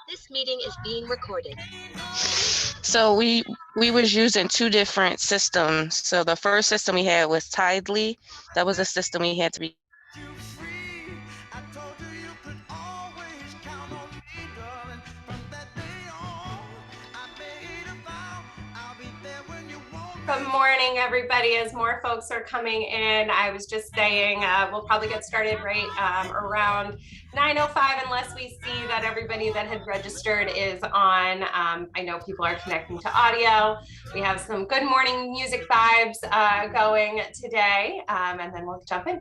This meeting is being recorded. So we was using two different systems. So the first system we had was Tidely. That was a system we had to be. Good morning, everybody. As more folks are coming in, I was just saying we'll probably get started right around 9:05 unless we see that everybody that had registered is on. I know people are connecting to audio. We have some good morning music vibes going today, and then we'll jump in.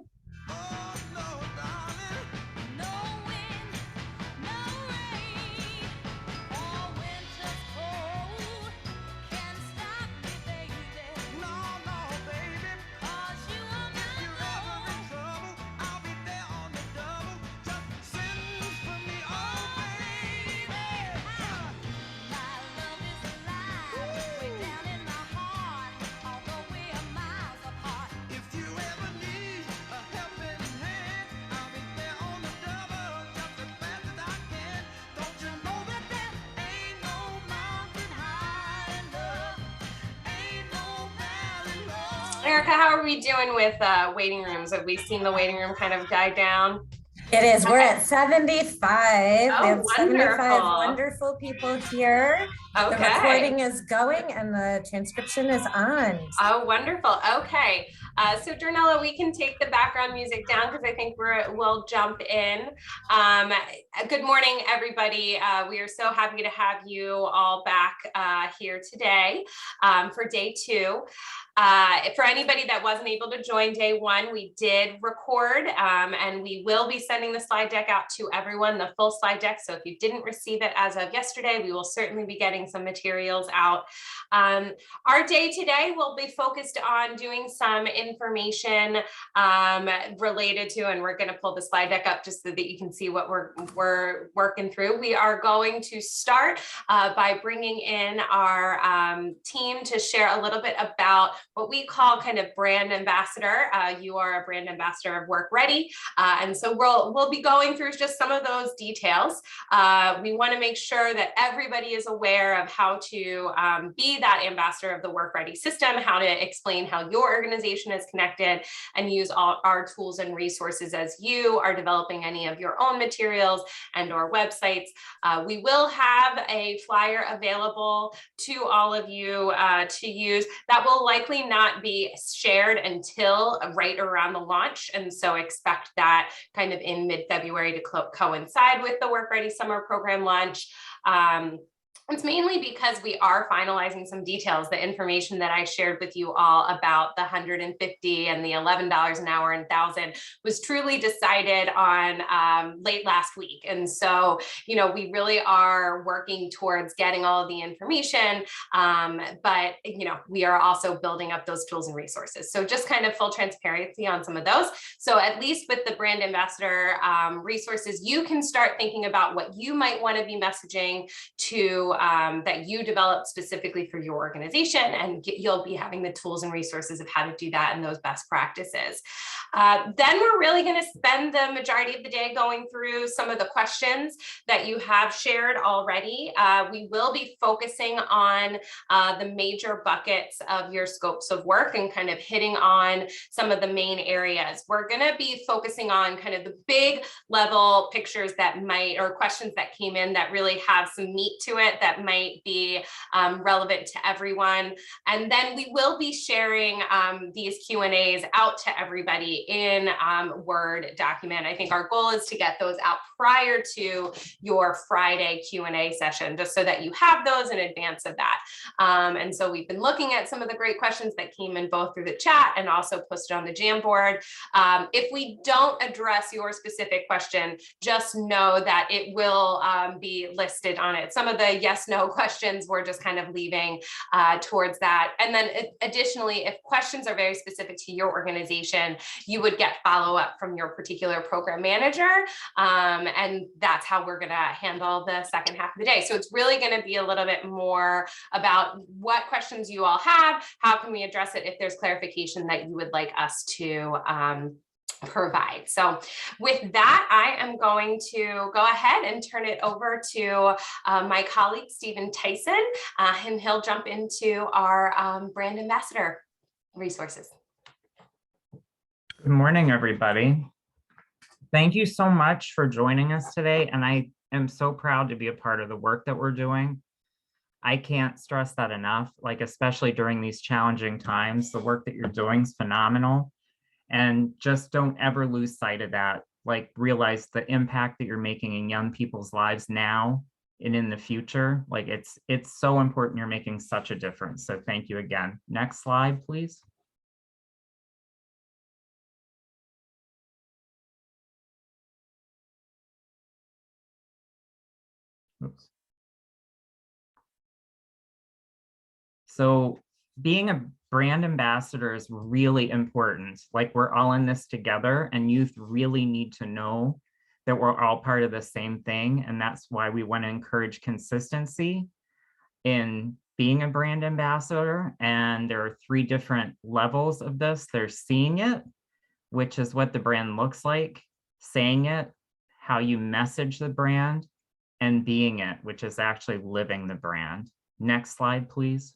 Erica, how are we doing with waiting rooms? Have we seen the waiting room kind of die down? It is. We're at 75. Oh, we have wonderful. 75 wonderful people here. Okay. The recording is going and the transcription is on. Oh, wonderful. Okay. So Darnella, we can take the background music down because I think we'll jump in. Good morning, everybody. We are so happy to have you all back here today for day 2. For anybody that wasn't able to join day 1, we did record and we will be sending the slide deck out to everyone, the full slide deck. So if you didn't receive it as of yesterday, we will certainly be getting some materials out. Our day today will be focused on doing some information related to, and we're going to pull the slide deck up just so that you can see what we're working through. We are going to start by bringing in our team to share a little bit about what we call kind of brand ambassador. You are a brand ambassador of Work Ready. And so we'll be going through just some of those details. We want to make sure that everybody is aware of how to be that ambassador of the Work Ready system, how to explain how your organization is connected, and use all our tools and resources as you are developing any of your own materials and or websites. We will have a flyer available to all of you to use that will likely not be shared until right around the launch. And so expect that kind of in mid-February to coincide with the Work Ready Summer Program launch. It's mainly because we are finalizing some details. The information that I shared with you all about the $150 and the $11 an hour and 1,000 was truly decided on late last week. And so, you know, we really are working towards getting all of the information, but, you know, we are also building up those tools and resources. So just kind of full transparency on some of those. So at least with the brand ambassador resources, you can start thinking about what you might want to be messaging to that you developed specifically for your organization, and you'll be having the tools and resources of how to do that and those best practices. Then we're really going to spend the majority of the day going through some of the questions that you have shared already. We will be focusing on the major buckets of your scopes of work and kind of hitting on some of the main areas. We're going to be focusing on kind of the big level pictures that might, or questions that came in that really have some meat to it that might be relevant to everyone. And then we will be sharing these Q&As out to everybody in Word document. I think our goal is to get those out prior to your Friday Q&A session, just so that you have those in advance of that. And so we've been looking at some of the great questions that came in both through the chat and also posted on the Jamboard. If we don't address your specific question, just know that it will be listed on it. Some of the yes, no questions we're just kind of leaving towards that. And then additionally, if questions are very specific to your organization, you would get follow-up from your particular program manager. And that's how we're going to handle the second half of the day. So it's really going to be a little bit more about what questions you all have, how can we address it if there's clarification that you would like us to provide. So with that, I am going to go ahead and turn it over to my colleague, Stephen Tyson, and he'll jump into our brand ambassador resources. Good morning, everybody. Thank you so much for joining us today. And I am so proud to be a part of the work that we're doing. I can't stress that enough, like especially during these challenging times, the work that you're doing is phenomenal. And just don't ever lose sight of that. Like realize the impact that you're making in young people's lives now and in the future. Like it's so important. You're making such a difference. So thank you again. Next slide, please. Oops. So being a brand ambassador is really important. Like we're all in this together, and youth really need to know that we're all part of the same thing. And that's why we want to encourage consistency in being a brand ambassador. And there are 3 different levels of this. There's seeing it, which is what the brand looks like, saying it, how you message the brand, and being it, which is actually living the brand. Next slide, please.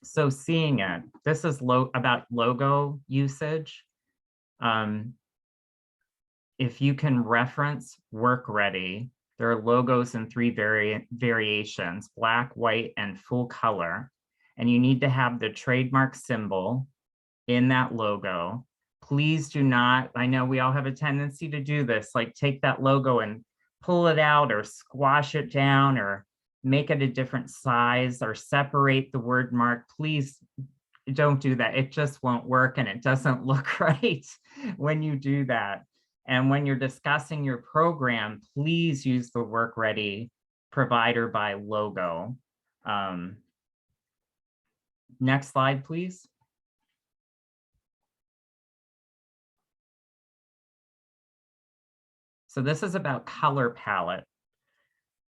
So seeing it, this is about logo usage. If you can reference Work Ready, there are logos in 3 variations, black, white, and full color. And you need to have the trademark symbol in that logo. Please do not, I know we all have a tendency to do this, like take that logo and pull it out or squash it down or make it a different size or separate the word mark. Please don't do that. It just won't work and it doesn't look right when you do that. And when you're discussing your program, please use the Work Ready provider by logo. Next slide, please. So this is about color palette.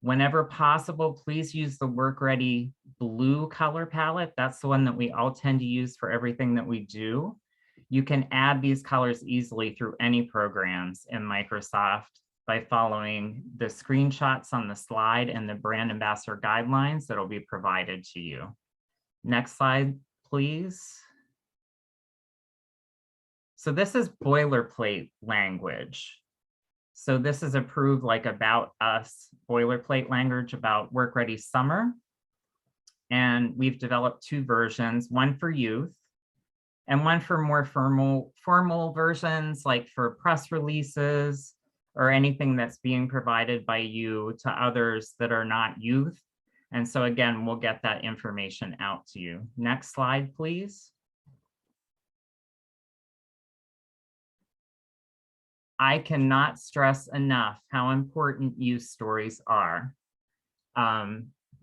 Whenever possible, please use the Work Ready blue color palette. That's the one that we all tend to use for everything that we do. You can add these colors easily through any programs in Microsoft by following the screenshots on the slide and the brand ambassador guidelines that will be provided to you. Next slide, please. So this is boilerplate language. So this is approved like About Us boilerplate language about Work Ready Summer. And we've developed 2 versions, one for youth and one for more formal versions, like for press releases or anything that's being provided by you to others that are not youth. And so again, we'll get that information out to you. Next slide, please. I cannot stress enough how important youth stories are.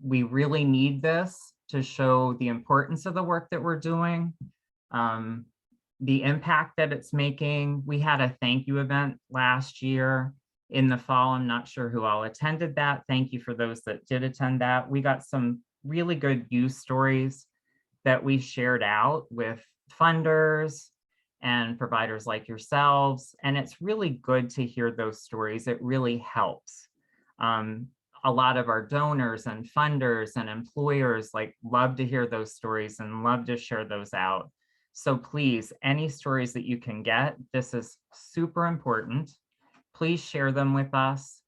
We really need this to show the importance of the work that we're doing, the impact that it's making. We had a thank you event last year in the fall. I'm not sure who all attended that. Thank you for those that did attend that. We got some really good youth stories that we shared out with funders and providers like yourselves. And it's really good to hear those stories. It really helps. A lot of our donors and funders and employers love to hear those stories and love to share those out. So please, any stories that you can get, this is super important. Please share them with us.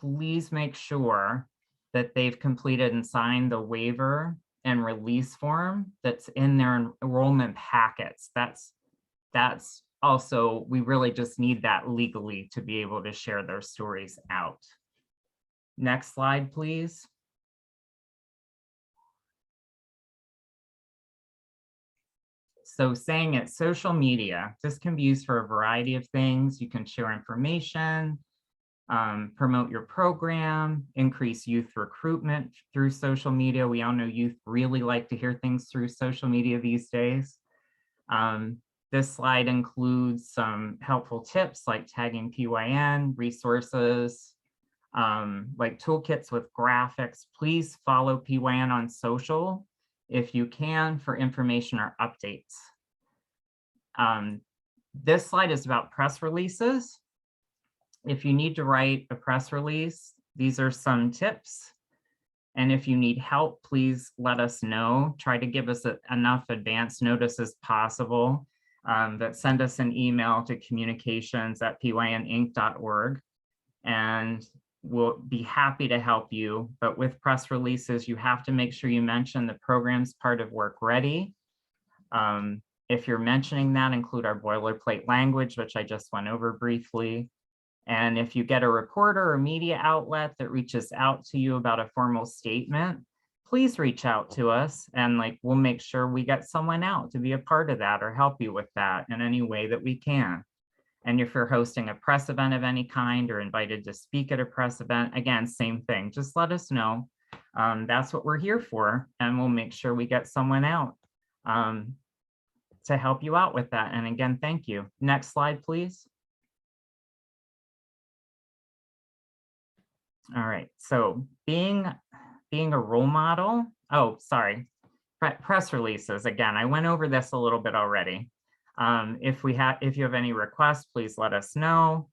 Please make sure that they've completed and signed the waiver and release form that's in their enrollment packets. That's also, we really just need that legally to be able to share their stories out. Next slide, please. So saying it, social media, this can be used for a variety of things. You can share information, promote your program, increase youth recruitment through social media. We all know youth really like to hear things through social media these days. This slide includes some helpful tips like tagging PYN, resources, like toolkits with graphics. Please follow PYN on social if you can for information or updates. This slide is about press releases. If you need to write a press release, these are some tips. And if you need help, please let us know. Try to give us enough advance notice as possible, but send us an email to communications@pyninc.org, and we'll be happy to help you. But with press releases, you have to make sure you mention the program's part of Work Ready. If you're mentioning that, include our boilerplate language, which I just went over briefly. And if you get a reporter or media outlet that reaches out to you about a formal statement, please reach out to us, and we'll make sure we get someone out to be a part of that or help you with that in any way that we can. And if you're hosting a press event of any kind or invited to speak at a press event, again, same thing, just let us know. That's what we're here for, and we'll make sure we get someone out to help you out with that. And again, thank you. Next slide, please. All right, so being a role model, press releases. Again, I went over this a little bit already. If you have any requests, please let us know.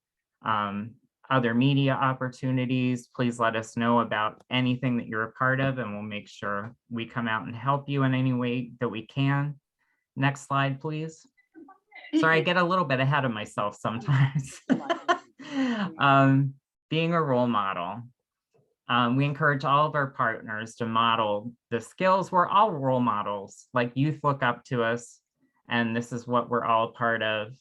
Other media opportunities, please let us know about anything that you're a part of, and we'll make sure we come out and help you in any way that we can. Next slide, please. Sorry, I get a little bit ahead of myself sometimes. Being a role model. We encourage all of our partners to model the skills. We're all role models, like youth look up to us, and this is what we're all part of.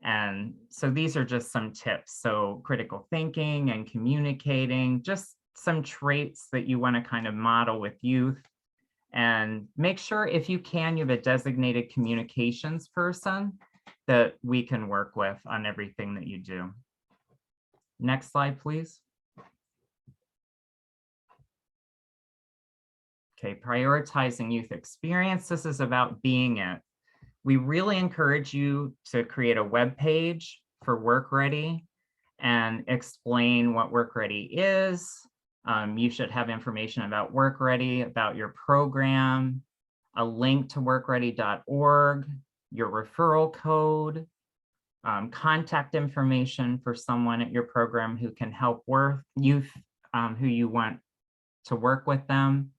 And so these are just some tips. So critical thinking and communicating, just some traits that you want to kind of model with youth. And make sure, if you can, you have a designated communications person that we can work with on everything that you do. Next slide, please. Okay, prioritizing youth experience. This is about being it. We really encourage you to create a web page for Work Ready and explain what Work Ready is. You should have information about Work Ready, about your program, a link to workready.org, your referral code, contact information for someone at your program who can help youth who you want to work with them.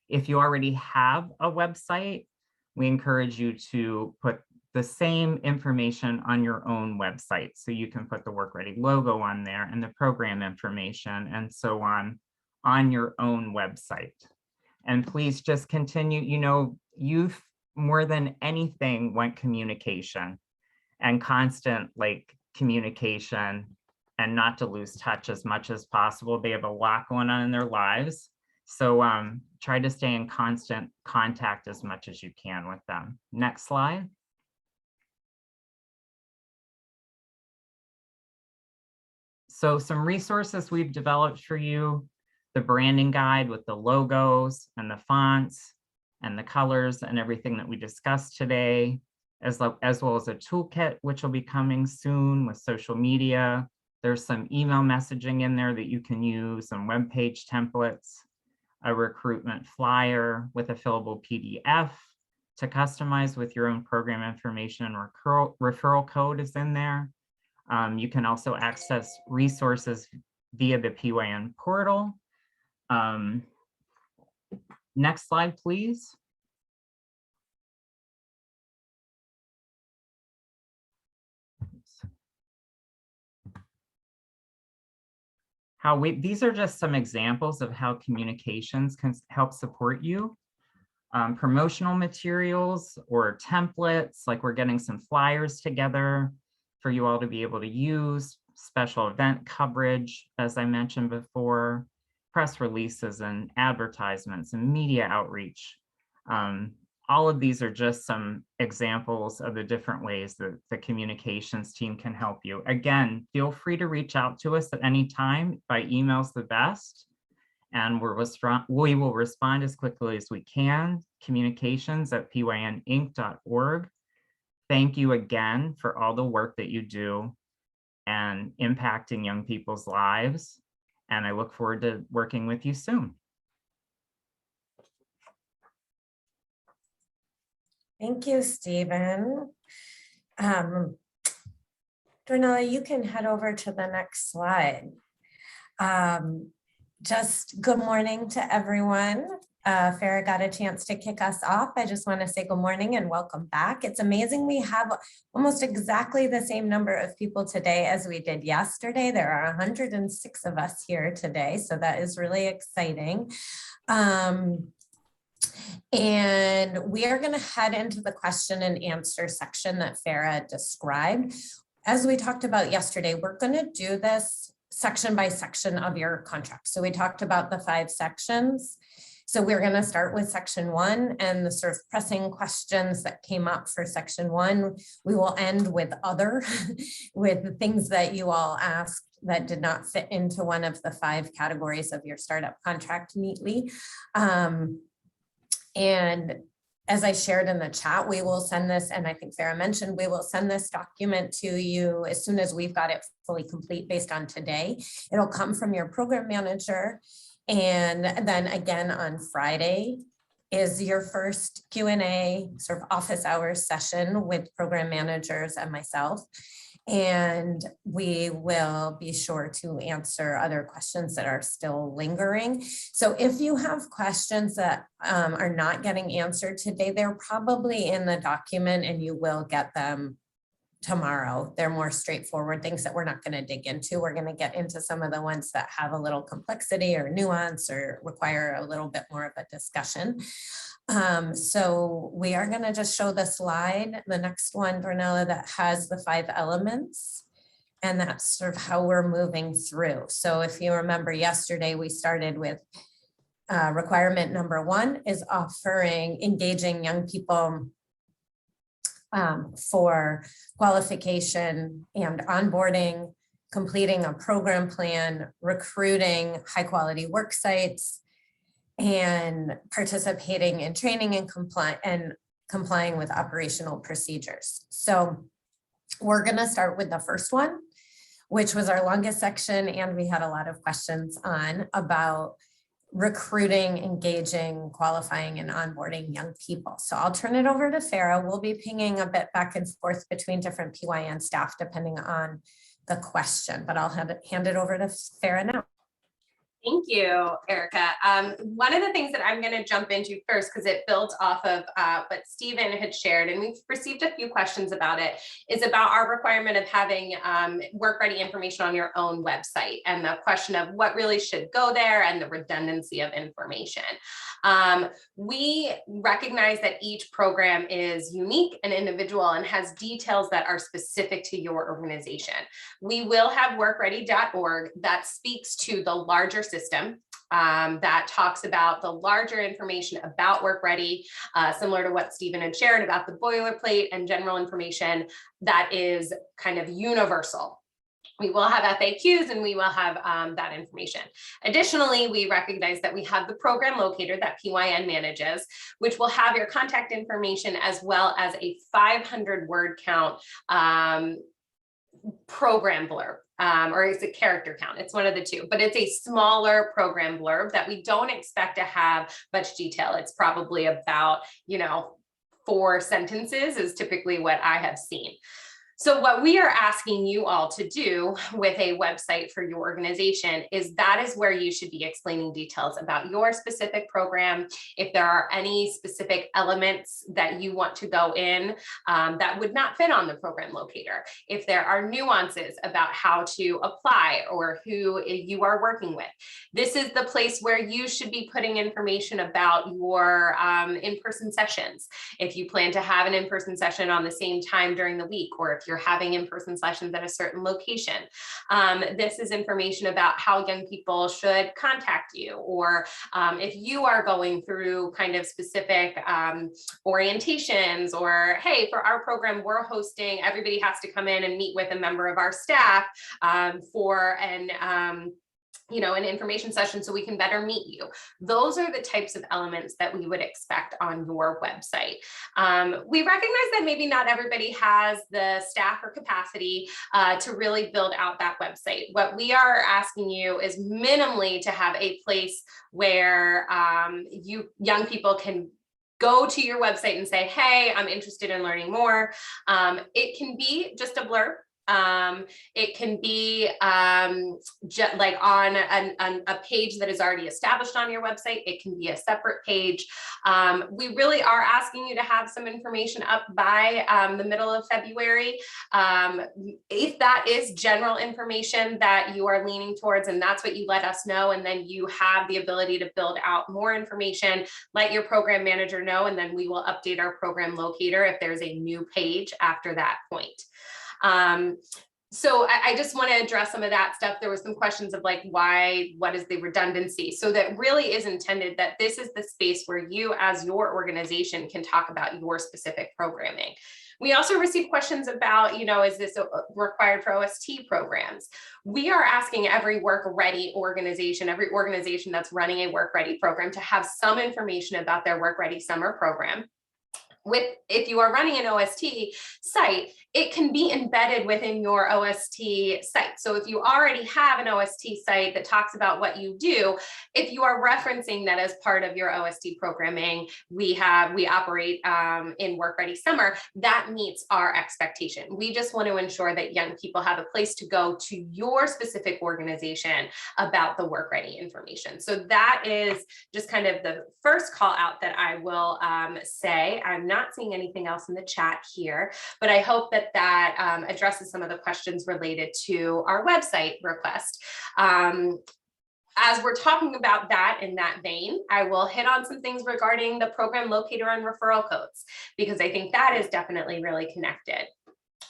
If you already have a website, we encourage you to put the same information on your own website. So you can put the Work Ready logo on there and the program information and so on your own website. And please just continue, youth more than anything want communication and constant communication, and not to lose touch as much as possible. They have a lot going on in their lives. So try to stay in constant contact as much as you can with them. Next slide. So some resources we've developed for you: the branding guide with the logos and the fonts and the colors and everything that we discussed today, as well as a toolkit, which will be coming soon with social media. There's some email messaging in there that you can use, some web page templates, a recruitment flyer with a fillable PDF to customize with your own program information, and referral code is in there. You can also access resources via the PYN portal. Next slide, please. These are just some examples of how communications can help support you. Promotional materials or templates, like we're getting some flyers together for you all to be able to use, special event coverage, as I mentioned before, press releases and advertisements and media outreach. All of these are just some examples of the different ways that the communications team can help you. Again, feel free to reach out to us at any time. By email's the best, and we will respond as quickly as we can. communications@pyninc.org. Thank you again for all the work that you do and impacting young people's lives. And I look forward to working with you soon. Thank you, Stephen. Dornella, you can head over to the next slide. Just good morning to everyone. Farah got a chance to kick us off. I just want to say good morning and welcome back. It's amazing we have almost exactly the same number of people today as we did yesterday. There are 106 of us here today, so that is really exciting. And we are going to head into the question and answer section that Farah described. As we talked about yesterday, we're going to do this section by section of your contract. So we talked about the 5 sections. So we're going to start with section 1 and the sort of pressing questions that came up for section 1. We will end with other, with the things that you all asked that did not fit into one of the 5 categories of your startup contract neatly. And as I shared in the chat, we will send this, and I think Farah mentioned, we will send this document to you as soon as we've got it fully complete based on today. It'll come from your program manager. And then again on Friday is your first Q&A sort of office hours session with program managers and myself. And we will be sure to answer other questions that are still lingering. So if you have questions that are not getting answered today, they're probably in the document and you will get them tomorrow. They're more straightforward things that we're not going to dig into. We're going to get into some of the ones that have a little complexity or nuance or require a little bit more of a discussion. So we are going to just show the slide, the next one, Dornella, that has the 5 elements. And that's sort of how we're moving through. So if you remember yesterday, we started with requirement number 1 is engaging young people for qualification and onboarding, completing a program plan, recruiting high quality work sites, and participating in training and complying with operational procedures. So we're going to start with the first one, which was our longest section, and we had a lot of questions on about recruiting, engaging, qualifying, and onboarding young people. So I'll turn it over to Farah. We'll be pinging a bit back and forth between different PYN staff depending on the question, but I'll hand it over to Farah now. Thank you, Erica. One of the things that I'm going to jump into first, because it builds off of what Stephen had shared, and we've received a few questions about it, is about our requirement of having work-ready information on your own website and the question of what really should go there and the redundancy of information. We recognize that each program is unique and individual and has details that are specific to your organization. We will have workready.org that speaks to the larger system that talks about the larger information about WorkReady, similar to what Stephen had shared about the boilerplate and general information that is kind of universal. We will have FAQs and we will have that information. Additionally, we recognize that we have the program locator that PYN manages, which will have your contact information as well as a 500 word count program blurb. Or is it character count? It's one of the two, but it's a smaller program blurb that we don't expect to have much detail. It's probably about, 4 sentences is typically what I have seen. So what we are asking you all to do with a website for your organization is that is where you should be explaining details about your specific program. If there are any specific elements that you want to go in that would not fit on the program locator. If there are nuances about how to apply or who you are working with. This is the place where you should be putting information about your in-person sessions. If you plan to have an in-person session on the same time during the week, or if you're having in-person sessions at a certain location. This is information about how young people should contact you, or if you are going through kind of specific orientations, or hey, for our program, we're hosting, everybody has to come in and meet with a member of our staff for an information session so we can better meet you. Those are the types of elements that we would expect on your website. We recognize that maybe not everybody has the staff or capacity to really build out that website. What we are asking you is minimally to have a place where young people can go to your website and say, hey, I'm interested in learning more. It can be just a blurb. It can be just like on a page that is already established on your website. It can be a separate page. We really are asking you to have some information up by the middle of February. If that is general information that you are leaning towards, and that's what you let us know, and then you have the ability to build out more information, let your program manager know, and then we will update our program locator if there's a new page after that point. So I just want to address some of that stuff. There were some questions of like, what is the redundancy? So that really is intended that this is the space where you as your organization can talk about your specific programming. We also received questions about, is this required for OST programs? We are asking every work-ready organization, every organization that's running a work-ready program to have some information about their work-ready summer program. If you are running an OST site, it can be embedded within your OST site. So if you already have an OST site that talks about what you do, if you are referencing that as part of your OST programming, we operate in Work Ready Summer, that meets our expectation. We just want to ensure that young people have a place to go to your specific organization about the Work Ready information. So that is just kind of the first call out that I will say. I'm not seeing anything else in the chat here, but I hope that addresses some of the questions related to our website request. As we're talking about that in that vein, I will hit on some things regarding the program locator and referral codes, because I think that is definitely really connected.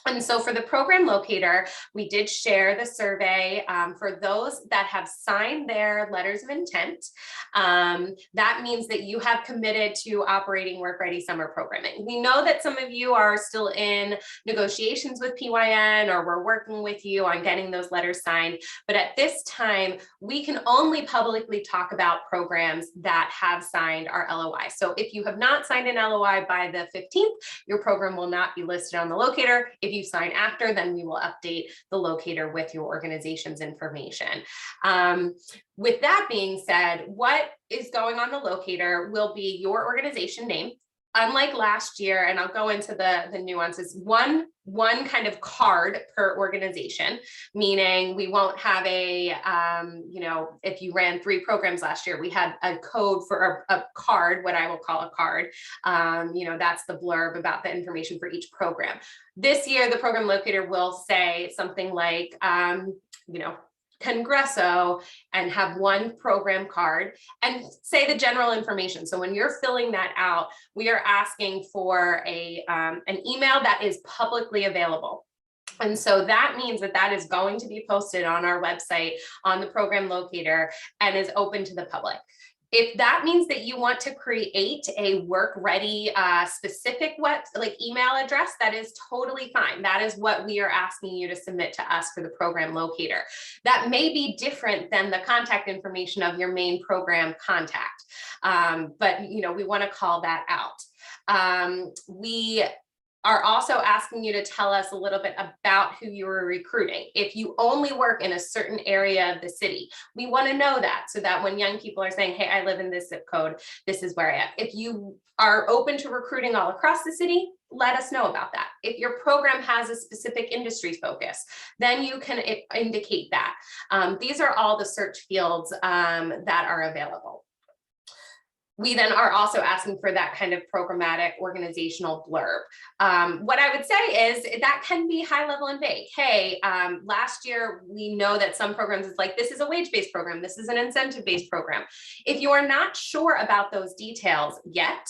And so for the program locator, we did share the survey for those that have signed their letters of intent. That means that you have committed to operating Work Ready Summer programming. We know that some of you are still in negotiations with PYN, or we're working with you on getting those letters signed. But at this time, we can only publicly talk about programs that have signed our LOI. So if you have not signed an LOI by the 15th, your program will not be listed on the locator. If you sign after, then we will update the locator with your organization's information. With that being said, what is going on the locator will be your organization name. Unlike last year, and I'll go into the nuances, one kind of card per organization, meaning we won't have a, if you ran 3 programs last year, we had a code for a card, what I will call a card. That's the blurb about the information for each program. This year, the program locator will say something like, Congresso, and have one program card and say the general information. So when you're filling that out, we are asking for an email that is publicly available. And so that means that is going to be posted on our website on the program locator and is open to the public. If that means that you want to create a work ready specific email address, that is totally fine. That is what we are asking you to submit to us for the program locator. That may be different than the contact information of your main program contact, but we want to call that out. We are also asking you to tell us a little bit about who you are recruiting. If you only work in a certain area of the city, we want to know that, so that when young people are saying, hey, I live in this zip code, this is where I am. If you are open to recruiting all across the city, let us know about that. If your program has a specific industry focus, then you can indicate that. These are all the search fields that are available. We then are also asking for that kind of programmatic organizational blurb. What I would say is that can be high level and vague. Hey, last year, we know that some programs is like, this is a wage-based program, this is an incentive-based program. If you are not sure about those details yet,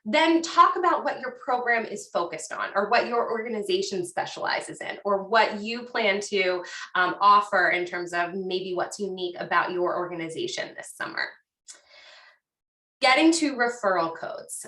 then talk about what your program is focused on, or what your organization specializes in, or what you plan to offer in terms of maybe what's unique about your organization this summer. Getting to referral codes,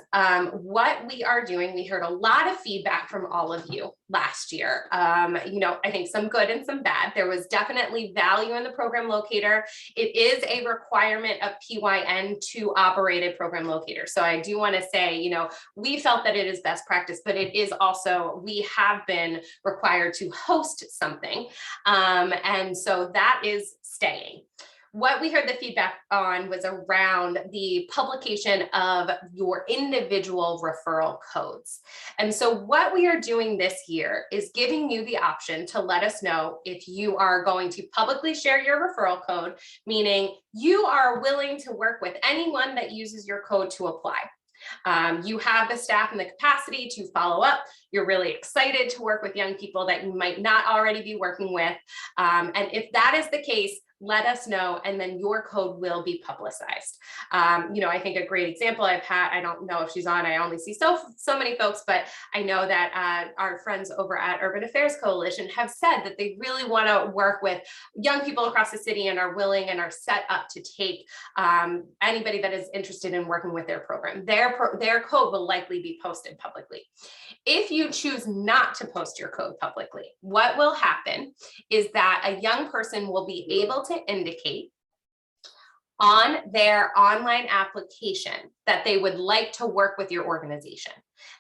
what we are doing, we heard a lot of feedback from all of you last year. I think some good and some bad. There was definitely value in the program locator. It is a requirement of PYN to operate a program locator. So I do want to say, we felt that it is best practice, but it is also, we have been required to host something. And so that is staying. What we heard the feedback on was around the publication of your individual referral codes. And so what we are doing this year is giving you the option to let us know if you are going to publicly share your referral code, meaning you are willing to work with anyone that uses your code to apply. You have the staff and the capacity to follow up. You're really excited to work with young people that you might not already be working with. And if that is the case, let us know, and then your code will be publicized. I think a great example I've had, I don't know if she's on, I only see so many folks, but I know that our friends over at Urban Affairs Coalition have said that they really want to work with young people across the city and are willing and are set up to take anybody that is interested in working with their program. Their code will likely be posted publicly. If you choose not to post your code publicly, what will happen is that a young person will be able to indicate on their online application that they would like to work with your organization.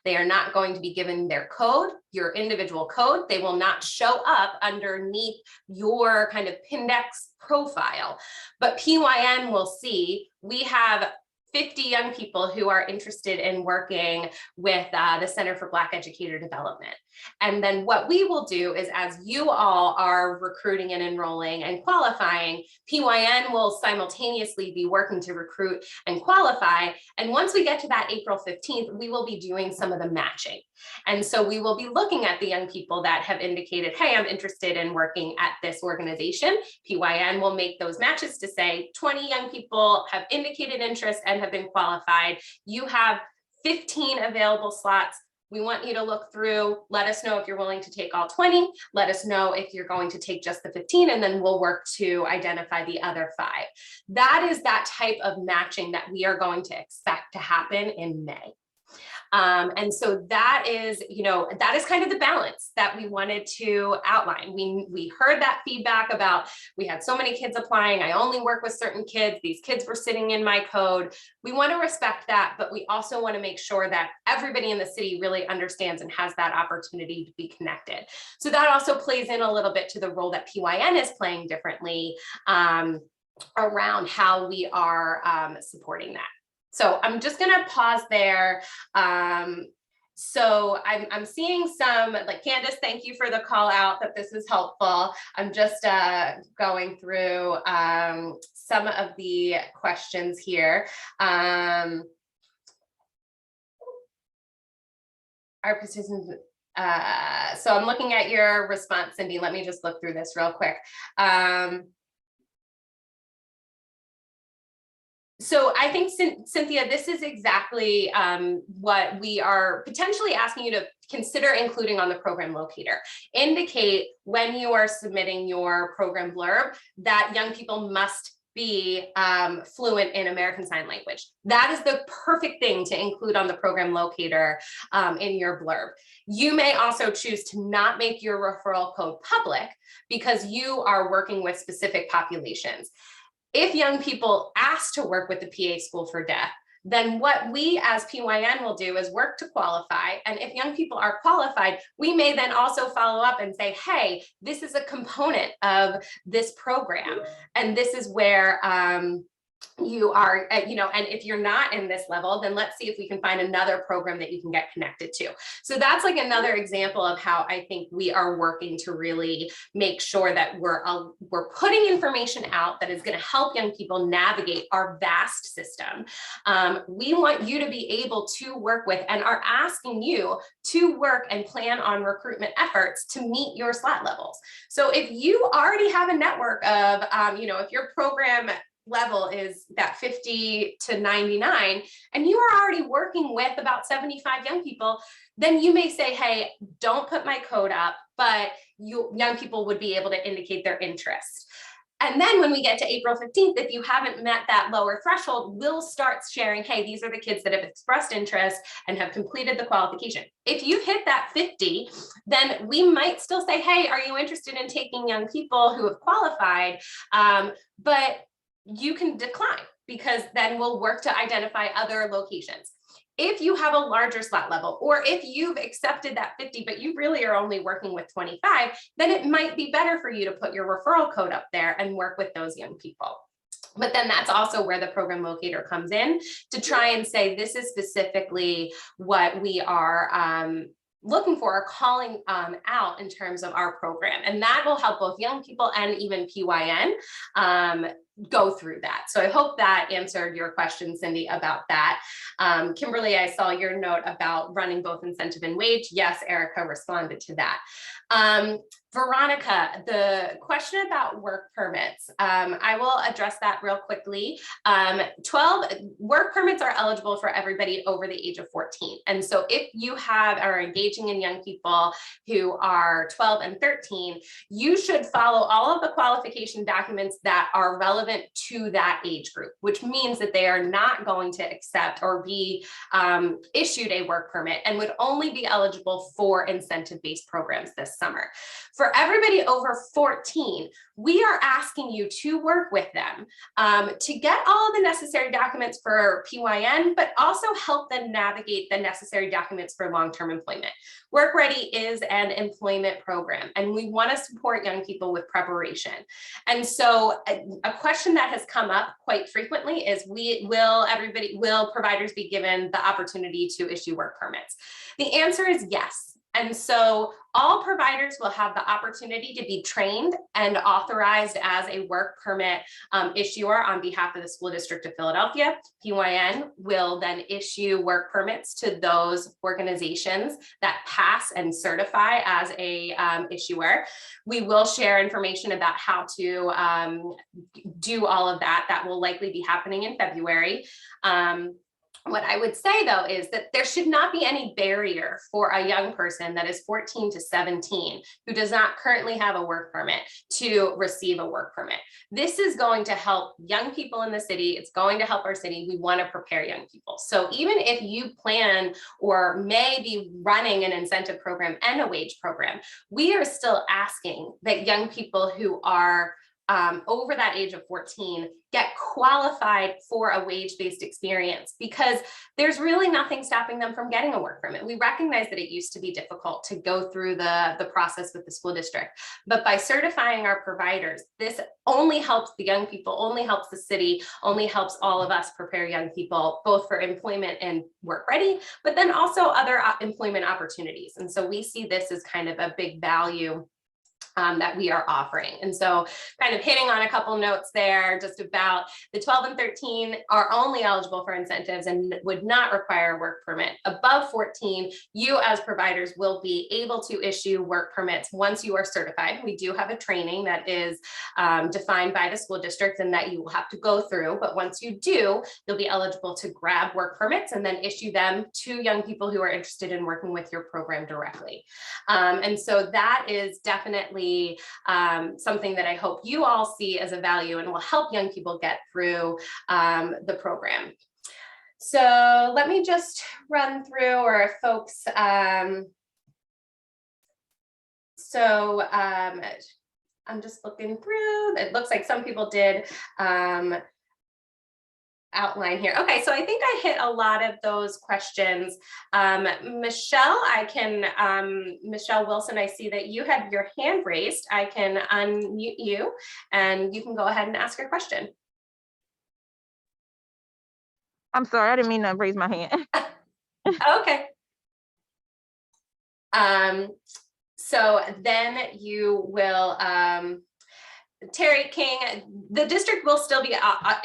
They are not going to be given their code, your individual code. They will not show up underneath your kind of Pindex profile, but PYN will see we have 50 young people who are interested in working with the Center for Black Educator Development. And then what we will do is, as you all are recruiting and enrolling and qualifying, PYN will simultaneously be working to recruit and qualify. And once we get to that April 15th, we will be doing some of the matching. And so we will be looking at the young people that have indicated, hey, I'm interested in working at this organization. PYN will make those matches to say 20 young people have indicated interest and have been qualified. You have 15 available slots. We want you to look through, let us know if you're willing to take all 20, let us know if you're going to take just the 15, and then we'll work to identify the other 5. That is that type of matching that we are going to expect to happen in May. And so that is, that is kind of the balance that we wanted to outline. We heard that feedback about, we had so many kids applying, I only work with certain kids, these kids were sitting in my code. We want to respect that, but we also want to make sure that everybody in the city really understands and has that opportunity to be connected. So that also plays in a little bit to the role that PYN is playing differently around how we are supporting that. So I'm just going to pause there. So I'm seeing some, like Candace, thank you for the call out that this is helpful. I'm just going through some of the questions here. Our participants, so I'm looking at your response, Cindy. Let me just look through this real quick. So I think, Cynthia, this is exactly what we are potentially asking you to consider including on the program locator. Indicate when you are submitting your program blurb that young people must be fluent in American Sign Language. That is the perfect thing to include on the program locator in your blurb. You may also choose to not make your referral code public because you are working with specific populations. If young people ask to work with the PA School for Deaf, then what we as PYN will do is work to qualify. And if young people are qualified, we may then also follow up and say, hey, this is a component of this program. And this is where you are, and if you're not in this level, then let's see if we can find another program that you can get connected to. So that's like another example of how I think we are working to really make sure that we're putting information out that is going to help young people navigate our vast system. We want you to be able to work with and are asking you to work and plan on recruitment efforts to meet your slot levels. So if you already have a network of, if your program level is that 50 to 99 and you are already working with about 75 young people, then you may say, hey, don't put my code up, but young people would be able to indicate their interest. And then when we get to April 15th, if you haven't met that lower threshold, we'll start sharing, hey, these are the kids that have expressed interest and have completed the qualification. If you hit that 50, then we might still say, hey, are you interested in taking young people who have qualified? But you can decline because then we'll work to identify other locations. If you have a larger slot level, or if you've accepted that 50, but you really are only working with 25, then it might be better for you to put your referral code up there and work with those young people. But then that's also where the program locator comes in to try and say, this is specifically what we are looking for or calling out in terms of our program. And that will help both young people and even PYN go through that. So I hope that answered your question, Cindy, about that. Kimberly, I saw your note about running both incentive and wage. Yes, Erica responded to that. Veronica, the question about work permits, I will address that real quickly. 12 work permits are eligible for everybody over the age of 14. And so if you are engaging in young people who are 12 and 13, you should follow all of the qualification documents that are relevant to that age group, which means that they are not going to accept or be issued a work permit and would only be eligible for incentive-based programs this summer. For everybody over 14, we are asking you to work with them to get all of the necessary documents for PYN, but also help them navigate the necessary documents for long-term employment. Work Ready is an employment program, and we want to support young people with preparation. And so a question that has come up quite frequently is, will providers be given the opportunity to issue work permits? The answer is yes. And so all providers will have the opportunity to be trained and authorized as a work permit issuer on behalf of the School District of Philadelphia. PYN will then issue work permits to those organizations that pass and certify as a issuer. We will share information about how to do all of that. That will likely be happening in February. What I would say, though, is that there should not be any barrier for a young person that is 14 to 17 who does not currently have a work permit to receive a work permit. This is going to help young people in the city. It's going to help our city. We want to prepare young people. So even if you plan or may be running an incentive program and a wage program, we are still asking that young people who are over that age of 14 get qualified for a wage-based experience, because there's really nothing stopping them from getting a work permit. We recognize that it used to be difficult to go through the process with the school district, but by certifying our providers, this only helps the young people, only helps the city, only helps all of us prepare young people, both for employment and Work Ready, but then also other employment opportunities. And so we see this as kind of a big value that we are offering. And so kind of hitting on a couple notes there, just about the 12 and 13 are only eligible for incentives and would not require a work permit. Above 14, you as providers will be able to issue work permits once you are certified. We do have a training that is defined by the school district and that you will have to go through. But once you do, you'll be eligible to grab work permits and then issue them to young people who are interested in working with your program directly. And so that is definitely something that I hope you all see as a value and will help young people get through the program. So let me just run through, or if folks, I'm just looking through. It looks like some people did outline here. Okay, so I think I hit a lot of those questions. Michelle, Michelle Wilson, I see that you had your hand raised. I can unmute you and you can go ahead and ask your question. I'm sorry, I didn't mean to raise my hand. Okay. So then you will, Terry King, the district will still be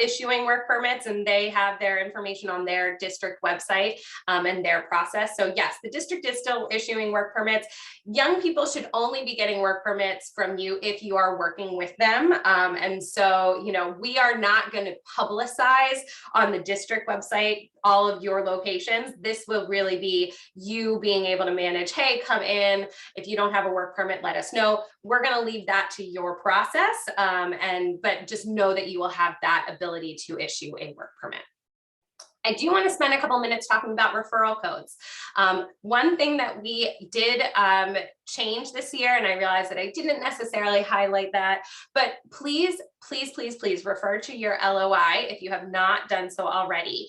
issuing work permits, and they have their information on their district website and their process. So yes, the district is still issuing work permits. Young people should only be getting work permits from you if you are working with them. And so, you know, we are not going to publicize on the district website all of your locations. This will really be you being able to manage, hey, come in. If you don't have a work permit, let us know. We're going to leave that to your process. But just know that you will have that ability to issue a work permit. I do want to spend a couple minutes talking about referral codes. One thing that we did change this year, and I realized that I didn't necessarily highlight that, but please refer to your LOI if you have not done so already.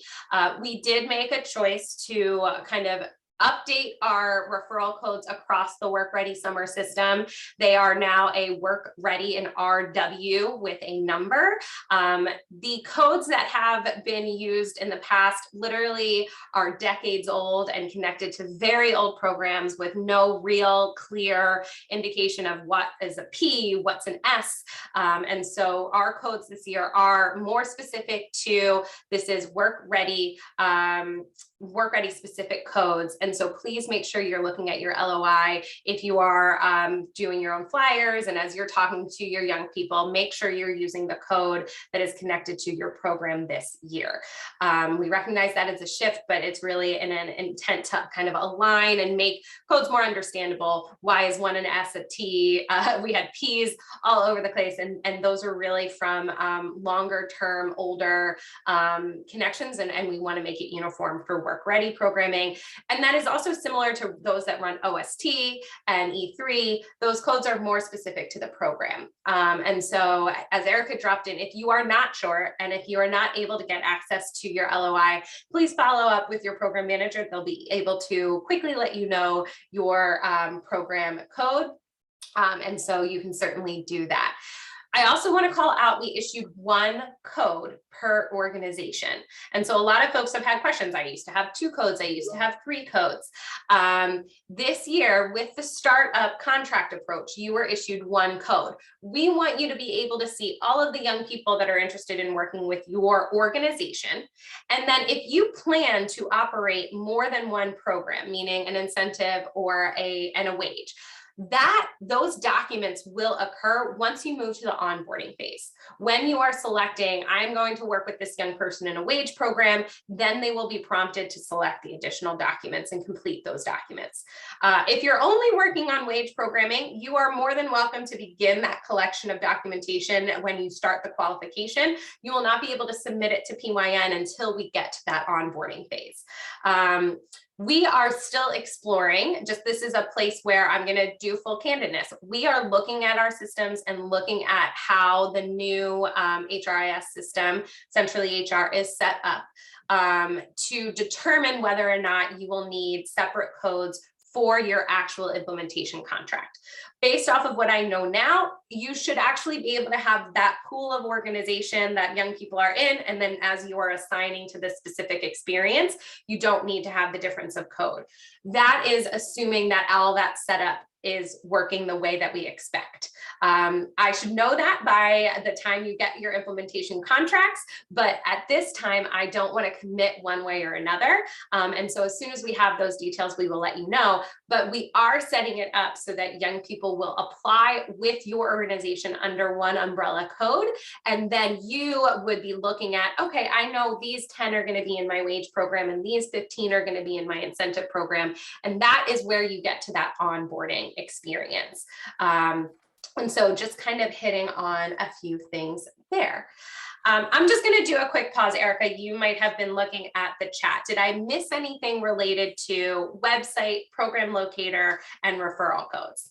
We did make a choice to kind of update our referral codes across the Work Ready Summer system. They are now a Work Ready in RW with a number. The codes that have been used in the past literally are decades old and connected to very old programs with no real clear indication of what is a P, what's an S. And so our codes this year are more specific to, this is Work Ready specific codes. And so please make sure you're looking at your LOI. If you are doing your own flyers and as you're talking to your young people, make sure you're using the code that is connected to your program this year. We recognize that as a shift, but it's really in an intent to kind of align and make codes more understandable. Why is one an S, a T? We had Ps all over the place, and those are really from longer term, older connections, and we want to make it uniform for Work Ready programming. And that is also similar to those that run OST and E3. Those codes are more specific to the program. And so as Erica dropped in, if you are not sure, and if you are not able to get access to your LOI, please follow up with your program manager. They'll be able to quickly let you know your program code. And so you can certainly do that. I also want to call out, we issued one code per organization. And so a lot of folks have had questions. I used to have 2 codes. I used to have 3 codes. This year, with the startup contract approach, you were issued 1 code. We want you to be able to see all of the young people that are interested in working with your organization. And then if you plan to operate more than 1 program, meaning an incentive or a wage, those documents will occur once you move to the onboarding phase. When you are selecting, I'm going to work with this young person in a wage program, then they will be prompted to select the additional documents and complete those documents. If you're only working on wage programming, you are more than welcome to begin that collection of documentation when you start the qualification. You will not be able to submit it to PYN until we get to that onboarding phase. We are still exploring, this is a place where I'm going to do full candidness. We are looking at our systems and looking at how the new HRIS system, Centrally HR, is set up to determine whether or not you will need separate codes for your actual implementation contract. Based off of what I know now, you should actually be able to have that pool of organization that young people are in, and then as you are assigning to the specific experience, you don't need to have the difference of code. That is assuming that all that setup is working the way that we expect. I should know that by the time you get your implementation contracts, but at this time, I don't want to commit one way or another. And so as soon as we have those details, we will let you know, but we are setting it up so that young people will apply with your organization under one umbrella code. And then you would be looking at, okay, I know these 10 are going to be in my wage program and these 15 are going to be in my incentive program. And that is where you get to that onboarding experience. And so just kind of hitting on a few things there. I'm just going to do a quick pause. Erica, you might have been looking at the chat. Did I miss anything related to website, program locator, and referral codes?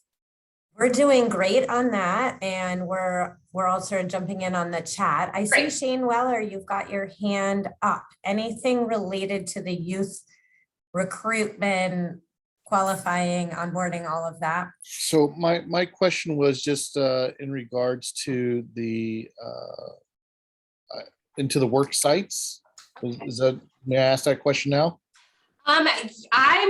We're doing great on that, and we're also jumping in on the chat. I see Shane Weller, you've got your hand up. Anything related to the youth recruitment, qualifying, onboarding, all of that? So my question was just in regards to the into the work sites. Is that, may I ask that question now? I'm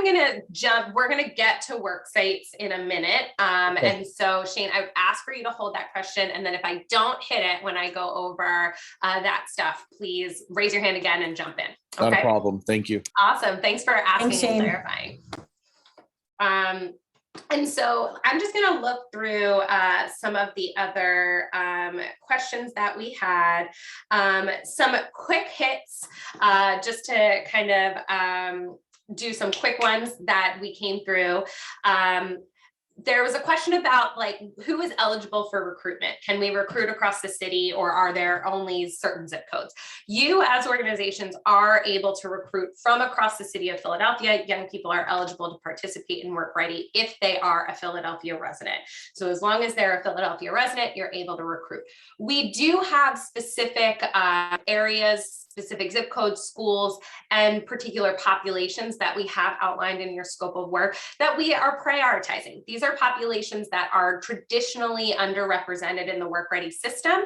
gonna jump. We're gonna get to work sites in a minute. Okay. And so Shane, I would ask for you to hold that question. And then if I don't hit it when I go over that stuff, please raise your hand again and jump in. Not Okay. a problem. Thank you. Awesome. Thanks for asking Thanks, and Shane. clarifying. And so I'm just going to look through some of the other questions that we had. Some quick hits, just to kind of do some quick ones that we came through. There was a question about like, who is eligible for recruitment? Can we recruit across the city, or are there only certain zip codes? You as organizations are able to recruit from across the city of Philadelphia. Young people are eligible to participate in Work Ready if they are a Philadelphia resident. So as long as they're a Philadelphia resident, you're able to recruit. We do have specific areas specific zip codes, schools, and particular populations that we have outlined in your scope of work that we are prioritizing. These are populations that are traditionally underrepresented in the Work Ready system.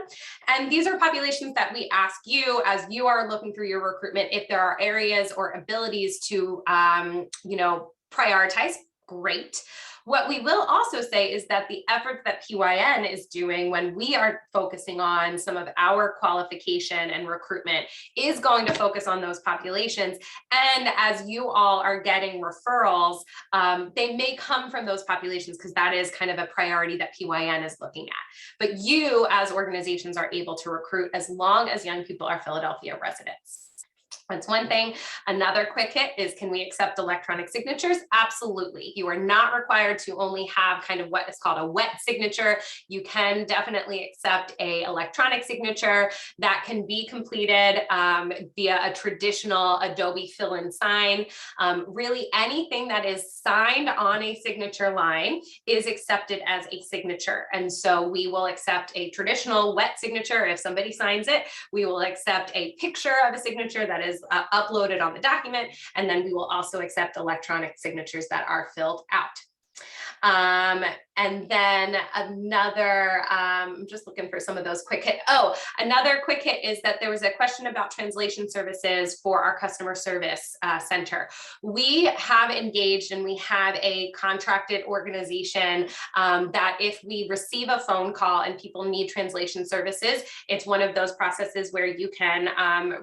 And these are populations that we ask you, as you are looking through your recruitment, if there are areas or abilities to, prioritize. Great. What we will also say is that the efforts that PYN is doing when we are focusing on some of our qualification and recruitment is going to focus on those populations. And as you all are getting referrals, they may come from those populations because that is kind of a priority that PYN is looking at. But you as organizations are able to recruit as long as young people are Philadelphia residents. That's one thing. Another quick hit is, can we accept electronic signatures? Absolutely. You are not required to only have kind of what is called a wet signature. You can definitely accept a electronic signature that can be completed via a traditional Adobe fill and sign. Really anything that is signed on a signature line is accepted as a signature. And so we will accept a traditional wet signature if somebody signs it. We will accept a picture of a signature that is uploaded on the document, and then we will also accept electronic signatures that are filled out. And then another, I'm just looking for some of those quick hit. Oh, another quick hit is that there was a question about translation services for our customer service center. We have engaged and we have a contracted organization that if we receive a phone call and people need translation services, it's one of those processes where you can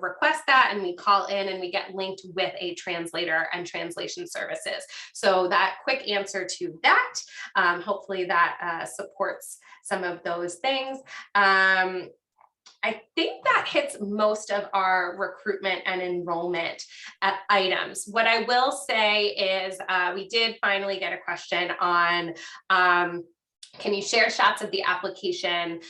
request that and we call in and we get linked with a translator and translation services. So that quick answer to that, hopefully that supports some of those things. I think that hits most of our recruitment and enrollment items. What I will say is we did finally get a question on can you share shots of the application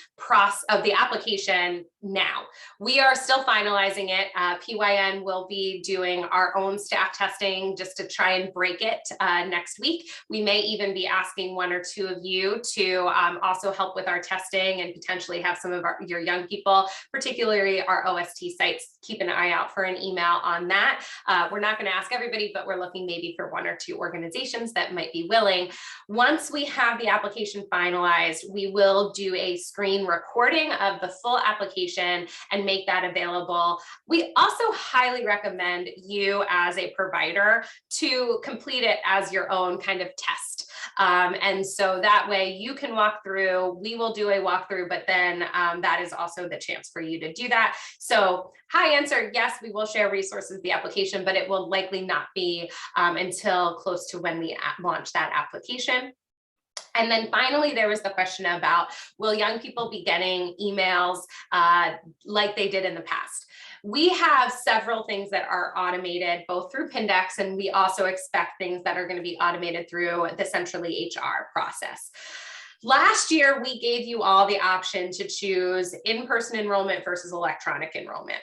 now? We are still finalizing it. PYN will be doing our own staff testing just to try and break it next week. We may even be asking one or two of you to also help with our testing and potentially have some of your young people, particularly our OST sites, keep an eye out for an email on that. We're not going to ask everybody, but we're looking maybe for one or two organizations that might be willing. Once we have the application finalized, we will do a screen recording of the full application and make that available. We also highly recommend you as a provider to complete it as your own kind of test. And so that way you can walk through, we will do a walkthrough, but then that is also the chance for you to do that. So high answer, yes, we will share resources of the application, but it will likely not be until close to when we launch that application. And then finally, there was the question about, will young people be getting emails like they did in the past? We have several things that are automated both through Pindex, and we also expect things that are going to be automated through the Centrally HR process. Last year, we gave you all the option to choose in-person enrollment versus electronic enrollment.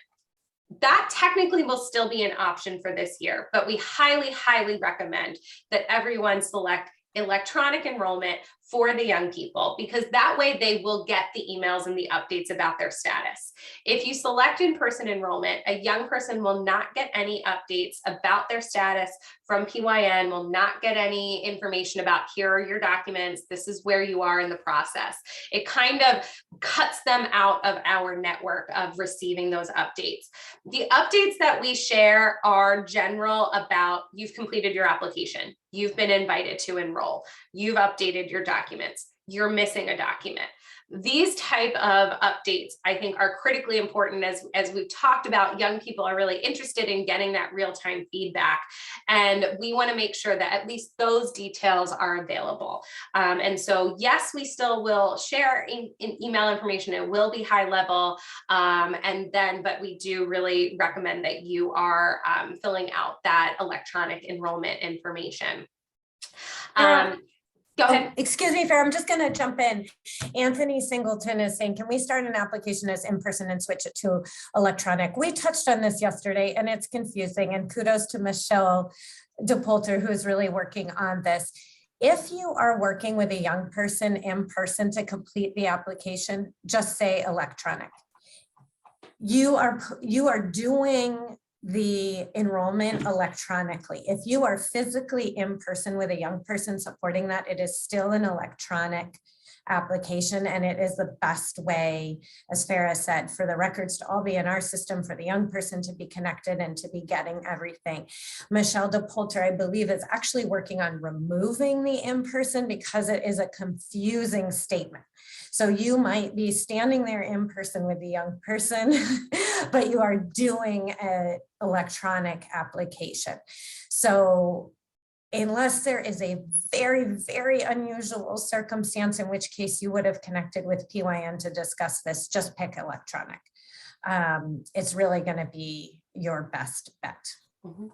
That technically will still be an option for this year, but we highly, highly recommend that everyone select electronic enrollment for the young people, because that way they will get the emails and the updates about their status. If you select in-person enrollment, a young person will not get any updates about their status from PYN, will not get any information about, here are your documents, this is where you are in the process. It kind of cuts them out of our network of receiving those updates. The updates that we share are general about, you've completed your application, you've been invited to enroll, you've updated your documents, you're missing a document. These type of updates, I think, are critically important. As we've talked about, young people are really interested in getting that real-time feedback. And we want to make sure that at least those details are available. And so, yes, we still will share in email information. It will be high level. But we do really recommend that you are filling out that electronic enrollment information. Go ahead. Oh, excuse me, Farah, I'm just going to jump in. Anthony Singleton is saying, can we start an application as in-person and switch it to electronic? We touched on this yesterday and it's confusing, and kudos to Michelle DePolter, who is really working on this. If you are working with a young person in person to complete the application, just say electronic. you are doing the enrollment electronically. If you are physically in person with a young person supporting that, it is still an electronic application, and it is the best way, as Farah said, for the records to all be in our system, for the young person to be connected and to be getting everything. Michelle DePolter, I believe, is actually working on removing the in-person because it is a confusing statement. So you might be standing there in person with the young person, but you are doing an electronic application. So unless there is a very, very unusual circumstance, in which case you would have connected with PYN to discuss this, just pick electronic. It's really going to be your best bet. Mhm.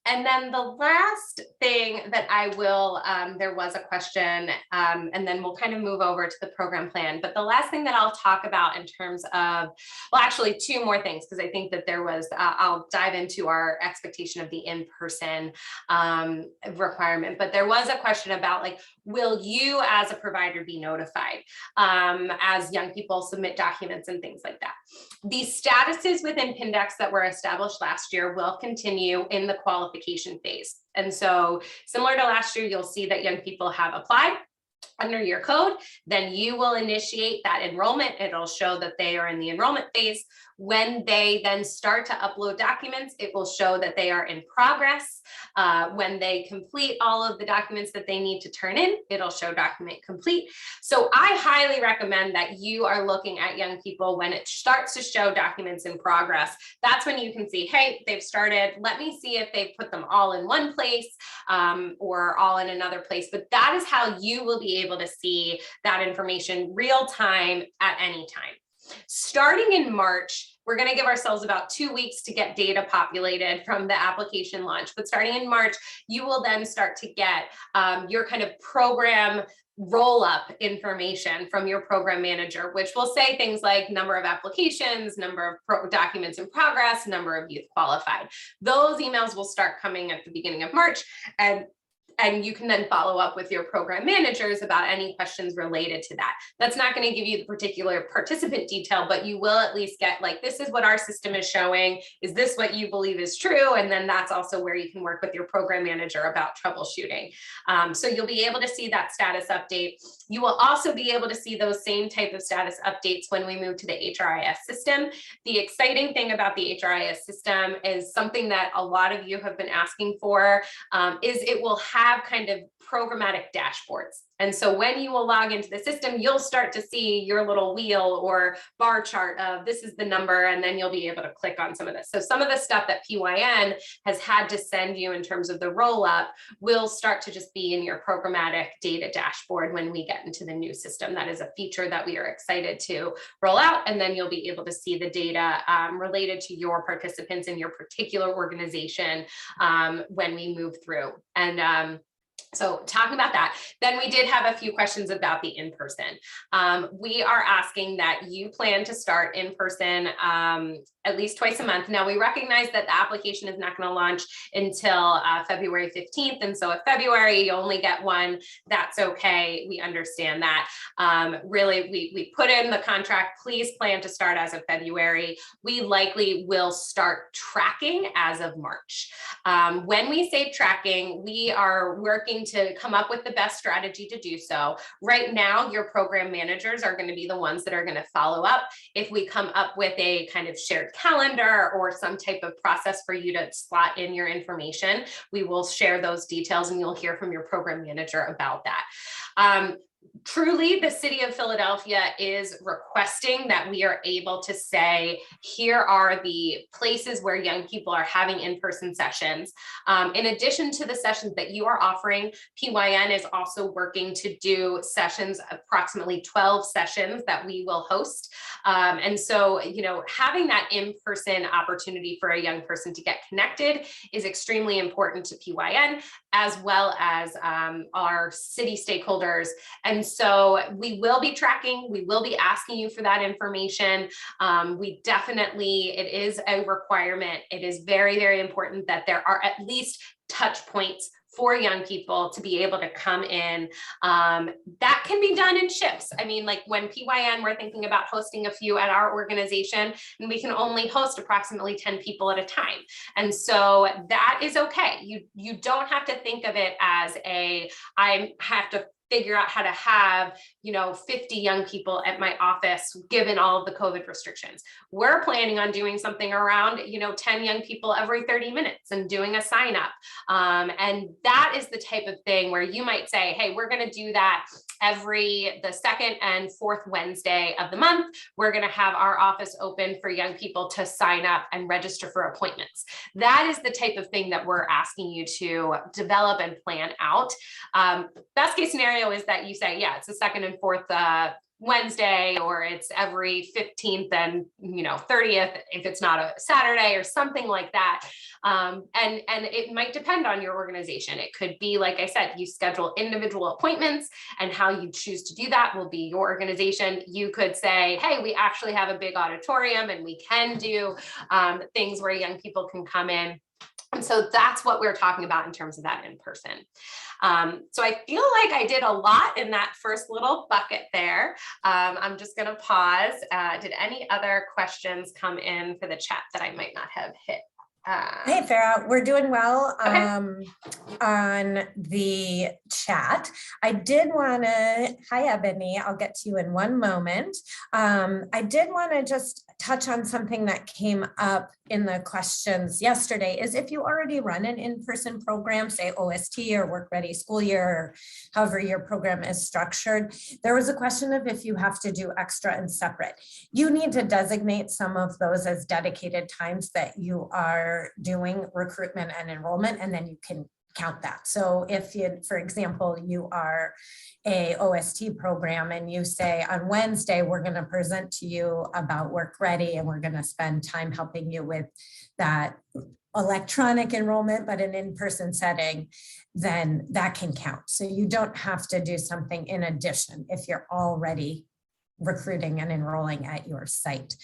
And then the last thing that I will, there was a question, and then we'll kind of move over to the program plan. But the last thing that I'll talk about in terms of, well, actually two more things, because I think that there was, I'll dive into our expectation of the in-person requirement. But there was a question about, like, will you as a provider be notified as young people submit documents and things like that? The statuses within Pindex that were established last year will continue in the qualification phase. And so similar to last year, you'll see that young people have applied under your code, then you will initiate that enrollment. It'll show that they are in the enrollment phase. When they then start to upload documents, it will show that they are in progress. When they complete all of the documents that they need to turn in, it'll show document complete. So I highly recommend that you are looking at young people when it starts to show documents in progress. That's when you can see, hey, they've started. Let me see if they've put them all in one place or all in another place. But that is how you will be able to see that information real time at any time. Starting in March, we're going to give ourselves about 2 weeks to get data populated from the application launch. But starting in March, you will then start to get your kind of program roll-up information from your program manager, which will say things like number of applications, number of documents in progress, number of youth qualified. Those emails will start coming at the beginning of March, and you can then follow up with your program managers about any questions related to that. That's not going to give you the particular participant detail, but you will at least get, like, this is what our system is showing. Is this what you believe is true? And then that's also where you can work with your program manager about troubleshooting. So you'll be able to see that status update. You will also be able to see those same type of status updates when we move to the HRIS system. The exciting thing about the HRIS system is something that a lot of you have been asking for, is it will have kind of programmatic dashboards. And so when you will log into the system, you'll start to see your little wheel or bar chart of this is the number, and then you'll be able to click on some of this. So some of the stuff that PYN has had to send you in terms of the roll up will start to just be in your programmatic data dashboard when we get into the new system. That is a feature that we are excited to roll out. And then you'll be able to see the data related to your participants in your particular organization when we move through. And so talking about that, then we did have a few questions about the in-person. We are asking that you plan to start in person at least twice a month. Now we recognize that the application is not going to launch until February 15th. And so if February you only get one, that's okay. We understand that. Really, we put in the contract, please plan to start as of February. We likely will start tracking as of March. When we say tracking, we are working to come up with the best strategy to do so. Right now, your program managers are going to be the ones that are going to follow up. If we come up with a kind of shared calendar or some type of process for you to slot in your information, we will share those details and you'll hear from your program manager about that. Truly, the city of Philadelphia is requesting that we are able to say, here are the places where young people are having in-person sessions. In addition to the sessions that you are offering, PYN is also working to do sessions, approximately 12 sessions that we will host. And so, having that in-person opportunity for a young person to get connected is extremely important to PYN, as well as our city stakeholders. And so we will be tracking, we will be asking you for that information. It is a requirement. It is very, very important that there are at least touch points for young people to be able to come in. That can be done in shifts. I mean, like when PYN, we're thinking about hosting a few at our organization, and we can only host approximately 10 people at a time. And so that is okay. You don't have to think of it as I have to figure out how to have, 50 young people at my office, given all of the COVID restrictions. We're planning on doing something around, 10 young people every 30 minutes and doing a sign up. And that is the type of thing where you might say, hey, we're going to do that the second and fourth Wednesday of the month. We're going to have our office open for young people to sign up and register for appointments. That is the type of thing that we're asking you to develop and plan out. Best case scenario is that you say, yeah, it's the second and fourth Wednesday, or it's every 15th and 30th if it's not a Saturday or something like that. And it might depend on your organization. It could be, like I said, you schedule individual appointments, and how you choose to do that will be your organization. You could say, hey, we actually have a big auditorium and we can do things where young people can come in. And so that's what we're talking about in terms of that in person. So I feel like I did a lot in that first little bucket there. I'm just going to pause. Did any other questions come in for the chat that I might not have hit? Hey, Farah, we're doing well Okay. on the chat. I did want to, hi, Ebony, I'll get to you in one moment. I did want to just touch on something that came up in the questions yesterday, is if you already run an in-person program, say OST or Work Ready School Year, or however your program is structured, there was a question of if you have to do extra and separate. You need to designate some of those as dedicated times that you are doing recruitment and enrollment, and then you can count that. So if you, for example, you are a OST program and you say on Wednesday, we're going to present to you about Work Ready, and we're going to spend time helping you with that electronic enrollment, but an in-person setting, then that can count. So you don't have to do something in addition if you're already recruiting and enrolling at your site.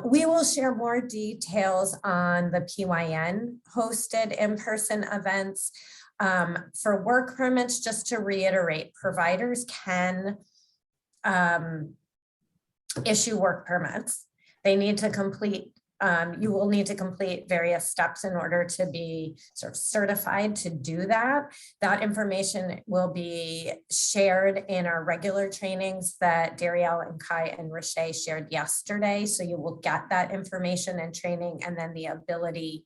We will share more details on the PYN hosted in-person events. For work permits, just to reiterate, providers can issue work permits. They need to complete, you will need to complete various steps in order to be sort of certified to do that. That information will be shared in our regular trainings that Darielle and Kai and Rashay shared yesterday. So you will get that information and training, and then the ability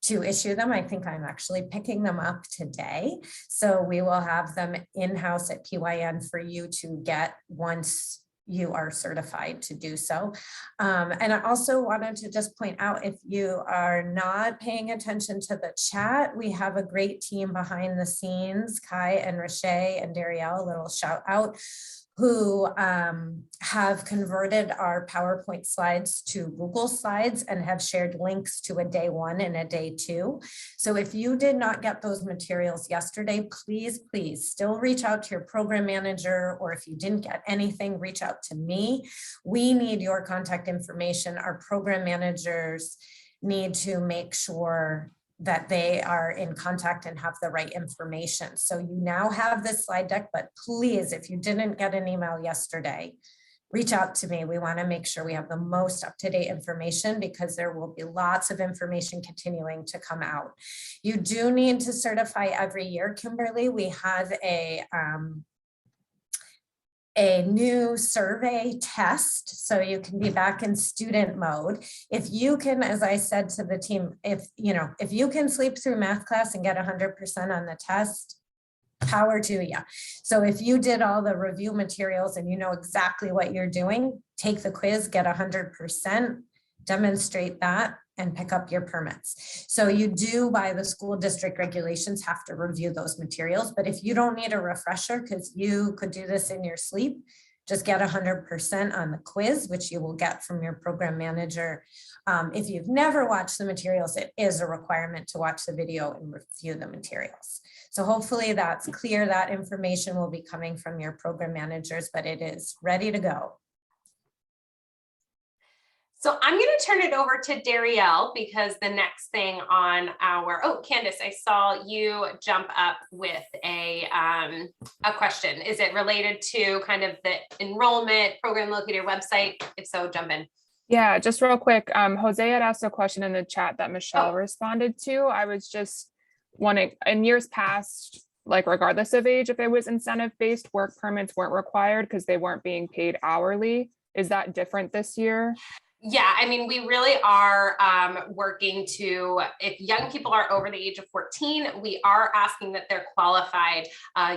to issue them. I think I'm actually picking them up today. So we will have them in-house at PYN for you to get once you are certified to do so. And I also wanted to just point out, if you are not paying attention to the chat, we have a great team behind the scenes, Kai and Rashay and Darielle, a little shout out, who have converted our PowerPoint slides to Google Slides and have shared links to a day 1 and a day 2. So if you did not get those materials yesterday, please still reach out to your program manager, or if you didn't get anything, reach out to me. We need your contact information. Our program managers need to make sure that they are in contact and have the right information. So you now have this slide deck, but please, if you didn't get an email yesterday, reach out to me. We want to make sure we have the most up-to-date information, because there will be lots of information continuing to come out. You do need to certify every year, Kimberly. We have a new survey test, so you can be back in student mode. If you can, as I said to the team, if you can sleep through math class and get 100% on the test, power to you. So if you did all the review materials and you know exactly what you're doing, take the quiz, get 100%, demonstrate that, and pick up your permits. So you do, by the school district regulations, have to review those materials. But if you don't need a refresher, because you could do this in your sleep, just get 100% on the quiz, which you will get from your program manager. If you've never watched the materials, it is a requirement to watch the video and review the materials. So hopefully that's clear. That information will be coming from your program managers, but it is ready to go. So I'm going to turn it over to Darielle because the next thing on our, oh, Candace, I saw you jump up with a question. Is it related to kind of the enrollment program locator website? If so, jump in. Yeah, just real quick. Jose had asked a question in the chat that Michelle Oh. responded to. I was just wanting, in years past, like regardless of age, if it was incentive-based, work permits weren't required because they weren't being paid hourly. Is that different this year? Yeah, I mean, we really are working to, if young people are over the age of 14, we are asking that they're qualified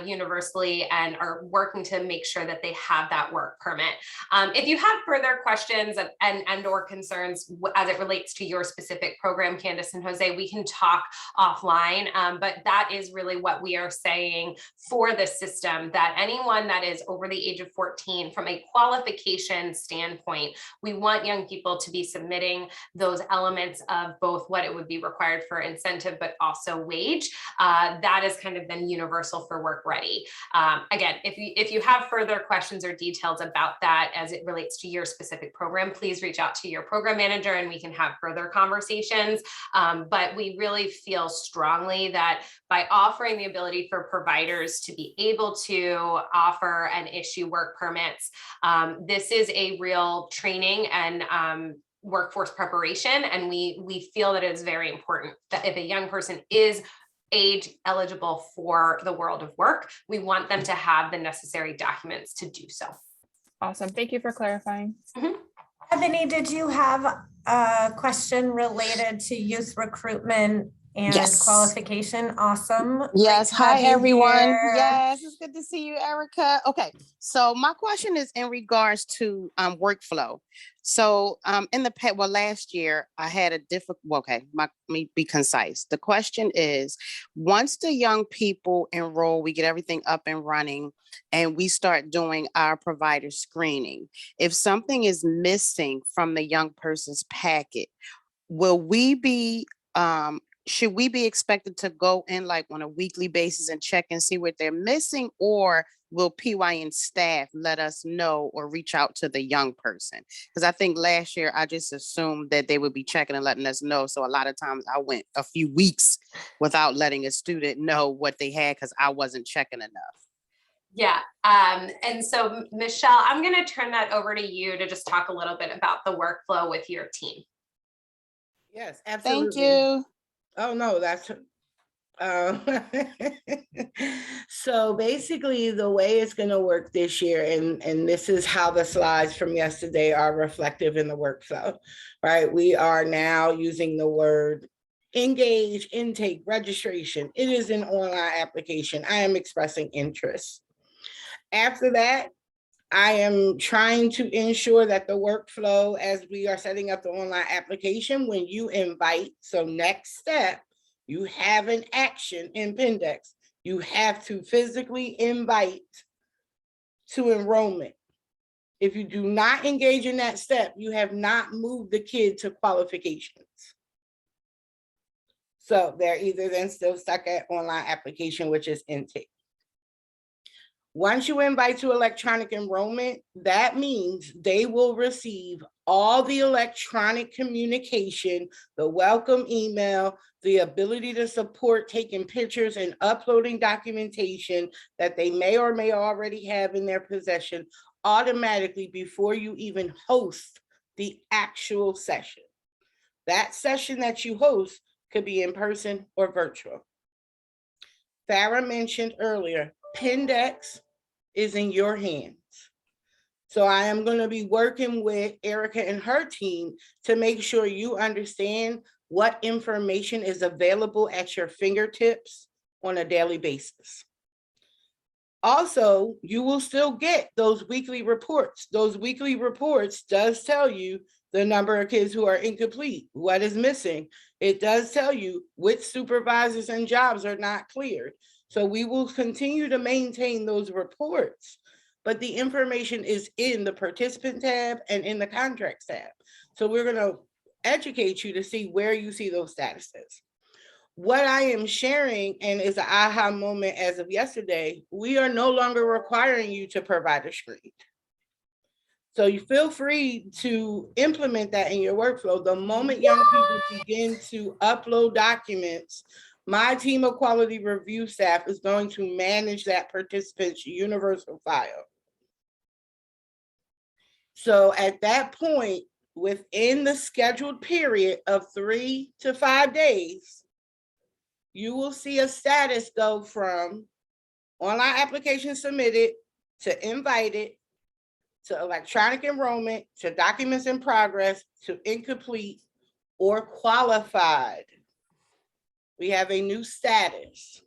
universally and are working to make sure that they have that work permit. If you have further questions and or concerns as it relates to your specific program, Candace and Jose, we can talk offline, but that is really what we are saying for the system, that anyone that is over the age of 14, from a qualification standpoint, we want young people to be submitting those elements of both what it would be required for incentive, but also wage. That is kind of then universal for Work Ready. Again, if you have further questions or details about that as it relates to your specific program, please reach out to your program manager and we can have further conversations. But we really feel strongly that by offering the ability for providers to be able to offer and issue work permits, this is a real training and workforce preparation. And we feel that it's very important that if a young person is age eligible for the world of work, we want them to have the necessary documents to do so. Awesome. Thank you for clarifying. Ebony, did you have a question related to youth recruitment and Yes. qualification? Awesome. Yes. Great to have Hi, you everyone. here. Yes, it's good to see you, Erica. Okay, so my question is in regards to workflow. So in the past, well, last year I had a difficult. Okay, let me be concise. The question is, once the young people enroll, we get everything up and running, and we start doing our provider screening. If something is missing from the young person's packet, will we be should we be expected to go in like on a weekly basis and check and see what they're missing, or will PYN staff let us know or reach out to the young person? Because I think last year I just assumed that they would be checking and letting us know. So a lot of times I went a few weeks without letting a student know what they had because I wasn't checking enough. Yeah. And so Michelle, I'm going to turn that over to you to just talk a little bit about the workflow with your team. Yes, absolutely. Thank you. Oh, no, that's, so basically the way it's going to work this year, and this is how the slides from yesterday are reflective in the workflow, right? We are now using the word engage, intake, registration. It is an online application. I am expressing interest. After that, I am trying to ensure that the workflow as we are setting up the online application, when you invite, so next step, you have an action in Pendex. You have to physically invite to enrollment. If you do not engage in that step, you have not moved the kid to qualifications. So they're either then still stuck at online application, which is intake. Once you invite to electronic enrollment, that means they will receive all the electronic communication, the welcome email, the ability to support taking pictures and uploading documentation that they may or may already have in their possession automatically before you even host the actual session. That session that you host could be in person or virtual. Farah mentioned earlier, Pendex is in your hands. So I am going to be working with Erica and her team to make sure you understand what information is available at your fingertips on a daily basis. Also, you will still get those weekly reports. Those weekly reports does tell you the number of kids who are incomplete, what is missing. It does tell you which supervisors and jobs are not cleared. So we will continue to maintain those reports, but the information is in the participant tab and in the contracts tab. So we're going to educate you to see where you see those statuses. What I am sharing, and is an aha moment as of yesterday, we are no longer requiring you to provide a screen. So you feel free to implement that in your workflow. The moment young people begin to upload documents, my team of quality review staff is going to manage that participant's universal file. So at that point, within the scheduled period of 3 to 5 days, you will see a status go from online application submitted to invited to electronic enrollment to documents in progress to incomplete or qualified. We have a new status.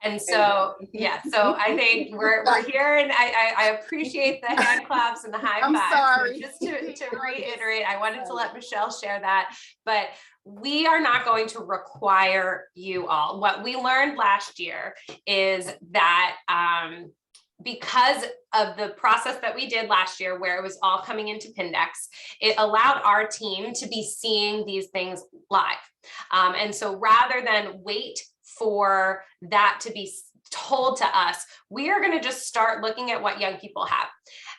And so, yeah, so I think we're here, and I appreciate the hand claps and the high I'm fives. sorry. So just to reiterate, I wanted to let Michelle share that, but we are not going to require you all. What we learned last year is that because of the process that we did last year, where it was all coming into Pindex, it allowed our team to be seeing these things live. And so rather than wait for that to be told to us, we are going to just start looking at what young people have.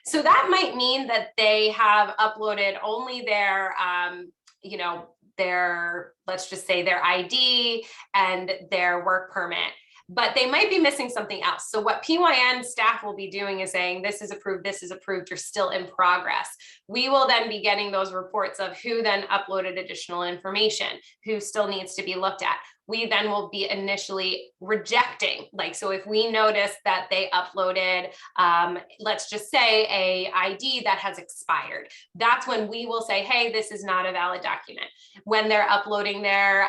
So that might mean that they have uploaded only their, let's just say their ID and their work permit, but they might be missing something else. So what PYN staff will be doing is saying, this is approved, you're still in progress. We will then be getting those reports of who then uploaded additional information, who still needs to be looked at. We then will be initially rejecting, so if we notice that they uploaded, let's just say a ID that has expired, that's when we will say, hey, this is not a valid document. When they're uploading their,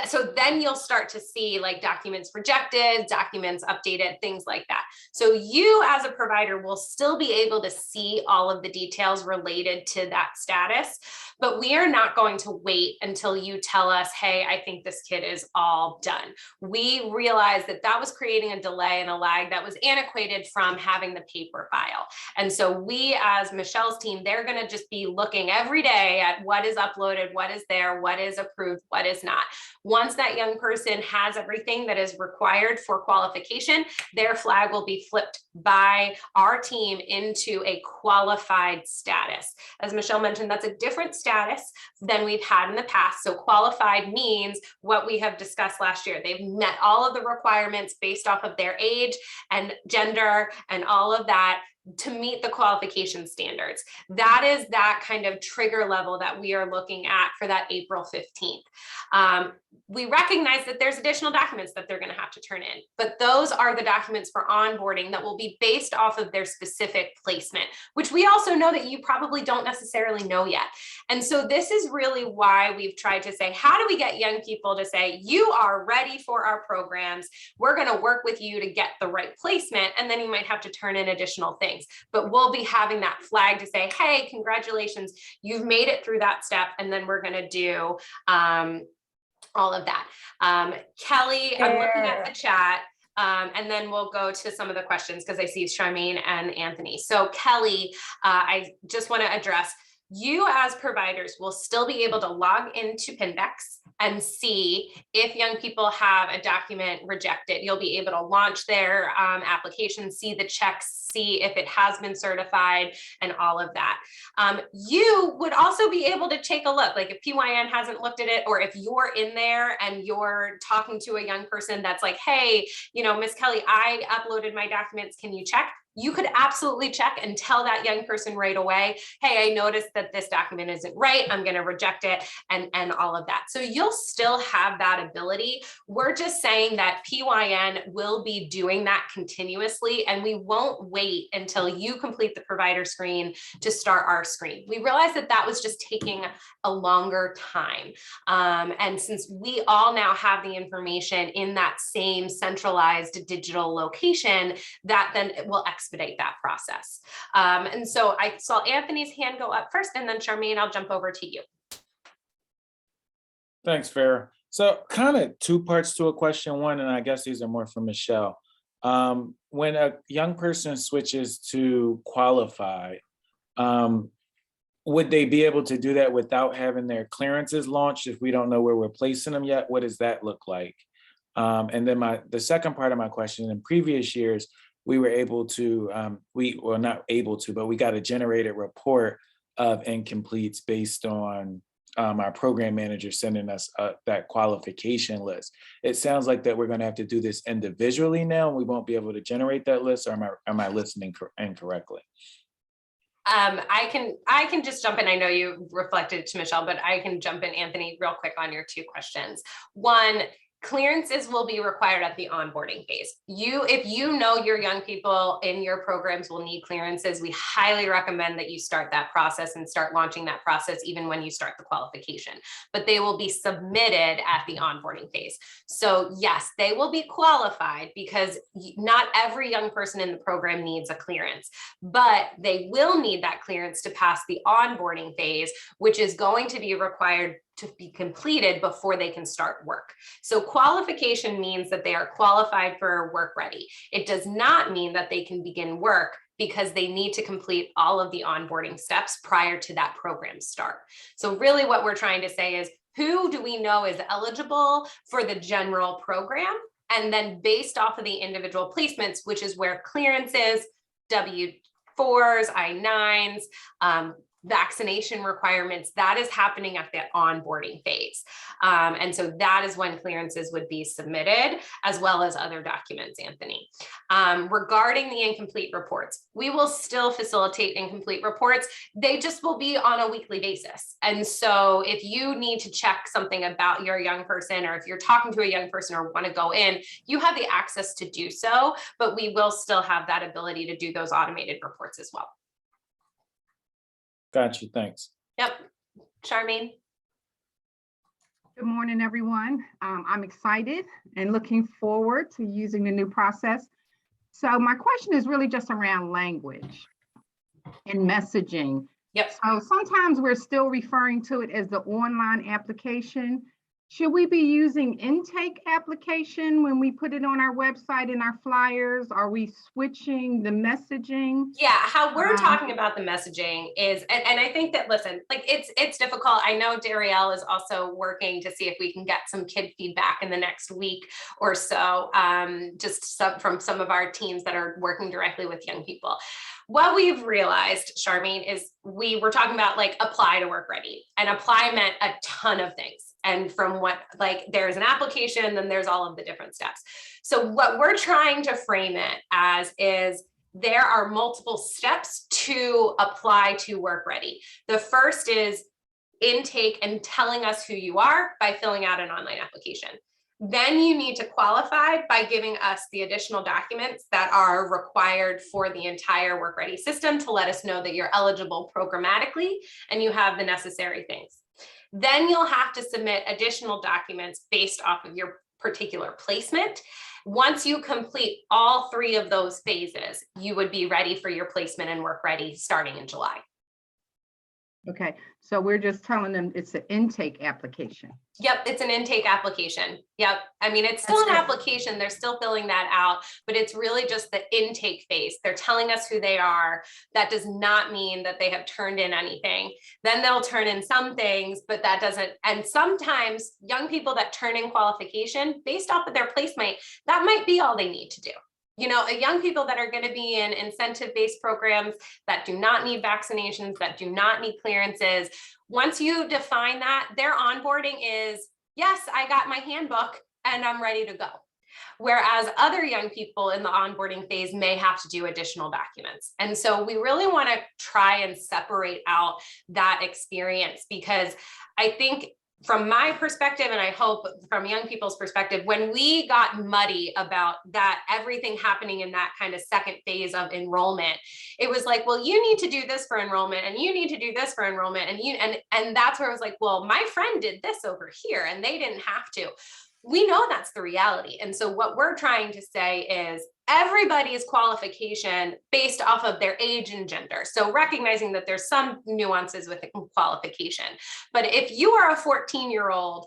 so then you'll start to see documents rejected, documents updated, things like that. So you as a provider will still be able to see all of the details related to that status, but we are not going to wait until you tell us, hey, I think this kid is all done. We realized that that was creating a delay and a lag that was antiquated from having the paper file. And so we, as Michelle's team, they're going to just be looking every day at what is uploaded, what is there, what is approved, what is not. Once that young person has everything that is required for qualification, their flag will be flipped by our team into a qualified status. As Michelle mentioned, that's a different status than we've had in the past. So qualified means what we have discussed last year. They've met all of the requirements based off of their age and gender and all of that to meet the qualification standards. That is that kind of trigger level that we are looking at for that April 15th. We recognize that there's additional documents that they're going to have to turn in, but those are the documents for onboarding that will be based off of their specific placement, which we also know that you probably don't necessarily know yet. And so this is really why we've tried to say, how do we get young people to say, you are ready for our programs, we're going to work with you to get the right placement, and then you might have to turn in additional things. But we'll be having that flag to say, hey, congratulations, you've made it through that step. And then we're going to do all of that. Kelly, I'm looking at the chat. And then we'll go to some of the questions because I see Charmaine and Anthony. So Kelly, I just want to address, you as providers will still be able to log into Pindex and see if young people have a document rejected. You'll be able to launch their application, see the checks, see if it has been certified and all of that. You would also be able to take a look, like if PYN hasn't looked at it, or if you're in there and you're talking to a young person that's like, hey, Miss Kelly, I uploaded my documents, can you check? You could absolutely check and tell that young person right away, hey, I noticed that this document isn't right, I'm going to reject it, and all of that. So you'll still have that ability. We're just saying that PYN will be doing that continuously, and we won't wait until you complete the provider screen to start our screen. We realized that that was just taking a longer time. And since we all now have the information in that same centralized digital location, that then it will expedite that process. And so I saw Anthony's hand go up first, and then Charmaine, I'll jump over to you. Thanks, Farah. So kind of two parts to a question. One, and I guess these are more for Michelle. When a young person switches to qualified, would they be able to do that without having their clearances launched if we don't know where we're placing them yet? What does that look like? And then the second part of my question, in previous years, we were able to, we were not able to, but we got a generated report of incompletes based on our program manager sending us that qualification list. It sounds like that we're going to have to do this individually now, and we won't be able to generate that list, or am I listening incorrectly? I can just jump in. I know you reflected to Michelle, but I can jump in, Anthony, real quick on your two questions. One, clearances will be required at the onboarding phase. If you know your young people in your programs will need clearances, we highly recommend that you start that process and start launching that process even when you start the qualification. But they will be submitted at the onboarding phase. So yes, they will be qualified because not every young person in the program needs a clearance, but they will need that clearance to pass the onboarding phase, which is going to be required to be completed before they can start work. So qualification means that they are qualified for work ready. It does not mean that they can begin work because they need to complete all of the onboarding steps prior to that program start. So really what we're trying to say is, who do we know is eligible for the general program? And then based off of the individual placements, which is where clearances, W-4s, I-9s, vaccination requirements, that is happening at the onboarding phase. And so that is when clearances would be submitted, as well as other documents, Anthony. Regarding the incomplete reports, we will still facilitate incomplete reports. They just will be on a weekly basis. And so if you need to check something about your young person, or if you're talking to a young person or want to go in, you have the access to do so, but we will still have that ability to do those automated reports as well. Got you, thanks. Yep, Charmaine. Good morning, everyone. I'm excited and looking forward to using the new process. So my question is really just around language and messaging. Yep. So sometimes we're still referring to it as the online application. Should we be using intake application when we put it on our website and our flyers? Are we switching the messaging? Yeah, how we're talking about the messaging is, and I think that, listen, like it's difficult. I know Darielle is also working to see if we can get some kid feedback in the next week or so, from some of our teams that are working directly with young people. What we've realized, Charmaine, is we were talking about like apply to work ready, and apply meant a ton of things. And from what, like, there's an application, then there's all of the different steps. So what we're trying to frame it as is there are multiple steps to apply to work ready. The first is intake and telling us who you are by filling out an online application. Then you need to qualify by giving us the additional documents that are required for the entire work ready system to let us know that you're eligible programmatically and you have the necessary things. Then you'll have to submit additional documents based off of your particular placement. Once you complete all three of those phases, you would be ready for your placement and work ready starting in July. Okay, so we're just telling them it's an intake application. Yep, it's an intake application. Yep, I mean, it's still an application. They're still filling that out, but it's really just the intake phase. They're telling us who they are. That does not mean that they have turned in anything. Then they'll turn in some things, but that doesn't. And sometimes young people that turn in qualification based off of their placement, that might be all they need to do. You know, young people that are going to be in incentive-based programs that do not need vaccinations, that do not need clearances. Once you define that, their onboarding is, yes, I got my handbook and I'm ready to go. Whereas other young people in the onboarding phase may have to do additional documents. And so we really want to try and separate out that experience, because I think from my perspective, and I hope from young people's perspective, when we got muddy about that, everything happening in that kind of second phase of enrollment, it was like, well, you need to do this for enrollment, and you need to do this for enrollment, and that's where I was like, well, my friend did this over here, and they didn't have to. We know that's the reality. And so what we're trying to say is everybody's qualification based off of their age and gender. So recognizing that there's some nuances with qualification, but if you are a 14-year-old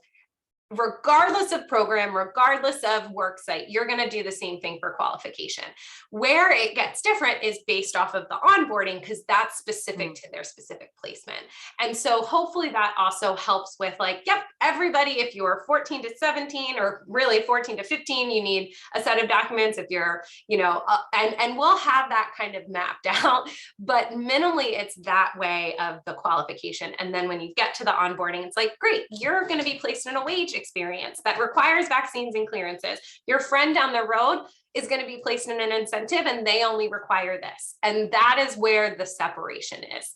regardless of program, regardless of work site, you're going to do the same thing for qualification. Where it gets different is based off of the onboarding, because that's specific to their specific placement. And so hopefully that also helps with like, yep, everybody, if you're 14 to 17 or really 14 to 15, you need a set of documents. If you're, you know, and we'll have that kind of mapped out, but minimally it's that way of the qualification. And then when you get to the onboarding, it's like, great, you're going to be placed in a wage experience that requires vaccines and clearances. Your friend down the road is going to be placed in an incentive and they only require this. And that is where the separation is.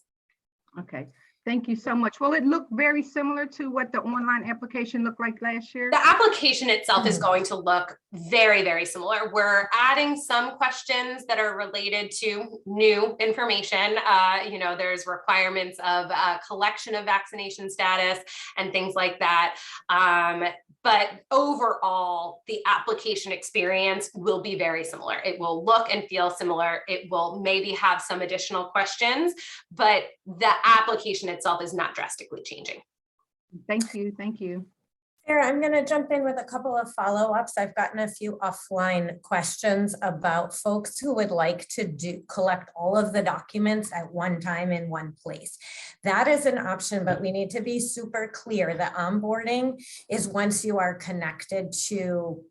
Okay, thank you so much. Will it look very similar to what the online application looked like last year? The application itself is going to look very, very similar. We're adding some questions that are related to new information. You know, there's requirements of collection of vaccination status and things like that. But overall, the application experience will be very similar. It will look and feel similar. It will maybe have some additional questions, but the application itself is not drastically changing. Thank you. Thank you. Sarah, I'm going to jump in with a couple of follow-ups. I've gotten a few offline questions about folks who would like to collect all of the documents at one time in one place. That is an option, but we need to be super clear that onboarding is once you are connected to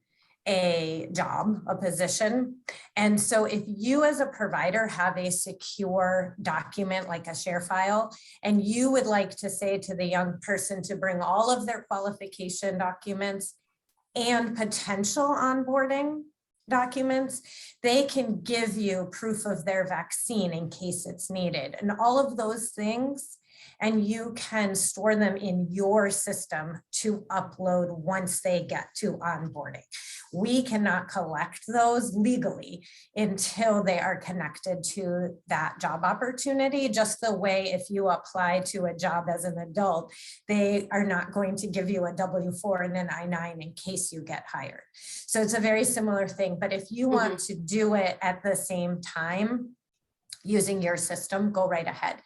a job, a position. And so if you as a provider have a secure document like a share file, and you would like to say to the young person to bring all of their qualification documents and potential onboarding documents, they can give you proof of their vaccine in case it's needed. And all of those things, and you can store them in your system to upload once they get to onboarding. We cannot collect those legally until they are connected to that job opportunity, just the way if you apply to a job as an adult, they are not going to give you a W-4 and an I-9 in case you get hired. So it's a very similar thing, but if you want to do it at the same time, using your system, go right ahead.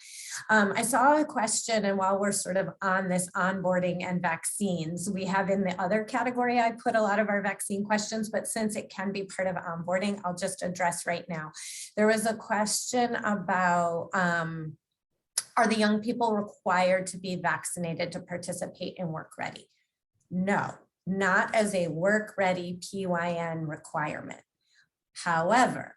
I saw a question, and while we're sort of on this onboarding and vaccines, we have in the other category, I put a lot of our vaccine questions, but since it can be part of onboarding, I'll just address right now. There was a question about, are the young people required to be vaccinated to participate in Work Ready? No, not as a Work Ready PYN requirement. However,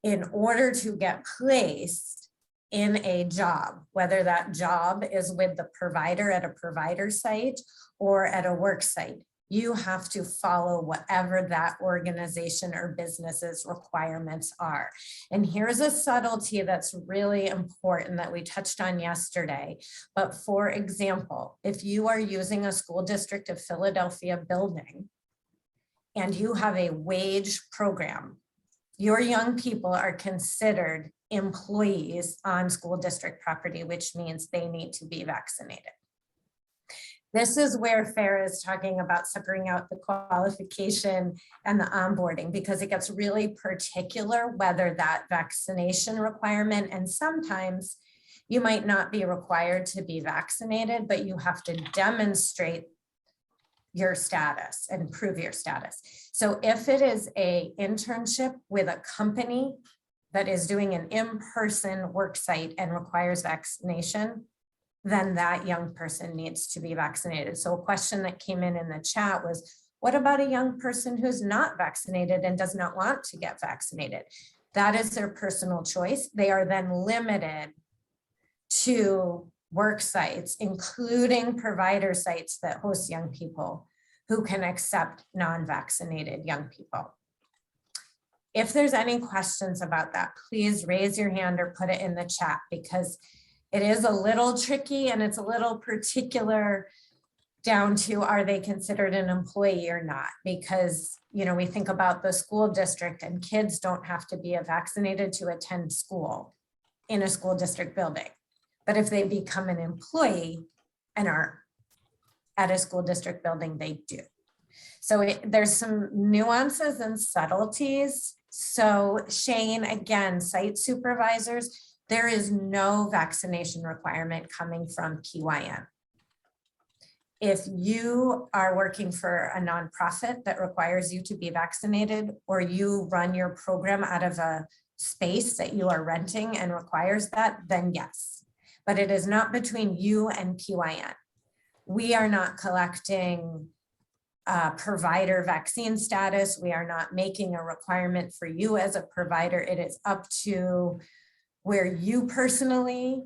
in order to get placed in a job, whether that job is with the provider at a provider site or at a work site, you have to follow whatever that organization or business's requirements are. And here's a subtlety that's really important that we touched on yesterday. But for example, if you are using a school district of Philadelphia building and you have a wage program, your young people are considered employees on school district property, which means they need to be vaccinated. This is where Farah is talking about separating out the qualification and the onboarding, because it gets really particular whether that vaccination requirement, and sometimes you might not be required to be vaccinated, but you have to demonstrate your status and prove your status. So if it is an internship with a company that is doing an in-person work site and requires vaccination, then that young person needs to be vaccinated. So a question that came in the chat was, what about a young person who's not vaccinated and does not want to get vaccinated? That is their personal choice. They are then limited to work sites, including provider sites that host young people who can accept non-vaccinated young people. If there's any questions about that, please raise your hand or put it in the chat, because it is a little tricky and it's a little particular down to, are they considered an employee or not? Because, you know, we think about the school district and kids don't have to be vaccinated to attend school in a school district building. But if they become an employee and are at a school district building, they do. So there's some nuances and subtleties. So Shane, again, site supervisors, there is no vaccination requirement coming from PYN. If you are working for a nonprofit that requires you to be vaccinated, or you run your program out of a space that you are renting and requires that, then yes. But it is not between you and PYN. We are not collecting provider vaccine status. We are not making a requirement for you as a provider. It is up to where you personally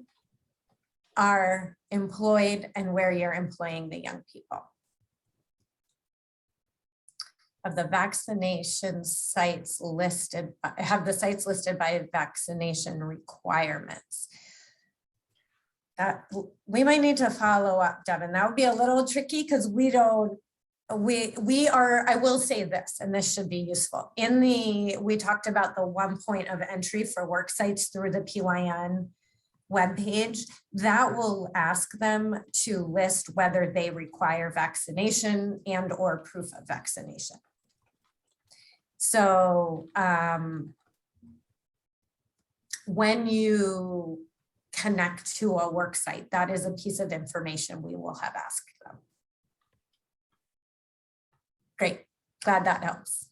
are employed and where you're employing the young people. Of the vaccination sites listed, have the sites listed by vaccination requirements. That we might need to follow up, Devin. That would be a little tricky because we are, I will say this, and this should be useful. We talked about the one point of entry for work sites through the PYN webpage. That will ask them to list whether they require vaccination and or proof of vaccination. So when you connect to a work site, that is a piece of information we will have asked them. Great, glad that helps.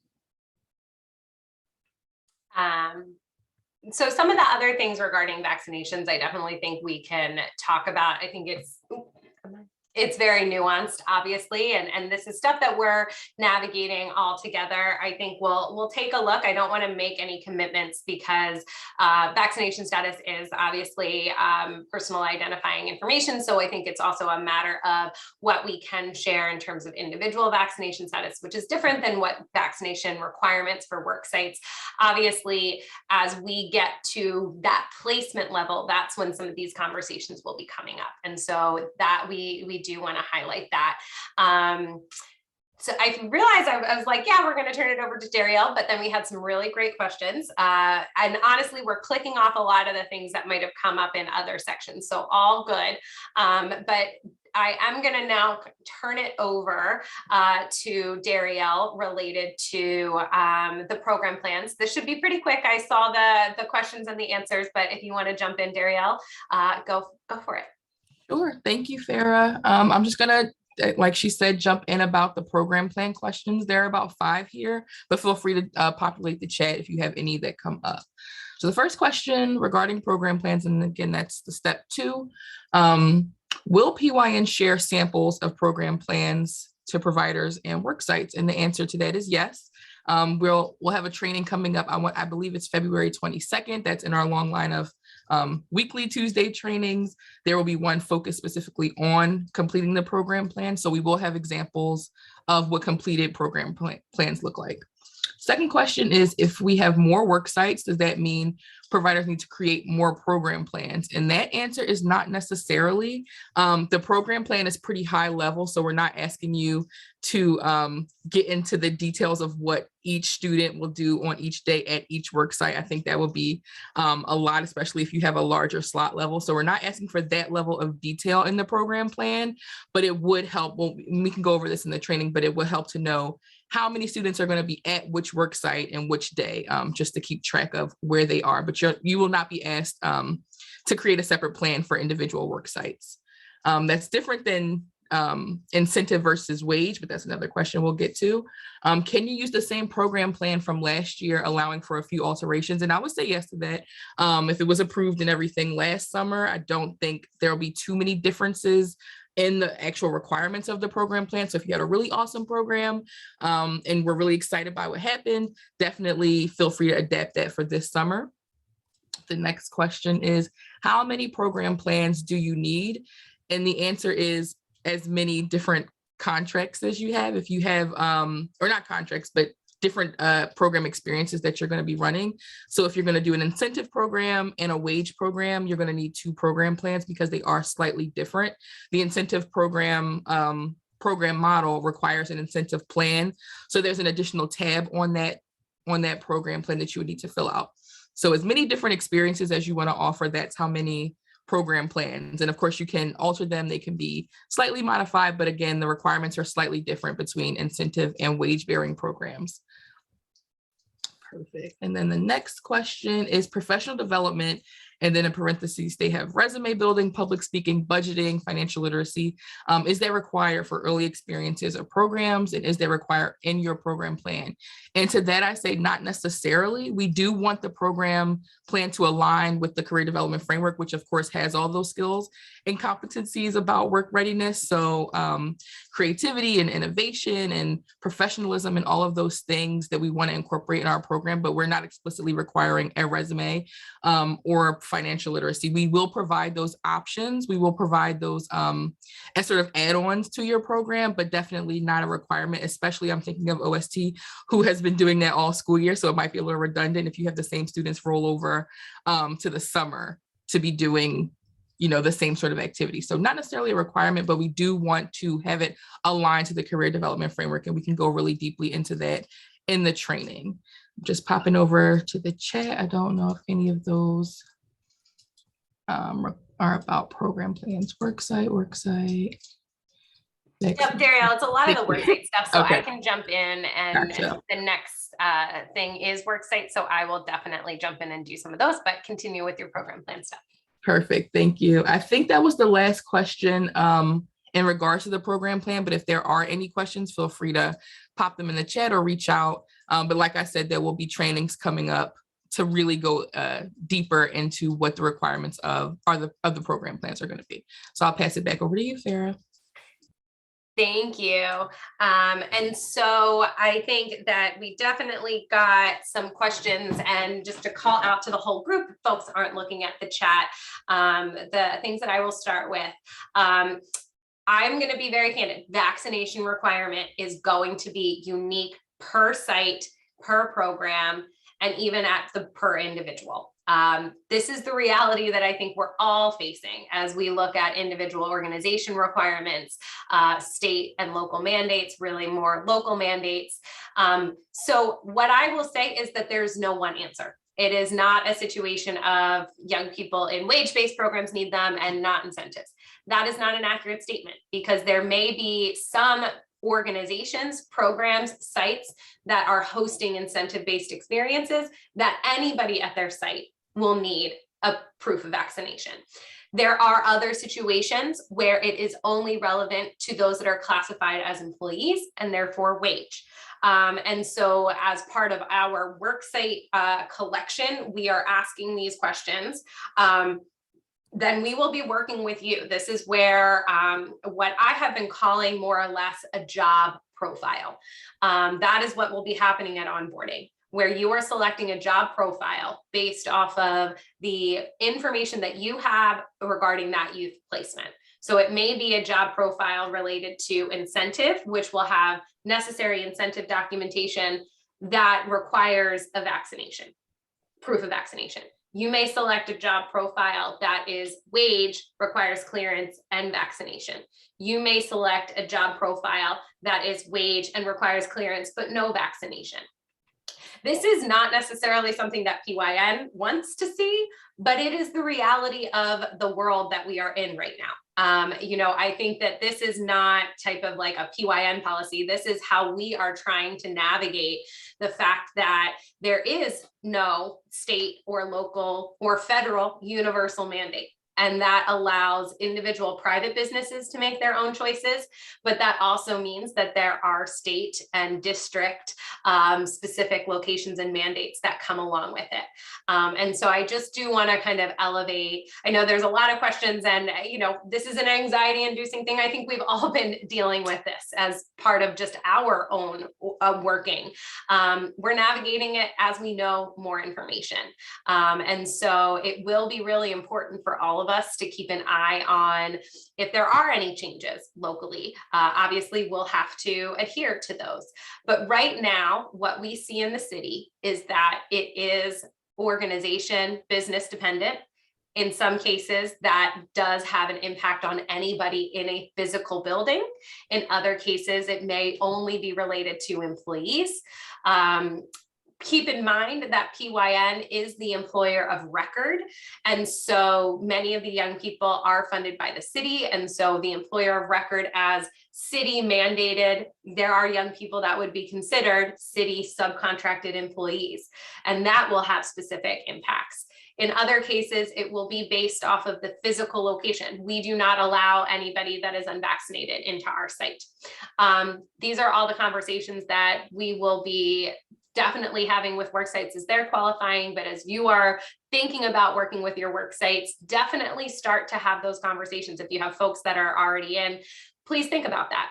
So some of the other things regarding vaccinations, I definitely think we can talk about. I think it's very nuanced, obviously, and this is stuff that we're navigating all together. I think we'll take a look. I don't want to make any commitments because vaccination status is obviously personal identifying information. So I think it's also a matter of what we can share in terms of individual vaccination status, which is different than what vaccination requirements for work sites. Obviously, as we get to that placement level, that's when some of these conversations will be coming up. And so that we do want to highlight that. So I realized I was like, yeah, we're going to turn it over to Darielle, but then we had some really great questions. And honestly, we're clicking off a lot of the things that might have come up in other sections. So all good. But I am going to now turn it over to Darielle related to the program plans. This should be pretty quick. I saw the questions and the answers, but if you want to jump in, Darielle, go for it. Sure. Thank you, Farah. I'm just going to, like she said, jump in about the program plan questions. There are about 5 here, but feel free to populate the chat if you have any that come up. So the first question regarding program plans, and again, that's the step 2. Will PYN share samples of program plans to providers and work sites? And the answer to that is yes. We'll have a training coming up. I believe it's February 22nd. That's in our long line of weekly Tuesday trainings. There will be one focused specifically on completing the program plan. So we will have examples of what completed program plans look like. Second question is, if we have more work sites, does that mean providers need to create more program plans? And that answer is not necessarily. The program plan is pretty high level, so we're not asking you to get into the details of what each student will do on each day at each work site. I think that would be a lot, especially if you have a larger slot level. So we're not asking for that level of detail in the program plan, but it would help. Well, we can go over this in the training, but it would help to know how many students are going to be at which work site and which day, just to keep track of where they are. But you will not be asked to create a separate plan for individual work sites. That's different than incentive versus wage, but that's another question we'll get to. Can you use the same program plan from last year, allowing for a few alterations? And I would say yes to that. If it was approved and everything last summer, I don't think there'll be too many differences in the actual requirements of the program plan. So if you had a really awesome program and we're really excited by what happened, definitely feel free to adapt that for this summer. The next question is, how many program plans do you need? And the answer is as many different contracts as you have. If you have, or not contracts, but different program experiences that you're going to be running. So if you're going to do an incentive program and a wage program, you're going to need 2 program plans because they are slightly different. The incentive program model requires an incentive plan. So there's an additional tab on that program plan that you would need to fill out. So as many different experiences as you want to offer, that's how many program plans. And of course you can alter them. They can be slightly modified, but again, the requirements are slightly different between incentive and wage bearing programs. Perfect. And then the next question is professional development And then in parentheses, they have resume building, public speaking, budgeting, financial literacy. Is that required for early experiences or programs? And is that required in your program plan? And to that, I say not necessarily. We do want the program plan to align with the career development framework, which of course has all those skills and competencies about work readiness. So creativity and innovation and professionalism and all of those things that we want to incorporate in our program, but we're not explicitly requiring a resume or financial literacy. We will provide those options. We will provide those as sort of add-ons to your program, but definitely not a requirement, especially I'm thinking of OST, who has been doing that all school year. So it might be a little redundant if you have the same students roll over to the summer to be doing, you know, the same sort of activity. So not necessarily a requirement, but we do want to have it aligned to the career development framework, and we can go really deeply into that in the training. Just popping over to the chat. I don't know if any of those are about program plans, worksite. Yep, Darielle, it's a lot of the worksite stuff, so Okay. I can jump in, and Gotcha. the next thing is worksite, so I will definitely jump in and do some of those, but continue with your program plan stuff. Perfect, thank you. I think that was the last question in regards to the program plan, but if there are any questions, feel free to pop them in the chat or reach out. But like I said, there will be trainings coming up to really go deeper into what the requirements of the program plans are going to be. So I'll pass it back over to you, Farah. Thank you. And so I think that we definitely got some questions, and just to call out to the whole group, if folks aren't looking at the chat, the things that I will start with. I'm going to be very candid. Vaccination requirement is going to be unique per site, per program, and even at the per individual. This is the reality that I think we're all facing as we look at individual organization requirements, state and local mandates, really more local mandates. So what I will say is that there's no one answer. It is not a situation of young people in wage-based programs need them and not incentives. That is not an accurate statement, because there may be some organizations, programs, sites that are hosting incentive-based experiences that anybody at their site will need a proof of vaccination. There are other situations where it is only relevant to those that are classified as employees and therefore wage. And so as part of our worksite collection, we are asking these questions. Then we will be working with you. This is where what I have been calling more or less a job profile. That is what will be happening at onboarding, where you are selecting a job profile based off of the information that you have regarding that youth placement. So it may be a job profile related to incentive, which will have necessary incentive documentation that requires a vaccination, proof of vaccination. You may select a job profile that is wage, requires clearance and vaccination. You may select a job profile that is wage and requires clearance, but no vaccination. This is not necessarily something that PYN wants to see, but it is the reality of the world that we are in right now. You know, I think that this is not type of like a PYN policy. This is how we are trying to navigate the fact that there is no state or local or federal universal mandate. And that allows individual private businesses to make their own choices. But that also means that there are state and district specific locations and mandates that come along with it. And so I just do want to kind of elevate. I know there's a lot of questions, and you know, this is an anxiety inducing thing. I think we've all been dealing with this as part of just our own working. We're navigating it as we know more information. And so it will be really important for all of us to keep an eye on if there are any changes locally. Obviously, we'll have to adhere to those. But right now, what we see in the city is that it is organization, business dependent. In some cases, that does have an impact on anybody in a physical building. In other cases, it may only be related to employees. Keep in mind that PYN is the employer of record. And so many of the young people are funded by the city. And so the employer of record as city mandated, there are young people that would be considered city subcontracted employees, and that will have specific impacts. In other cases, it will be based off of the physical location. We do not allow anybody that is unvaccinated into our site. These are all the conversations that we will be definitely having with work sites as they're qualifying, but as you are thinking about working with your work sites, definitely start to have those conversations. If you have folks that are already in, please think about that.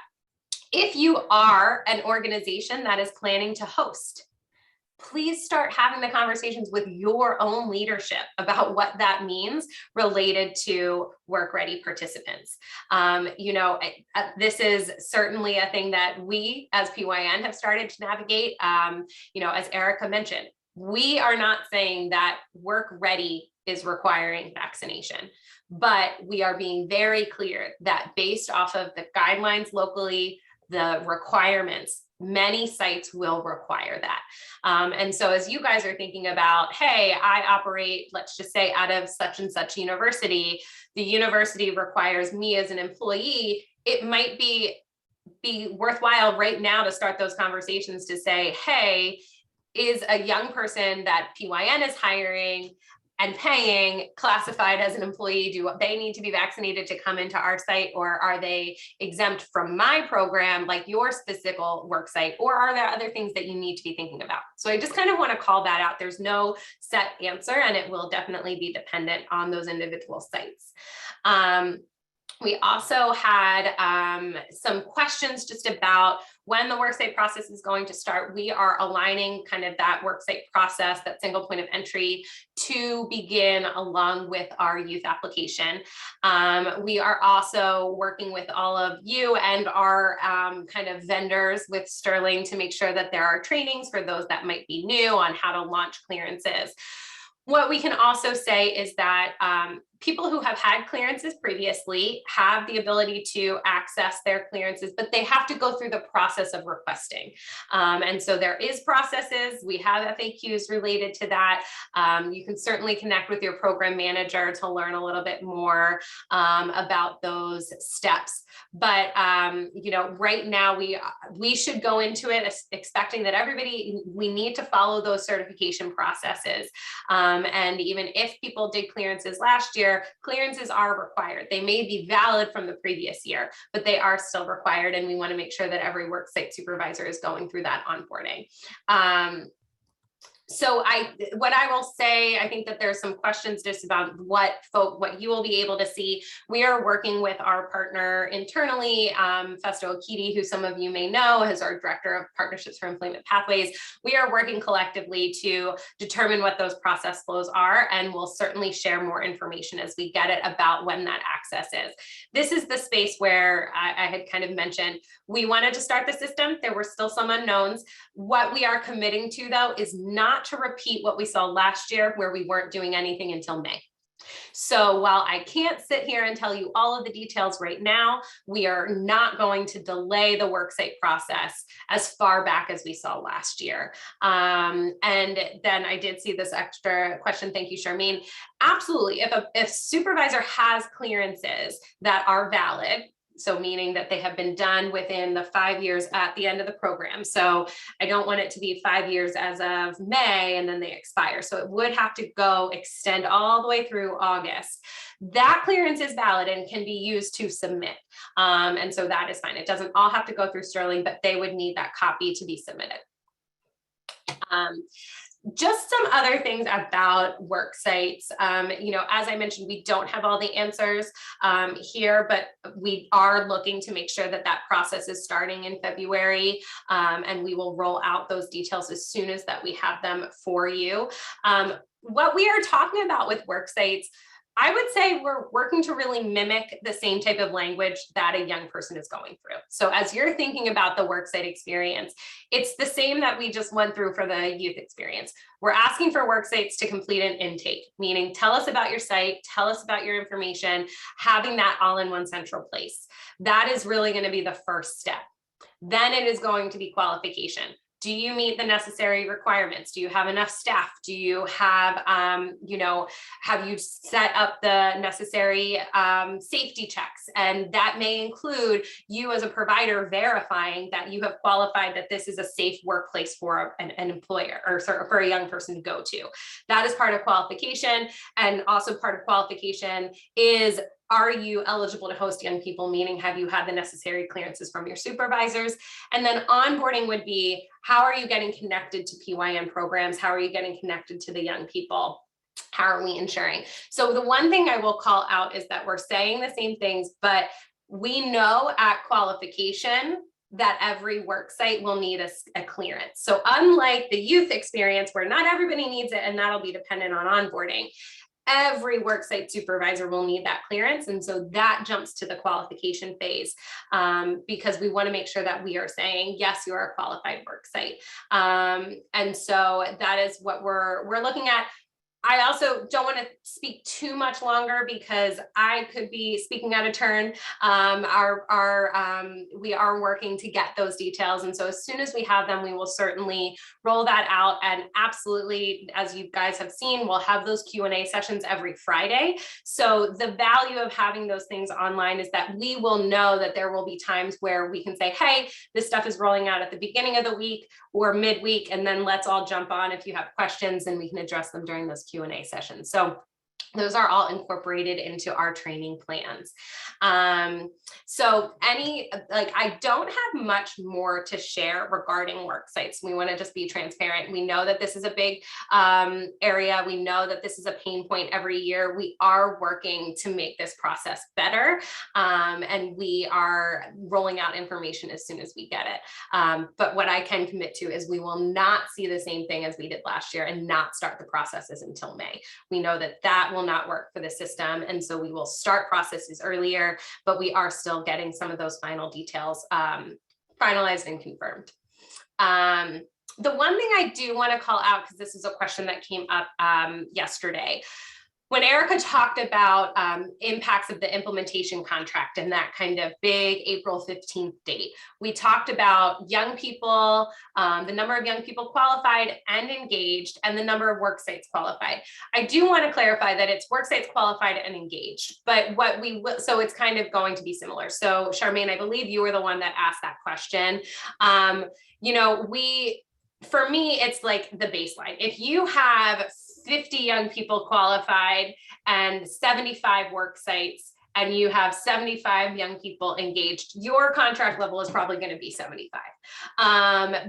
If you are an organization that is planning to host, please start having the conversations with your own leadership about what that means related to work ready participants. This is certainly a thing that we as PYN have started to navigate. As Erica mentioned, we are not saying that work ready is requiring vaccination, but we are being very clear that based off of the guidelines locally, the requirements, many sites will require that. And so as you guys are thinking about, hey, I operate, let's just say out of such and such university, the university requires me as an employee, it might be worthwhile right now to start those conversations to say, hey, is a young person that PYN is hiring and paying classified as an employee? Do they need to be vaccinated to come into our site, or are they exempt from my program, like your specific work site, or are there other things that you need to be thinking about? So I just kind of want to call that out. There's no set answer, and it will definitely be dependent on those individual sites. We also had some questions just about when the worksite process is going to start. We are aligning kind of that worksite process, that single point of entry, to begin along with our youth application. We are also working with all of you and our kind of vendors with Sterling to make sure that there are trainings for those that might be new on how to launch clearances. What we can also say is that people who have had clearances previously have the ability to access their clearances, but they have to go through the process of requesting. And so there is processes. We have FAQs related to that. You can certainly connect with your program manager to learn a little bit more about those steps. But right now we should go into it expecting that we need to follow those certification processes. And even if people did clearances last year, clearances are required. They may be valid from the previous year, but they are still required. And we want to make sure that every worksite supervisor is going through that onboarding. So what I will say, I think that there's some questions just about what you will be able to see. We are working with our partner internally, Festo Akiti, who some of you may know as our Director of Partnerships for Employment Pathways. We are working collectively to determine what those process flows are, and we'll certainly share more information as we get it about when that access is. This is the space where I had kind of mentioned, we wanted to start the system. There were still some unknowns. What we are committing to, though, is not to repeat what we saw last year where we weren't doing anything until May. So while I can't sit here and tell you all of the details right now, we are not going to delay the worksite process as far back as we saw last year. And then I did see this extra question. Thank you, Charmaine. Absolutely. If supervisor has clearances that are valid, so meaning that they have been done within the 5 years at the end of the program. So I don't want it to be 5 years as of May and then they expire. So it would have to extend all the way through August. That clearance is valid and can be used to submit. And so that is fine. It doesn't all have to go through Sterling, but they would need that copy to be submitted. Just some other things about work sites. As I mentioned, we don't have all the answers here, but we are looking to make sure that that process is starting in February, and we will roll out those details as soon as that we have them for you. What we are talking about with work sites, I would say we're working to really mimic the same type of language that a young person is going through. So as you're thinking about the worksite experience, it's the same that we just went through for the youth experience. We're asking for worksites to complete an intake, meaning tell us about your site, tell us about your information, having that all in one central place. That is really going to be the first step. Then it is going to be qualification. Do you meet the necessary requirements? Do you have enough staff? Do you have, have you set up the necessary safety checks? And that may include you as a provider verifying that you have qualified that this is a safe workplace for an employer or for a young person to go to. That is part of qualification. And also part of qualification is, are you eligible to host young people? Meaning, have you had the necessary clearances from your supervisors? And then onboarding would be, how are you getting connected to PYN programs? How are you getting connected to the young people? How are we ensuring? So the one thing I will call out is that we're saying the same things, but we know at qualification that every work site will need a clearance. So unlike the youth experience where not everybody needs it and that'll be dependent on onboarding, every worksite supervisor will need that clearance. And so that jumps to the qualification phase because we want to make sure that we are saying, yes, you are a qualified worksite. And so that is what we're looking at. I also don't want to speak too much longer because I could be speaking out of turn. We are working to get those details. And so as soon as we have them, we will certainly roll that out. And absolutely, as you guys have seen, we'll have those Q&A sessions every Friday. So the value of having those things online is that we will know that there will be times where we can say, hey, this stuff is rolling out at the beginning of the week or midweek, and then let's all jump on if you have questions and we can address them during those Q&A sessions. So those are all incorporated into our training plans. So I don't have much more to share regarding work sites. We want to just be transparent. We know that this is a big area. We know that this is a pain point every year. We are working to make this process better. And we are rolling out information as soon as we get it. But what I can commit to is we will not see the same thing as we did last year and not start the processes until May. We know that that will not work for the system. And so we will start processes earlier, but we are still getting some of those final details finalized and confirmed. The one thing I do want to call out, because this is a question that came up yesterday, when Erica talked about impacts of the implementation contract and that kind of big April 15th date, we talked about young people, the number of young people qualified and engaged, and the number of work sites qualified. I do want to clarify that it's work sites qualified and engaged, but so it's kind of going to be similar. So Charmaine, I believe you were the one that asked that question. For me, it's like the baseline. If you have 50 young people qualified and 75 work sites, and you have 75 young people engaged, your contract level is probably going to be 75.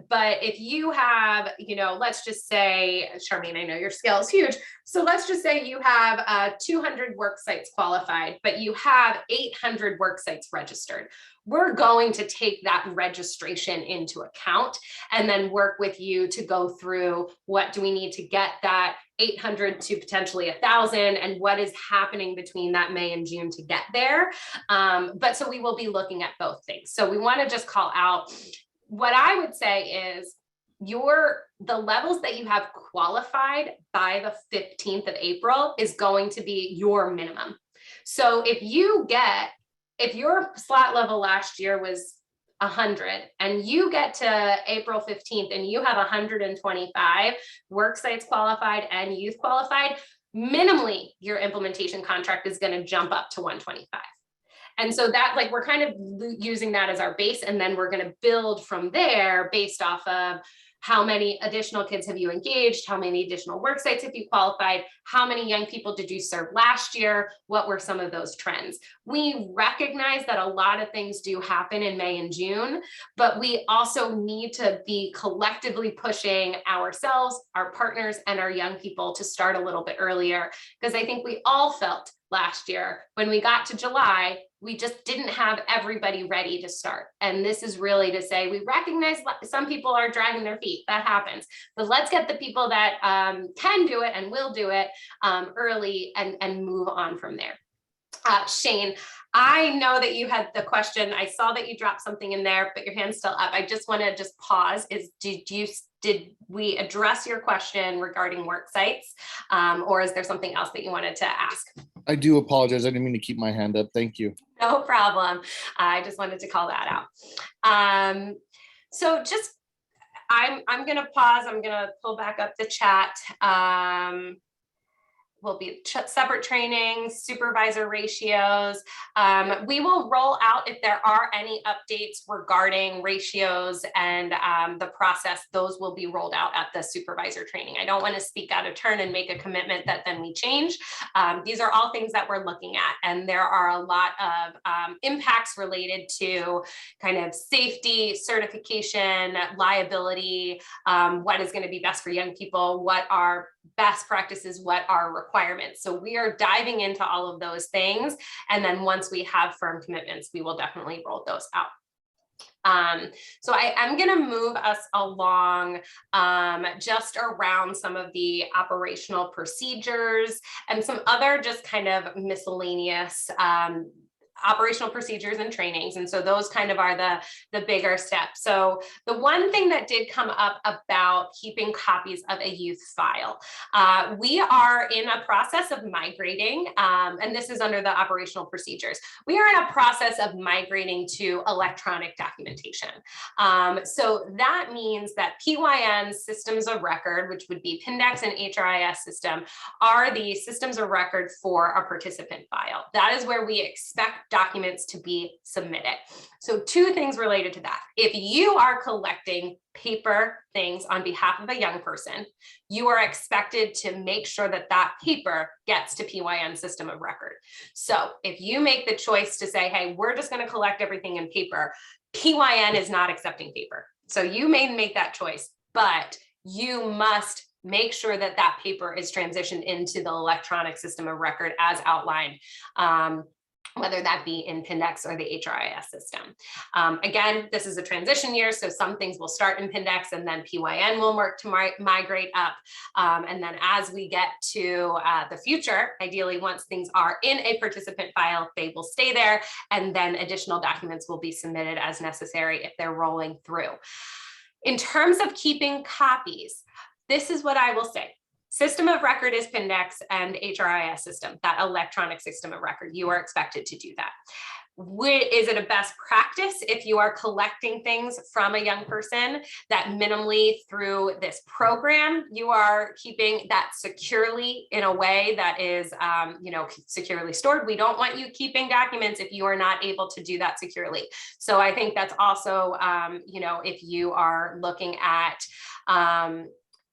But if you have, let's just say, Charmaine, I know your scale is huge. So let's just say you have 200 work sites qualified, but you have 800 work sites registered. We're going to take that registration into account and then work with you to go through what do we need to get that 800 to potentially 1,000 and what is happening between that May and June to get there. But so we will be looking at both things. So we want to just call out, what I would say is the levels that you have qualified by the 15th of April is going to be your minimum. So if your slot level last year was 100 and you get to April 15th and you have 125 work sites qualified and youth qualified, minimally your implementation contract is going to jump up to 125. And so that we're kind of using that as our base, and then we're going to build from there based off of how many additional kids have you engaged? How many additional work sites have you qualified? How many young people did you serve last year? What were some of those trends? We recognize that a lot of things do happen in May and June, but we also need to be collectively pushing ourselves, our partners, and our young people to start a little bit earlier, because I think we all felt last year when we got to July, we just didn't have everybody ready to start. And this is really to say, we recognize some people are dragging their feet, that happens, but let's get the people that can do it and will do it early and move on from there. Shane, I know that you had the question. I saw that you dropped something in there, but your hand's still up. I just want to pause. Did we address your question regarding work sites? Or is there something else that you wanted to ask? I do apologize. I didn't mean to keep my hand up. Thank you. No problem. I just wanted to call that out. So just I'm gonna pause. I'm gonna pull back up the chat. Will be separate trainings, supervisor ratios. We will roll out if there are any updates regarding ratios and the process, those will be rolled out at the supervisor training. I don't want to speak out of turn and make a commitment that then we change. These are all things that we're looking at, and there are a lot of impacts related to kind of safety, certification, liability, what is going to be best for young people, what are best practices, what are requirements. So we are diving into all of those things. And then once we have firm commitments, we will definitely roll those out. So I am going to move us along just around some of the operational procedures and some other just kind of miscellaneous operational procedures and trainings. And so those kind of are the bigger steps. So the one thing that did come up about keeping copies of a youth file, we are in a process of migrating, and this is under the operational procedures. We are in a process of migrating to electronic documentation. So that means that PYN systems of record, which would be Pindex and HRIS system, are the systems of record for a participant file. That is where we expect documents to be submitted. So two things related to that. If you are collecting paper things on behalf of a young person, you are expected to make sure that that paper gets to PYN system of record. So if you make the choice to say, hey, we're just going to collect everything in paper, PYN is not accepting paper. So you may make that choice, but you must make sure that that paper is transitioned into the electronic system of record as outlined, whether that be in Pindex or the HRIS system. Again, this is a transition year, so some things will start in Pindex and then PYN will work to migrate up. And then as we get to the future, ideally once things are in a participant file, they will stay there, and then additional documents will be submitted as necessary if they're rolling through. In terms of keeping copies, this is what I will say. System of record is Pindex and HRIS system, that electronic system of record. You are expected to do that. Is it a best practice if you are collecting things from a young person that minimally through this program, you are keeping that securely in a way that is, securely stored? We don't want you keeping documents if you are not able to do that securely. So I think that's also, if you are looking at,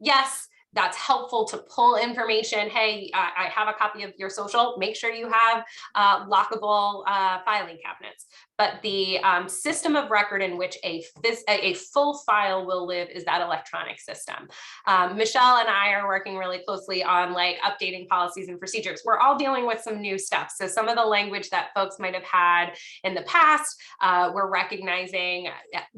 yes, that's helpful to pull information. Hey, I have a copy of your social. Make sure you have lockable filing cabinets. But the system of record in which a full file will live is that electronic system. Michelle and I are working really closely on like updating policies and procedures. We're all dealing with some new stuff. So some of the language that folks might have had in the past, we're recognizing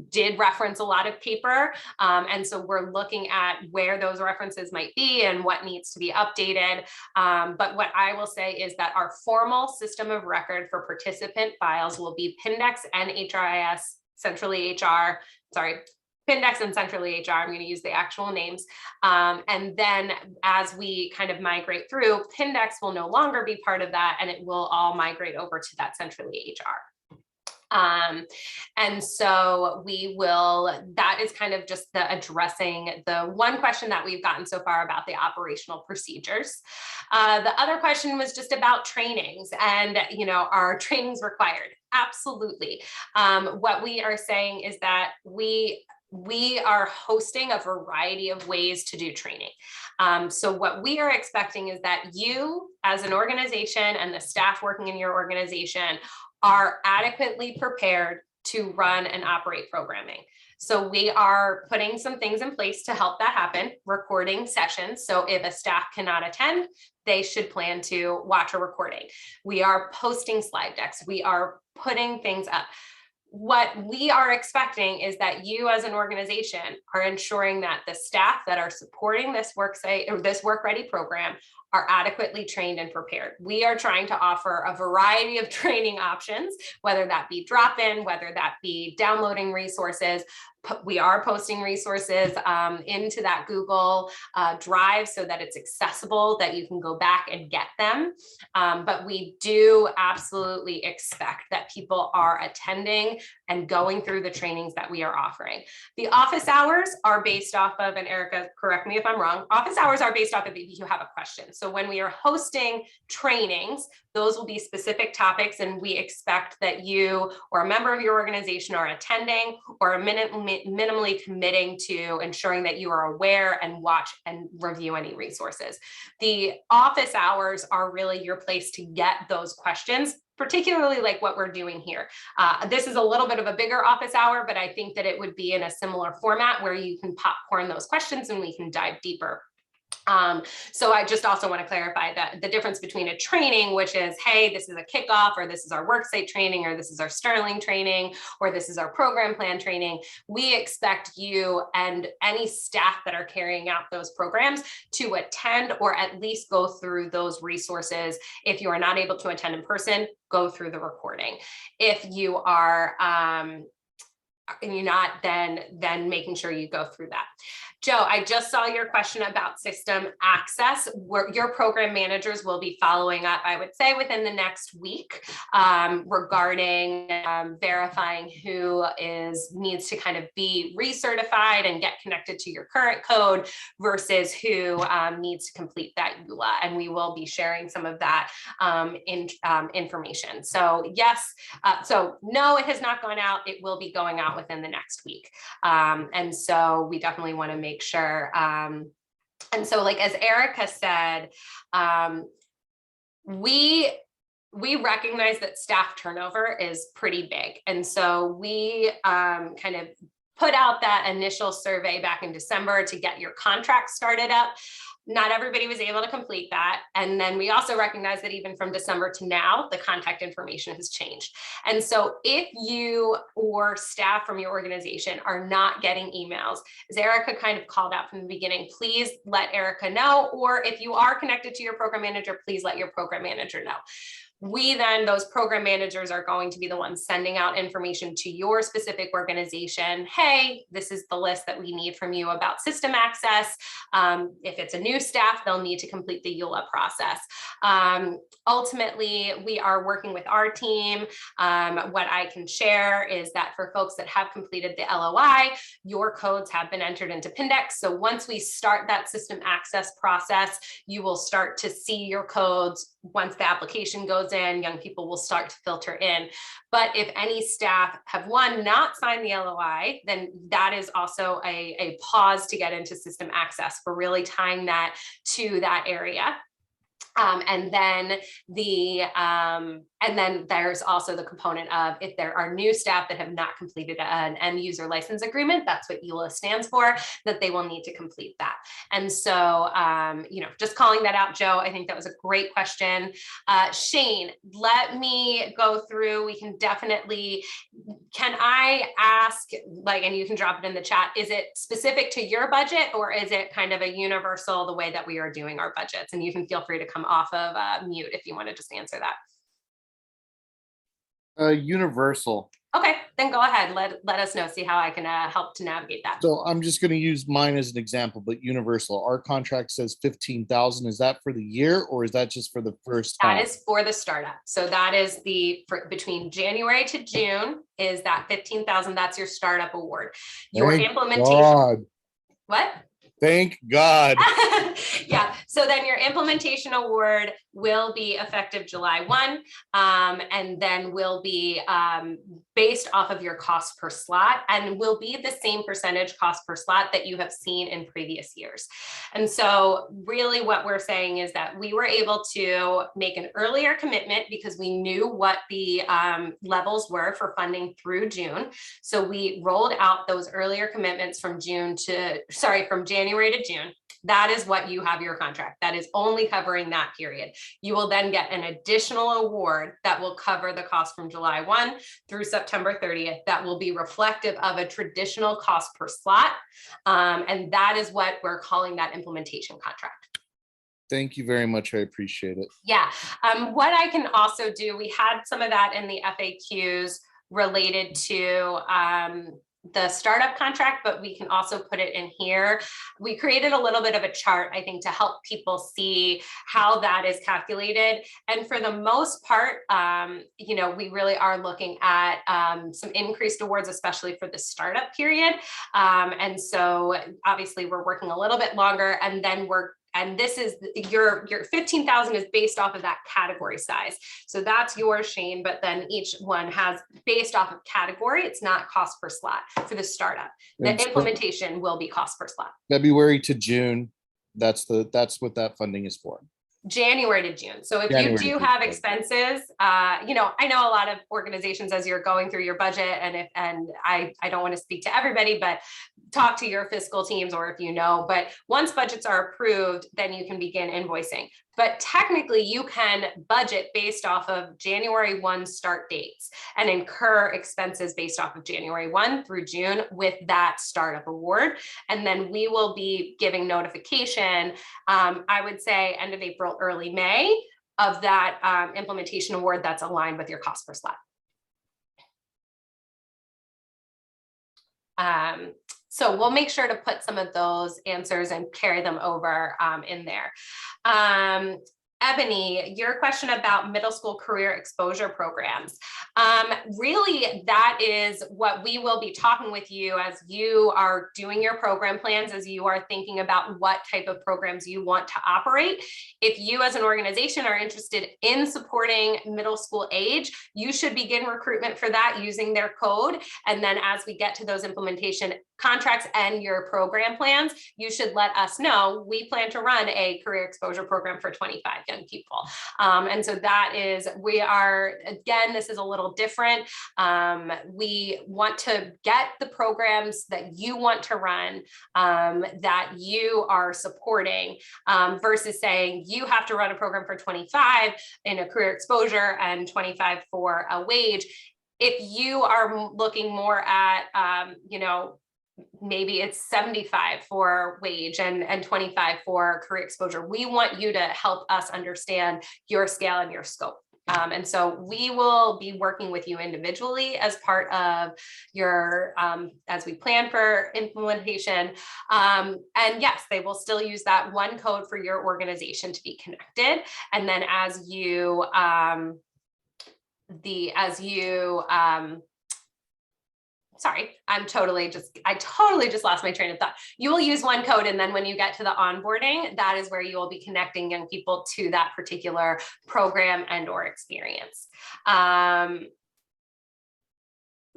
did reference a lot of paper. And so we're looking at where those references might be and what needs to be updated. But what I will say is that our formal system of record for participant files will be Pindex and HRIS, centrally HR, Pindex and centrally HR, I'm going to use the actual names. And then as we kind of migrate through, Pindex will no longer be part of that, and it will all migrate over to that centrally HR. And so that is kind of just addressing the one question that we've gotten so far about the operational procedures. The other question was just about trainings and, are trainings required? Absolutely. What we are saying is that we are hosting a variety of ways to do training. So what we are expecting is that you as an organization and the staff working in your organization are adequately prepared to run and operate programming. So we are putting some things in place to help that happen, recording sessions. So if a staff cannot attend, they should plan to watch a recording. We are posting slide decks. We are putting things up. What we are expecting is that you as an organization are ensuring that the staff that are supporting this WorkSite or this WorkReady program are adequately trained and prepared. We are trying to offer a variety of training options, whether that be drop-in, whether that be downloading resources, we are posting resources into that Google Drive so that it's accessible, that you can go back and get them. But we do absolutely expect that people are attending and going through the trainings that we are offering. The office hours are based off of, and Erica, correct me if I'm wrong, office hours are based off of if you have a question. So when we are hosting trainings, those will be specific topics, and we expect that you or a member of your organization are attending or are minimally committing to ensuring that you are aware and watch and review any resources. The office hours are really your place to get those questions, particularly like what we're doing here. This is a little bit of a bigger office hour, but I think that it would be in a similar format where you can popcorn those questions and we can dive deeper. So I just also want to clarify that the difference between a training, which is, hey, this is a kickoff, or this is our worksite training, or this is our Sterling training, or this is our program plan training. We expect you and any staff that are carrying out those programs to attend or at least go through those resources. If you are not able to attend in person, go through the recording. If you are and you're not, then making sure you go through that. Joe, I just saw your question about system access. Your program managers will be following up, I would say, within the next week regarding verifying who needs to kind of be recertified and get connected to your current code versus who needs to complete that EULA. And we will be sharing some of that information. So yes, so no, it has not gone out. It will be going out within the next week. And so we definitely want to make sure. And so like, as Erica said, we recognize that staff turnover is pretty big. And so we kind of put out that initial survey back in December to get your contract started up. Not everybody was able to complete that. And then we also recognize that even from December to now, the contact information has changed. And so if you or staff from your organization are not getting emails, as Erica kind of called out from the beginning, please let Erica know. Or if you are connected to your program manager, please let your program manager know. Those program managers are going to be the ones sending out information to your specific organization. Hey, this is the list that we need from you about system access. If it's a new staff, they'll need to complete the EULA process. Ultimately, we are working with our team. What I can share is that for folks that have completed the LOI, your codes have been entered into Pindex. So once we start that system access process, you will start to see your codes. Once the application goes in, young people will start to filter in. But if any staff have not signed the LOI, then that is also a pause to get into system access. We're really tying that to that area. And then there's also the component of if there are new staff that have not completed an end user license agreement, that's what EULA stands for, that they will need to complete that. And so, just calling that out, Joe, I think that was a great question. Shane, let me go through. We can definitely, can I ask, and you can drop it in the chat, is it specific to your budget or is it kind of a universal, the way that we are doing our budgets? And you can feel free to come off of mute if you want to just answer that. Universal. Okay, then go ahead. Let us know, see how I can help to navigate that. So I'm just going to use mine as an example, but universal. Our contract says 15,000. Is that for the year or is that just for the first time? That is for the startup. So that is between January to June is that 15,000. That's your startup award. Your Thank implementation. God. What? Thank God. Yeah. So then your implementation award will be effective July 1, and then will be based off of your cost per slot and will be the same percentage cost per slot that you have seen in previous years. And so really what we're saying is that we were able to make an earlier commitment because we knew what the levels were for funding through June. So we rolled out those earlier commitments from January to June. That is what you have your contract. That is only covering that period. You will then get an additional award that will cover the cost from July 1 through September 30th. That will be reflective of a traditional cost per slot. And that is what we're calling that implementation contract. Thank you very much. I appreciate it. Yeah. What I can also do, we had some of that in the FAQs related to the startup contract, but we can also put it in here. We created a little bit of a chart, I think, to help people see how that is calculated. And for the most part, you know, we really are looking at some increased awards, especially for the startup period. And so obviously we're working a little bit longer, and then this is your 15,000 is based off of that category size. So that's yours, Shane, but then each one has based off of category. It's not cost per slot for the startup. The And so- implementation will be cost per slot. February to June, that's what that funding is for. January to June. So if January you to do June. have expenses, you know, I know a lot of organizations as you're going through your budget, and I don't want to speak to everybody, but talk to your fiscal teams, or if you know, but once budgets are approved, then you can begin invoicing. But technically you can budget based off of January 1 start dates and incur expenses based off of January 1 through June with that startup award. And then we will be giving notification, I would say end of April, early May, of that implementation award that's aligned with your cost per slot. So we'll make sure to put some of those answers and carry them over in there. Ebony, your question about middle school career exposure programs. Really, that is what we will be talking with you as you are doing your program plans, as you are thinking about what type of programs you want to operate. If you as an organization are interested in supporting middle school age, you should begin recruitment for that using their code. And then as we get to those implementation contracts and your program plans, you should let us know. We plan to run a career exposure program for 25 young people. And so that is, we are, again, this is a little different. We want to get the programs that you want to run, that you are supporting, versus saying you have to run a program for 25 in a career exposure and 25 for a wage. If you are looking more at, you know, maybe it's 75 for wage and 25 for career exposure. We want you to help us understand your scale and your scope. And so we will be working with you individually as part of your, as we plan for implementation. And yes, they will still use that one code for your organization to be connected. And then as you, sorry, I totally just lost my train of thought. You will use one code, and then when you get to the onboarding, that is where you will be connecting young people to that particular program and or experience.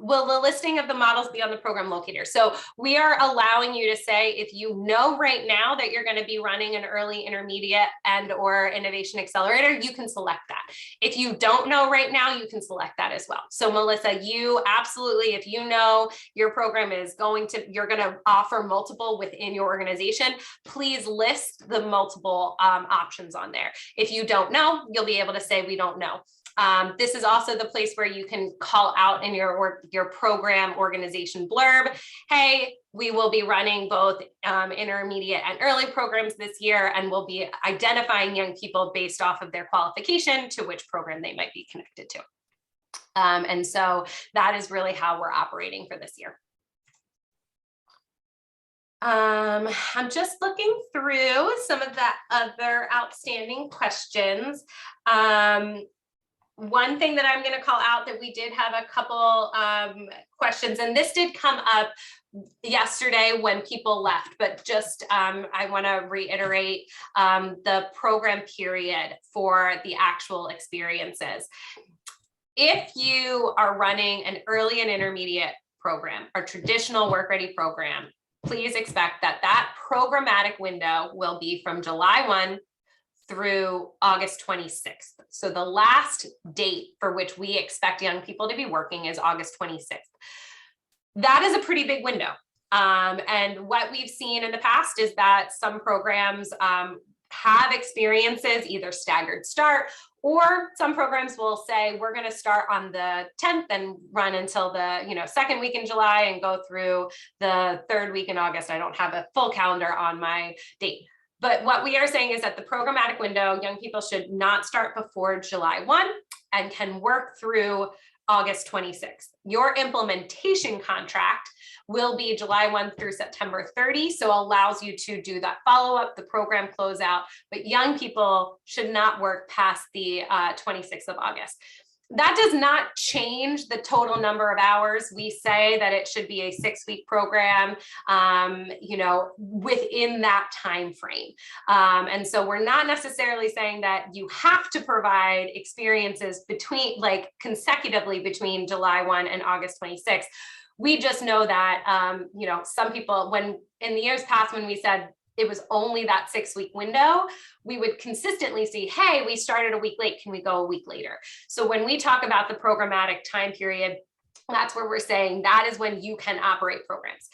Will the listing of the models be on the program locator? So we are allowing you to say, if you know right now that you're going to be running an early, intermediate, and or innovation accelerator, you can select that. If you don't know right now, you can select that as well. So Melissa, you absolutely, if you know your program is you're going to offer multiple within your organization, please list the multiple options on there. If you don't know, you'll be able to say, we don't know. This is also the place where you can call out in your program organization blurb, hey, we will be running both intermediate and early programs this year, and we'll be identifying young people based off of their qualification to which program they might be connected to. And so that is really how we're operating for this year. I'm just looking through some of the other outstanding questions. One thing that I'm going to call out that we did have a couple questions, and this did come up yesterday when people left, but just I want to reiterate the program period for the actual experiences. If you are running an early and intermediate program, or traditional work ready program, please expect that that programmatic window will be from July 1 through August 26th. So the last date for which we expect young people to be working is August 26th. That is a pretty big window. And what we've seen in the past is that some programs have experiences, either staggered start, or some programs will say, we're going to start on the 10th and run until the second week in July and go through the third week in August. I don't have a full calendar on my date. But what we are saying is that the programmatic window, young people should not start before July 1 and can work through August 26th. Your implementation contract will be July 1 through September 30, so allows you to do that follow-up, the program closeout, but young people should not work past the 26th of August. That does not change the total number of hours. We say that it should be a 6-week program, you know, within that time frame. And so we're not necessarily saying that you have to provide experiences between, like, consecutively between July 1 and August 26th. We just know that, you know, some people, when in the years past, when we said it was only that 6-week window, we would consistently see, hey, we started a week late, can we go a week later? So when we talk about the programmatic time period, that's where we're saying that is when you can operate programs.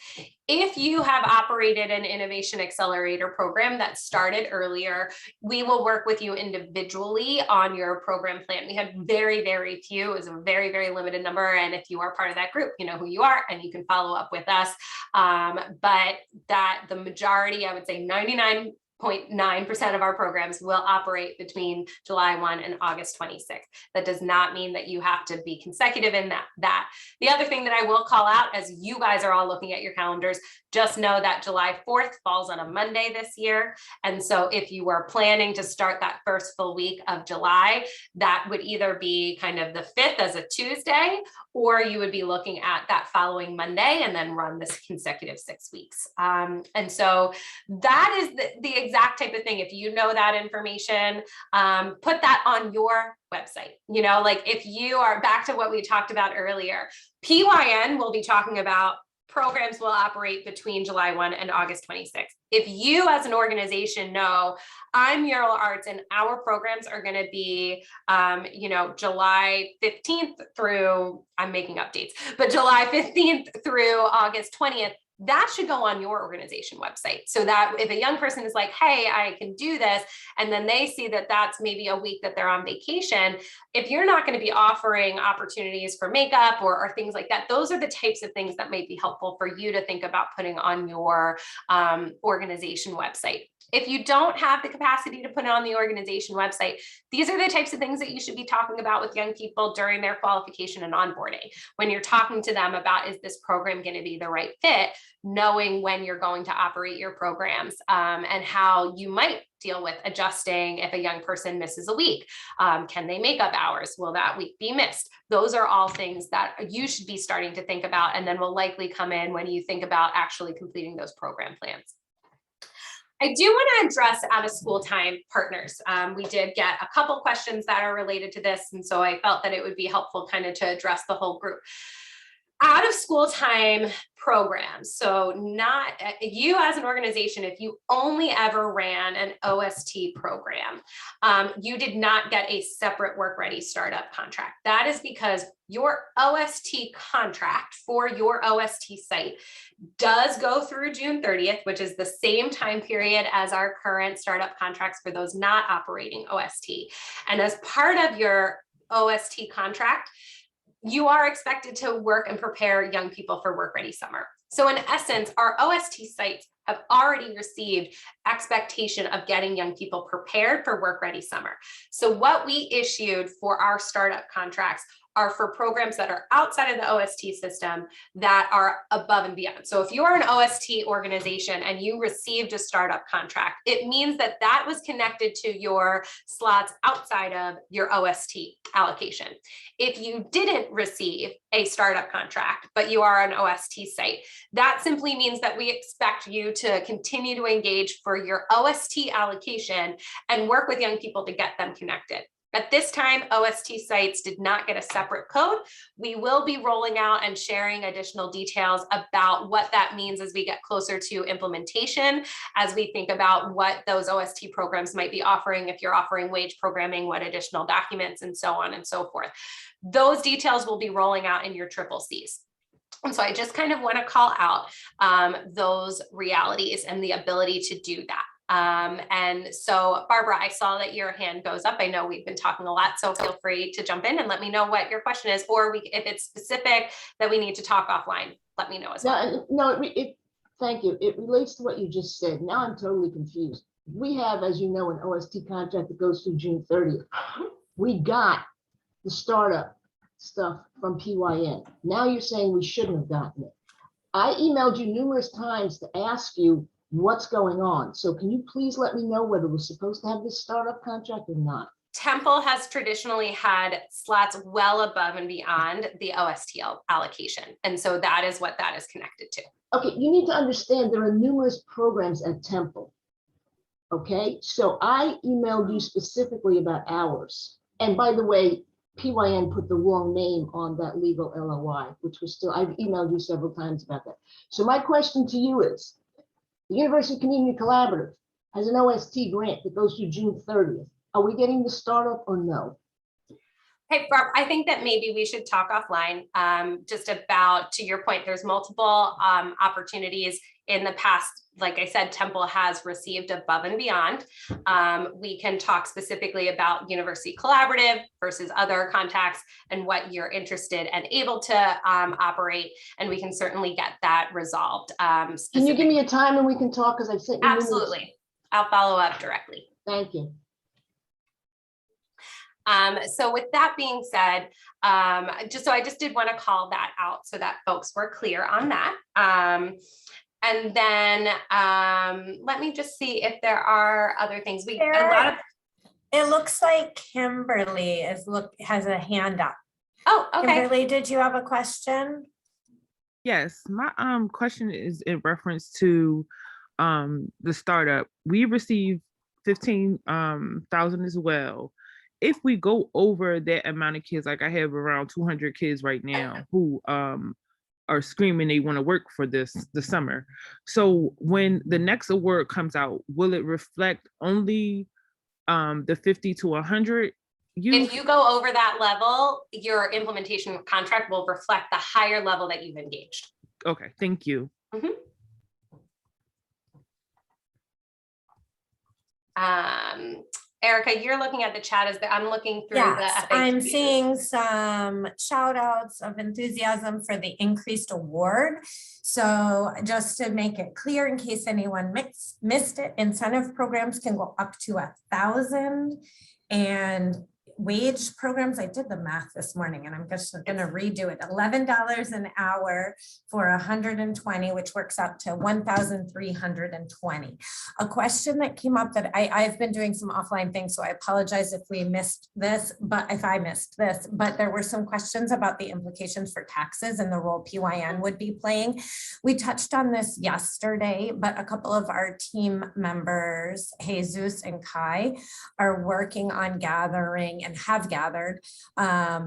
If you have operated an Innovation Accelerator program that started earlier, we will work with you individually on your program plan. We had very, very few, it was a very, very limited number. And if you are part of that group, you know who you are and you can follow up with us. But that the majority, I would say 99.9% of our programs will operate between July 1 and August 26th. That does not mean that you have to be consecutive in that. The other thing that I will call out, as you guys are all looking at your calendars, just know that July 4th falls on a Monday this year. And so if you were planning to start that first full week of July, that would either be kind of the 5th as a Tuesday, or you would be looking at that following Monday and then run this consecutive 6 weeks. And so that is the exact type of thing. If you know that information, put that on your website. You know, like if you are back to what we talked about earlier, PYN will be talking about programs will operate between July 1 and August 26th. If you as an organization know, I'm Mural Arts and our programs are going to be, you know, July 15th through, I'm making up dates, but July 15th through August 20th, that should go on your organization website. So that if a young person is like, hey, I can do this, and then they see that that's maybe a week that they're on vacation, if you're not going to be offering opportunities for makeup or things like that, those are the types of things that might be helpful for you to think about putting on your organization website. If you don't have the capacity to put it on the organization website, these are the types of things that you should be talking about with young people during their qualification and onboarding. When you're talking to them about, is this program going to be the right fit, knowing when you're going to operate your programs and how you might deal with adjusting if a young person misses a week. Can they make up hours? Will that week be missed? Those are all things that you should be starting to think about, and then will likely come in when you think about actually completing those program plans. I do want to address out of school time partners. We did get a couple questions that are related to this, and so I felt that it would be helpful kind of to address the whole group. Out of school time programs. So not you as an organization, if you only ever ran an OST program, you did not get a separate Work Ready startup contract. That is because your OST contract for your OST site does go through June 30th, which is the same time period as our current startup contracts for those not operating OST. And as part of your OST contract, you are expected to work and prepare young people for Work Ready Summer. So in essence, our OST sites have already received expectation of getting young people prepared for Work Ready Summer. So what we issued for our startup contracts are for programs that are outside of the OST system that are above and beyond. So if you're an OST organization and you received a startup contract, it means that that was connected to your slots outside of your OST allocation. If you didn't receive a startup contract, but you are an OST site, that simply means that we expect you to continue to engage for your OST allocation and work with young people to get them connected. At this time, OST sites did not get a separate code. We will be rolling out and sharing additional details about what that means as we get closer to implementation, as we think about what those OST programs might be offering, if you're offering wage programming, what additional documents, and so on and so forth. Those details will be rolling out in your CCCs. And so I just kind of want to call out those realities and the ability to do that. And so Barbara, I saw that your hand goes up. I know we've been talking a lot, so feel free to jump in and let me know what your question is, or if it's specific that we need to talk offline, let me know as well. No, thank you. It relates to what you just said. Now I'm totally confused. We have, as you know, an OST contract that goes through June 30th. We got the startup stuff from PYN. Now you're saying we shouldn't have gotten it. I emailed you numerous times to ask you what's going on. So can you please let me know whether we're supposed to have this startup contract or not? Temple has traditionally had slots well above and beyond the OSTL allocation. And so that is what that is connected to. Okay, you need to understand there are numerous programs at Temple. Okay, so I emailed you specifically about hours. And by the way, PYN put the wrong name on that legal LOI, which was still, I've emailed you several times about that. So my question to you is, the University Community Collaborative has an OST grant that goes through June 30th. Are we getting the startup or no? Hey, Barb, I think that maybe we should talk offline just about, to your point, there's multiple opportunities in the past. Like I said, Temple has received above and beyond. We can talk specifically about University Collaborative versus other contacts and what you're interested and able to operate. And we can certainly get that resolved. Can you give me a time and we can talk? Because I've sent you Absolutely. I'll follow up directly. Thank you. So with that being said, I just did want to call that out so that folks were clear on that. And then let me just see if there are other things. It looks like Kimberly has a hand up. Oh, okay. Kimberly, did you have a question? Yes, my question is in reference to the startup. We received 15,000 as well. If we go over that amount of kids, like I have around 200 kids right now who are screaming they want to work for the summer. So when the next award comes out, will it reflect only the 50 to 100? If you go over that level, your implementation contract will reflect the higher level that you've engaged. Okay, thank you. Mm-hmm. Erica, you're looking at the chat as I'm looking through the FAQs. I'm seeing some shout outs of enthusiasm for the increased award. So just to make it clear, in case anyone missed it, incentive programs can go up to 1,000, and wage programs, I did the math this morning and I'm just going to redo it. $11 an hour for 120, which works out to 1,320. A question that came up that I've been doing some offline things, so I apologize if we missed this, but if I missed this, but there were some questions about the implications for taxes and the role PYN would be playing. We touched on this yesterday, but a couple of our team members, Jesus and Kai, are working on gathering and have gathered a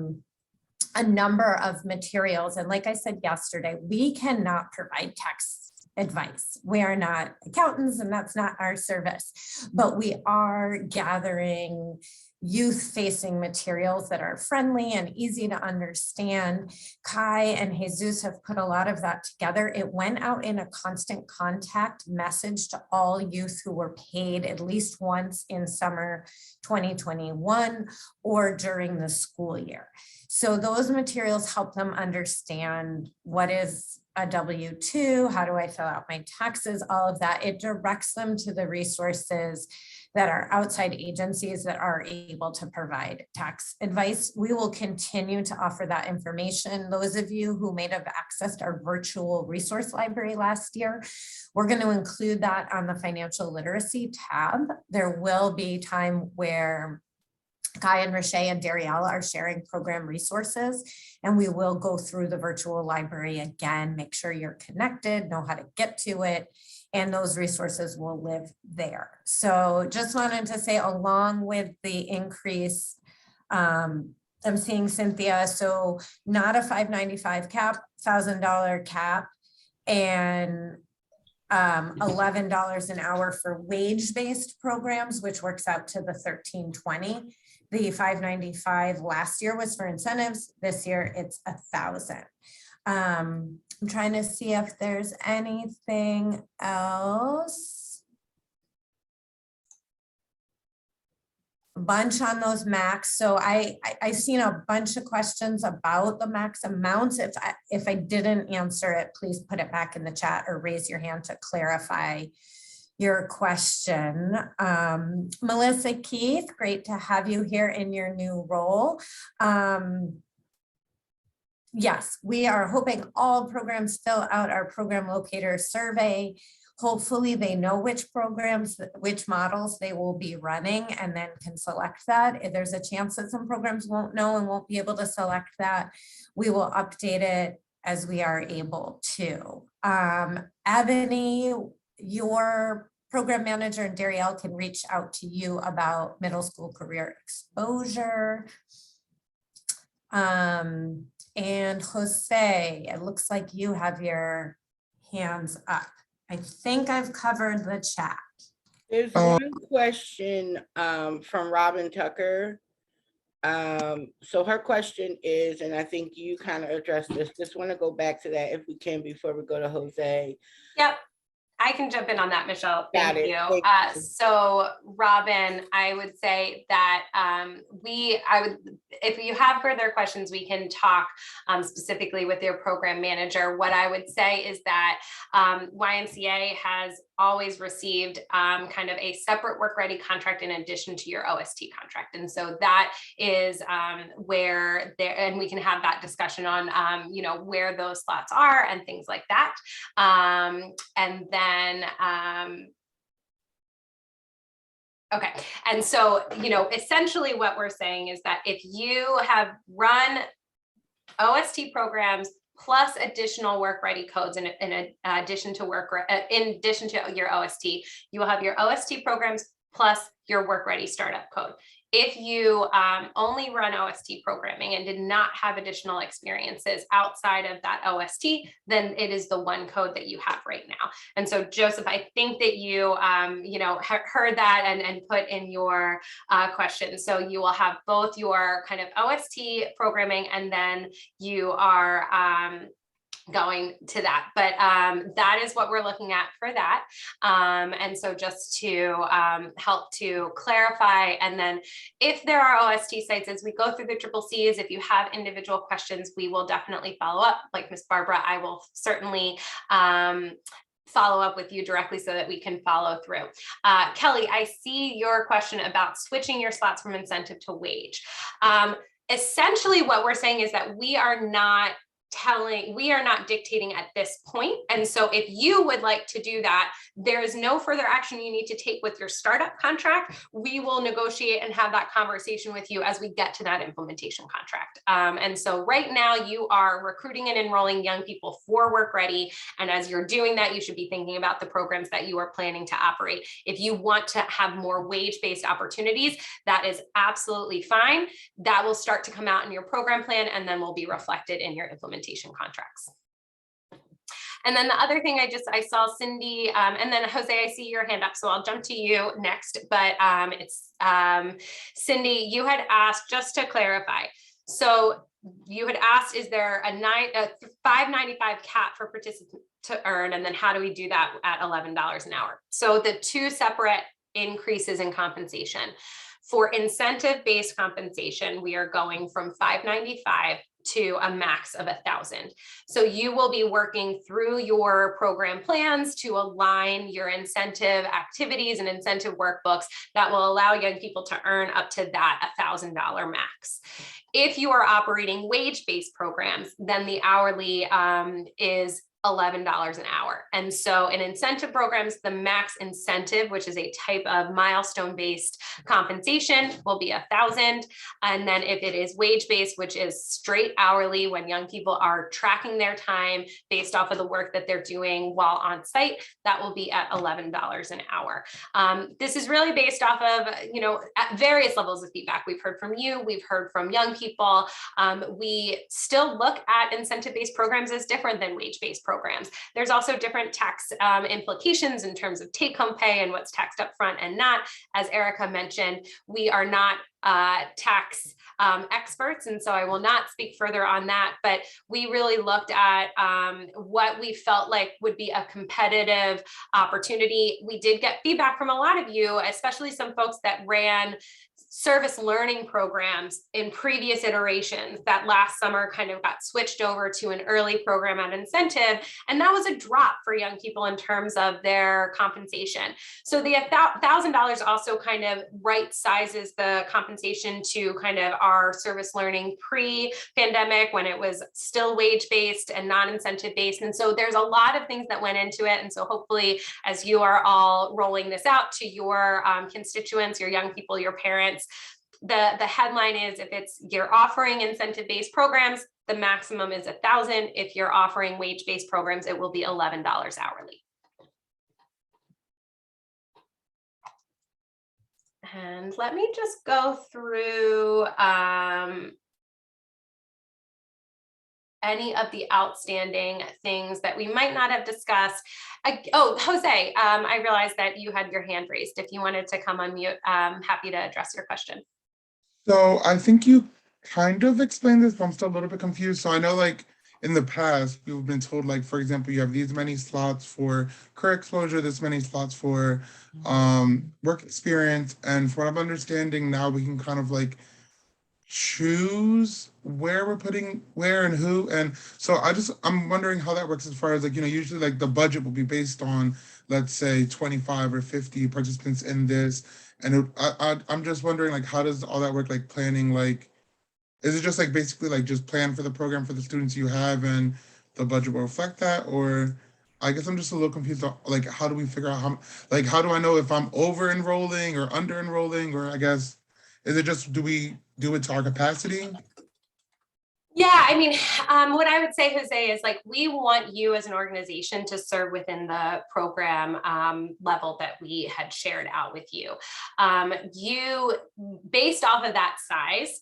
number of materials. And like I said yesterday, we cannot provide tax advice. We are not accountants and that's not our service, but we are gathering youth-facing materials that are friendly and easy to understand. Kai and Jesus have put a lot of that together. It went out in a constant contact message to all youth who were paid at least once in summer 2021 or during the school year. So those materials help them understand what is a W-2, how do I fill out my taxes, all of that. It directs them to the resources that are outside agencies that are able to provide tax advice. We will continue to offer that information. Those of you who may have accessed our virtual resource library last year, we're going to include that on the financial literacy tab. There will be time where Kai and Rashay and Dariella are sharing program resources, and we will go through the virtual library again, make sure you're connected, know how to get to it, and those resources will live there. So just wanted to say, along with the increase, I'm seeing Cynthia, so not a $595 cap, $1,000 cap, and $11 an hour for wage-based programs, which works out to the $1,320. The $595 last year was for incentives. This year it's 1,000. I'm trying to see if there's anything else. A bunch on those max. So I seen a bunch of questions about the max amounts. If I didn't answer it, please put it back in the chat or raise your hand to clarify your question. Melissa Keith, great to have you here in your new role. yes, we are hoping all programs fill out our program locator survey. Hopefully they know which programs, which models they will be running and then can select that. If there's a chance that some programs won't know and won't be able to select that, we will update it as we are able to. Ebony, your program manager and Darielle can reach out to you about middle school career exposure. And Jose, it looks like you have your hands up. I think I've covered the chat. There's one question from Robin Tucker. So her question is, and I think you kind of addressed this, just want to go back to that if we can before we go to Jose. Yep. I can jump in on that, Michelle. Got Thank it. you. Thank you. So Robin, I would say that if you have further questions, we can talk specifically with your program manager. What I would say is that YMCA has always received kind of a separate work ready contract in addition to your OST contract. And so that is where there, and we can have that discussion on, you know, where those slots are and things like that. And then, okay. And so, you know, essentially what we're saying is that if you have run OST programs plus additional work ready codes in addition to your OST, you will have your OST programs plus your work ready startup code. If you only run OST programming and did not have additional experiences outside of that OST, then it is the one code that you have right now. And so Joseph, I think that you, you know, heard that and put in your question. So you will have both your kind of OST programming and then you are going to that, but that is what we're looking at for that. And so just to help to clarify, and then if there are OST sites as we go through the triple Cs, if you have individual questions, we will definitely follow up. Like Ms. Barbara, I will certainly follow up with you directly so that we can follow through. Kelly, I see your question about switching your slots from incentive to wage. Essentially what we're saying is that we are not dictating at this point. And so if you would like to do that, there is no further action you need to take with your startup contract. We will negotiate and have that conversation with you as we get to that implementation contract. And so right now you are recruiting and enrolling young people for Work Ready. And as you're doing that, you should be thinking about the programs that you are planning to operate. If you want to have more wage-based opportunities, that is absolutely fine. That will start to come out in your program plan and then will be reflected in your implementation contracts. And then the other thing I saw Cindy, and then Jose, I see your hand up, so I'll jump to you next, but it's Cindy, you had asked, just to clarify. So you had asked, is there a $5.95 cap for participants to earn? And then how do we do that at $11 an hour? So the two separate increases in compensation. For incentive-based compensation, we are going from $5.95 to a max of 1,000. So you will be working through your program plans to align your incentive activities and incentive workbooks that will allow young people to earn up to that $1,000 max. If you are operating wage-based programs, then the hourly is $11 an hour. And so in incentive programs, the max incentive, which is a type of milestone-based compensation, will be 1,000. And then if it is wage-based, which is straight hourly, when young people are tracking their time based off of the work that they're doing while on site, that will be at $11 an hour. This is really based off of, you know, at various levels of feedback. We've heard from you, we've heard from young people. We still look at incentive-based programs as different than wage-based programs. There's also different tax implications in terms of take-home pay and what's taxed up front and not. As Erica mentioned, we are not tax experts, and so I will not speak further on that, but we really looked at what we felt like would be a competitive opportunity. We did get feedback from a lot of you, especially some folks that ran service learning programs in previous iterations that last summer kind of got switched over to an early program at incentive. And that was a drop for young people in terms of their compensation. So the $1,000 also kind of right sizes the compensation to kind of our service learning pre-pandemic when it was still wage-based and non-incentive based. And so there's a lot of things that went into it. And so hopefully, as you are all rolling this out to your constituents, your young people, your parents, the headline is, if you're offering incentive-based programs, the maximum is $1,000. If you're offering wage-based programs, it will be $11 hourly. And let me just go through any of the outstanding things that we might not have discussed. Oh, Jose, I realized that you had your hand raised. If you wanted to come unmute, I'm happy to address your question. So I think you kind of explained this, but I'm still a little bit confused. So I know, like, in the past, we've been told, like, for example, you have these many slots for career exposure, this many slots for work experience. And from what I'm understanding now, we can kind of like choose where we're putting where and who. And so I'm wondering how that works as far as, like, you know, usually like the budget will be based on, let's say 25 or 50 participants in this. And I'm just wondering, like, how does all that work? Like planning, like, is it just like basically like just plan for the program for the students you have and the budget will reflect that? Or I guess I'm just a little confused. Like, how do we figure out how do I know if I'm over enrolling or under enrolling? Or I guess, is it just, do we do it to our capacity? Yeah, I mean, what I would say, Jose, is like, we want you as an organization to serve within the program level that we had shared out with you. You, based off of that size,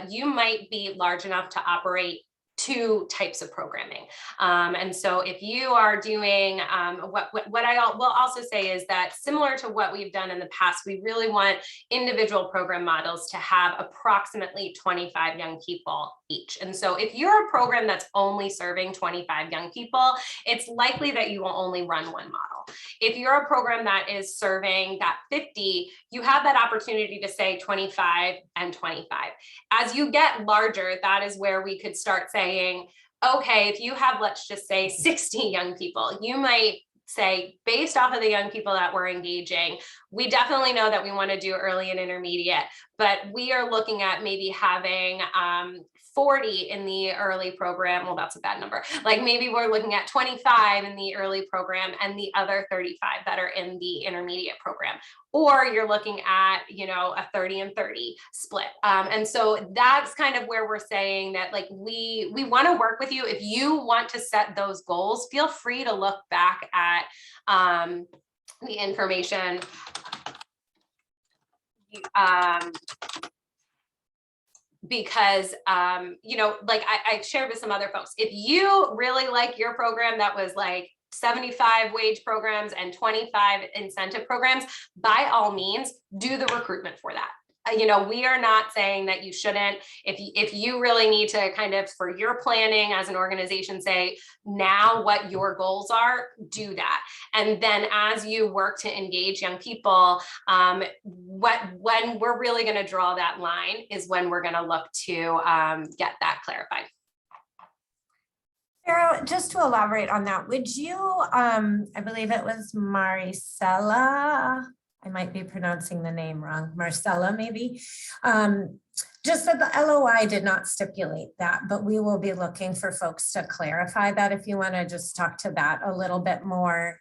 you might be large enough to operate 2 types of programming. And so if you are doing what I will also say is that, similar to what we've done in the past, we really want individual program models to have approximately 25 young people each. And so if you're a program that's only serving 25 young people, it's likely that you will only run one model. If you're a program that is serving that 50, you have that opportunity to say 25 and 25. As you get larger, that is where we could start saying, okay, if you have, let's just say 60 young people, you might say, based off of the young people that we're engaging, we definitely know that we want to do early and intermediate, but we are looking at maybe having 40 in the early program. Well, that's a bad number. Like, maybe we're looking at 25 in the early program and the other 35 that are in the intermediate program. Or you're looking at, you know, a 30 and 30 split. And so that's kind of where we're saying that, like, we want to work with you. If you want to set those goals, feel free to look back at the information. Because, you know, like I shared with some other folks, if you really like your program that was like 75 wage programs and 25 incentive programs, by all means, do the recruitment for that. You know, we are not saying that you shouldn't. If you really need to kind of, for your planning as an organization, say now what your goals are, do that. And then as you work to engage young people, when we're really going to draw that line is when we're going to look to get that clarified. Sarah, just to elaborate on that, would you, I believe it was Maricela, I might be pronouncing the name wrong, Marcella maybe, just that the LOI did not stipulate that, but we will be looking for folks to clarify that, if you want to just talk to that a little bit more.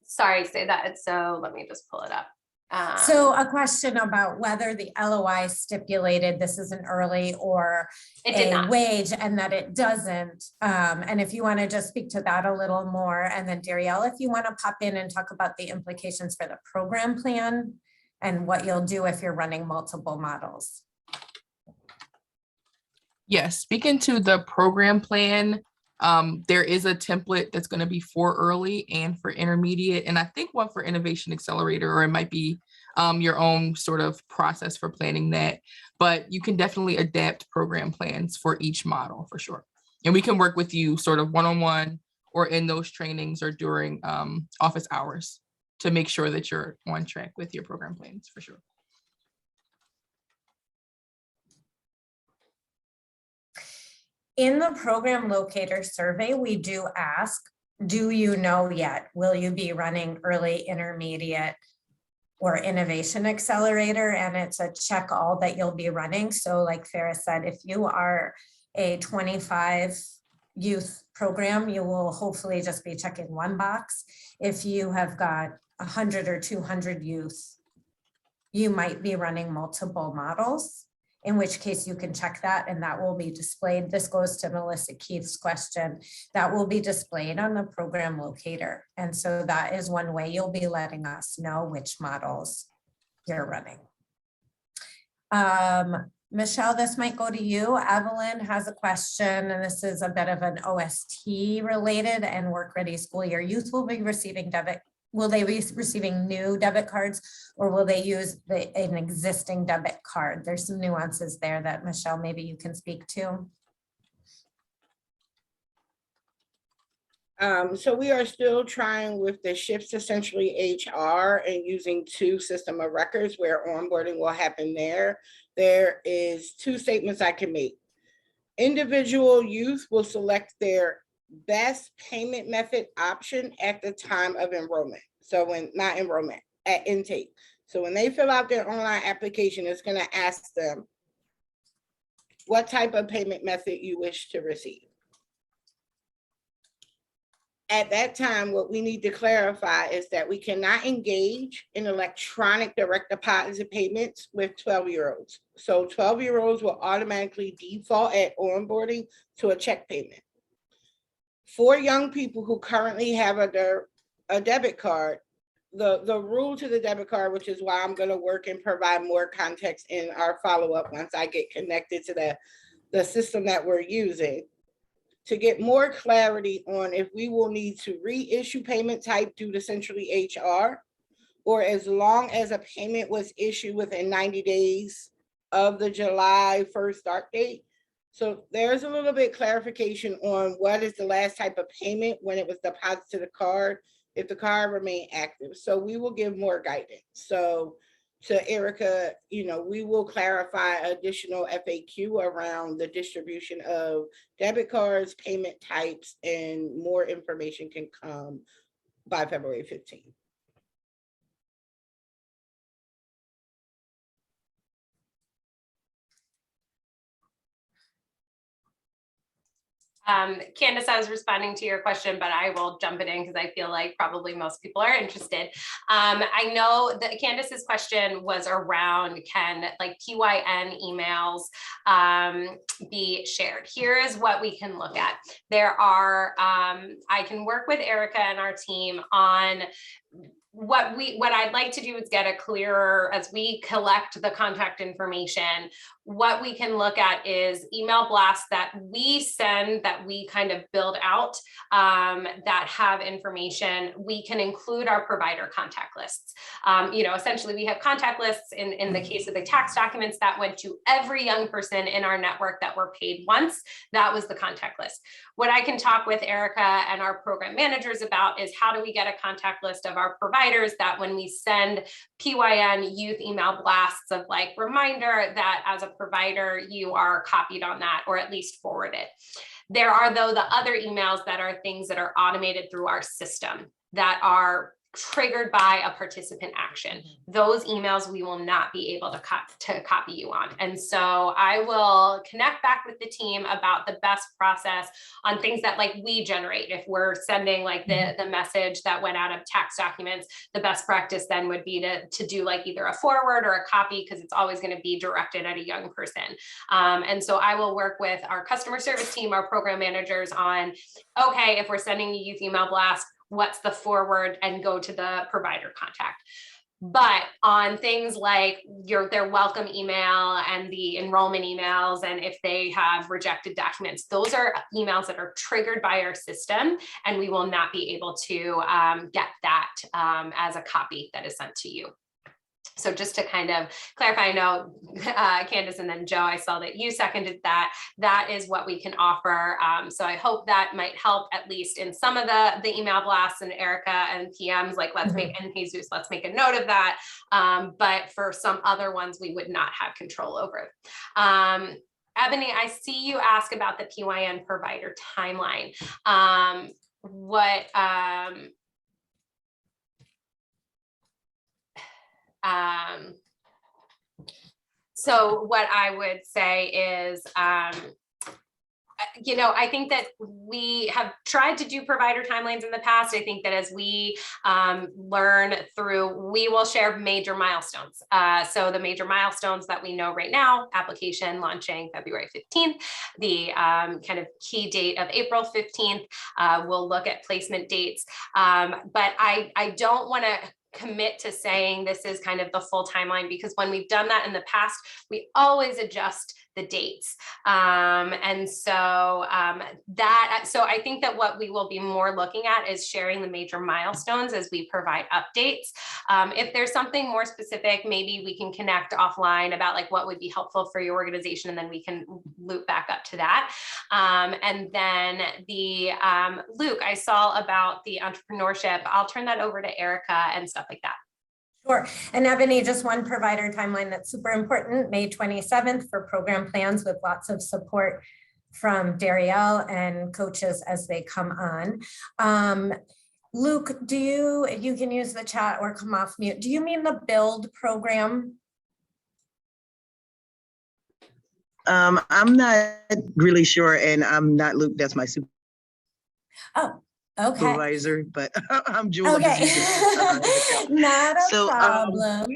Sorry, say that. So let me just pull it up. So a question about whether the LOI stipulated this is an early or a wage, and that it doesn't. And if you want to just speak to that a little more, and then Darielle, if you want to pop in and talk about the implications for the program plan and what you'll do if you're running multiple models. Yes, speaking to the program plan, there is a template that's going to be for early and for intermediate, and I think one for Innovation Accelerator, or it might be your own sort of process for planning that, but you can definitely adapt program plans for each model for sure. And we can work with you sort of one-on-one or in those trainings or during office hours. to make sure that you're on track with your program plans for sure. In the program locator survey, we do ask, do you know yet? Will you be running early, intermediate, or innovation accelerator? And it's a check all that you'll be running. So like Farah said, if you are a 25 youth program, you will hopefully just be checking one box. If you have got 100 or 200 youth, you might be running multiple models, in which case you can check that and that will be displayed. This goes to Melissa Keith's question. That will be displayed on the program locator. And so that is one way you'll be letting us know which models you're running. Michelle, this might go to you. Evelyn has a question, and this is a bit of an OST related and work ready school year. Youth will be receiving debit. Will they be receiving new debit cards, or will they use an existing debit card? There's some nuances there that Michelle, maybe you can speak to. So we are still trying with the shifts, essentially HR, and using 2 system of records where onboarding will happen there. There is 2 statements I can make. Individual youth will select their best payment method option at the time of enrollment. So when, not enrollment, at intake. So when they fill out their online application, it's going to ask them what type of payment method you wish to receive. At that time, what we need to clarify is that we cannot engage in electronic direct deposit payments with 12-year-olds. So 12-year-olds will automatically default at onboarding to a check payment. For young people who currently have a debit card, the rule to the debit card, which is why I'm going to work and provide more context in our follow-up once I get connected to the system that we're using, to get more clarity on if we will need to reissue payment type due to centrally HR, or as long as a payment was issued within 90 days of the July 1st start date. So there's a little bit clarification on what is the last type of payment when it was deposited to the card, if the card remained active. So we will give more guidance. So to Erica, we will clarify additional FAQ around the distribution of debit cards, payment types, and more information can come by February 15th. Candace, I was responding to your question, but I will jump it in because I feel like probably most people are interested. I know that Candace's question was around, can like PYN emails be shared? Here is what we can look at. There are, I can work with Erica and our team on what I'd like to do is get a clearer, as we collect the contact information, what we can look at is email blasts that we send, that we kind of build out, that have information. We can include our provider contact lists. Essentially we have contact lists in the case of the tax documents that went to every young person in our network that were paid once. That was the contact list. What I can talk with Erica and our program managers about is how do we get a contact list of our providers that when we send PYN youth email blasts of like reminder that as a provider, you are copied on that, or at least forwarded. There are, though, the other emails that are things that are automated through our system that are triggered by a participant action. Those emails we will not be able to copy you on. And so I will connect back with the team about the best process on things that like we generate. If we're sending like the message that went out of tax documents, the best practice then would be to do like either a forward or a copy, because it's always going to be directed at a young person. And so I will work with our customer service team, our program managers on, okay, if we're sending a youth email blast, what's the forward, and go to the provider contact. But on things like their welcome email and the enrollment emails, and if they have rejected documents, those are emails that are triggered by our system, and we will not be able to get that as a copy that is sent to you. So just to kind of clarify, I know Candace and then Joe, I saw that you seconded that. That is what we can offer. So I hope that might help at least in some of the email blasts, and Erica and PMs, like let's make, and Jesus, let's make a note of that. But for some other ones, we would not have control over. Ebony, I see you ask about the PYN provider timeline. So what I would say is, you know, I think that we have tried to do provider timelines in the past. I think that as we learn through, we will share major milestones. So the major milestones that we know right now, application launching February 15th, the kind of key date of April 15th, we'll look at placement dates. But I don't want to commit to saying this is kind of the full timeline, because when we've done that in the past, we always adjust the dates. And so so I think that what we will be more looking at is sharing the major milestones as we provide updates. If there's something more specific, maybe we can connect offline about like what would be helpful for your organization, and then we can loop back up to that. And then the Luke, I saw about the entrepreneurship. I'll turn that over to Erica and stuff like that. Sure. And Ebony, just one provider timeline that's super important, May 27th for program plans, with lots of support from Darielle and coaches as they come on. Luke, you can use the chat or come off mute. Do you mean the BUILD program? I'm not really sure, and I'm not Luke, that's my supervisor, but I'm Julie. Okay. Not a problem.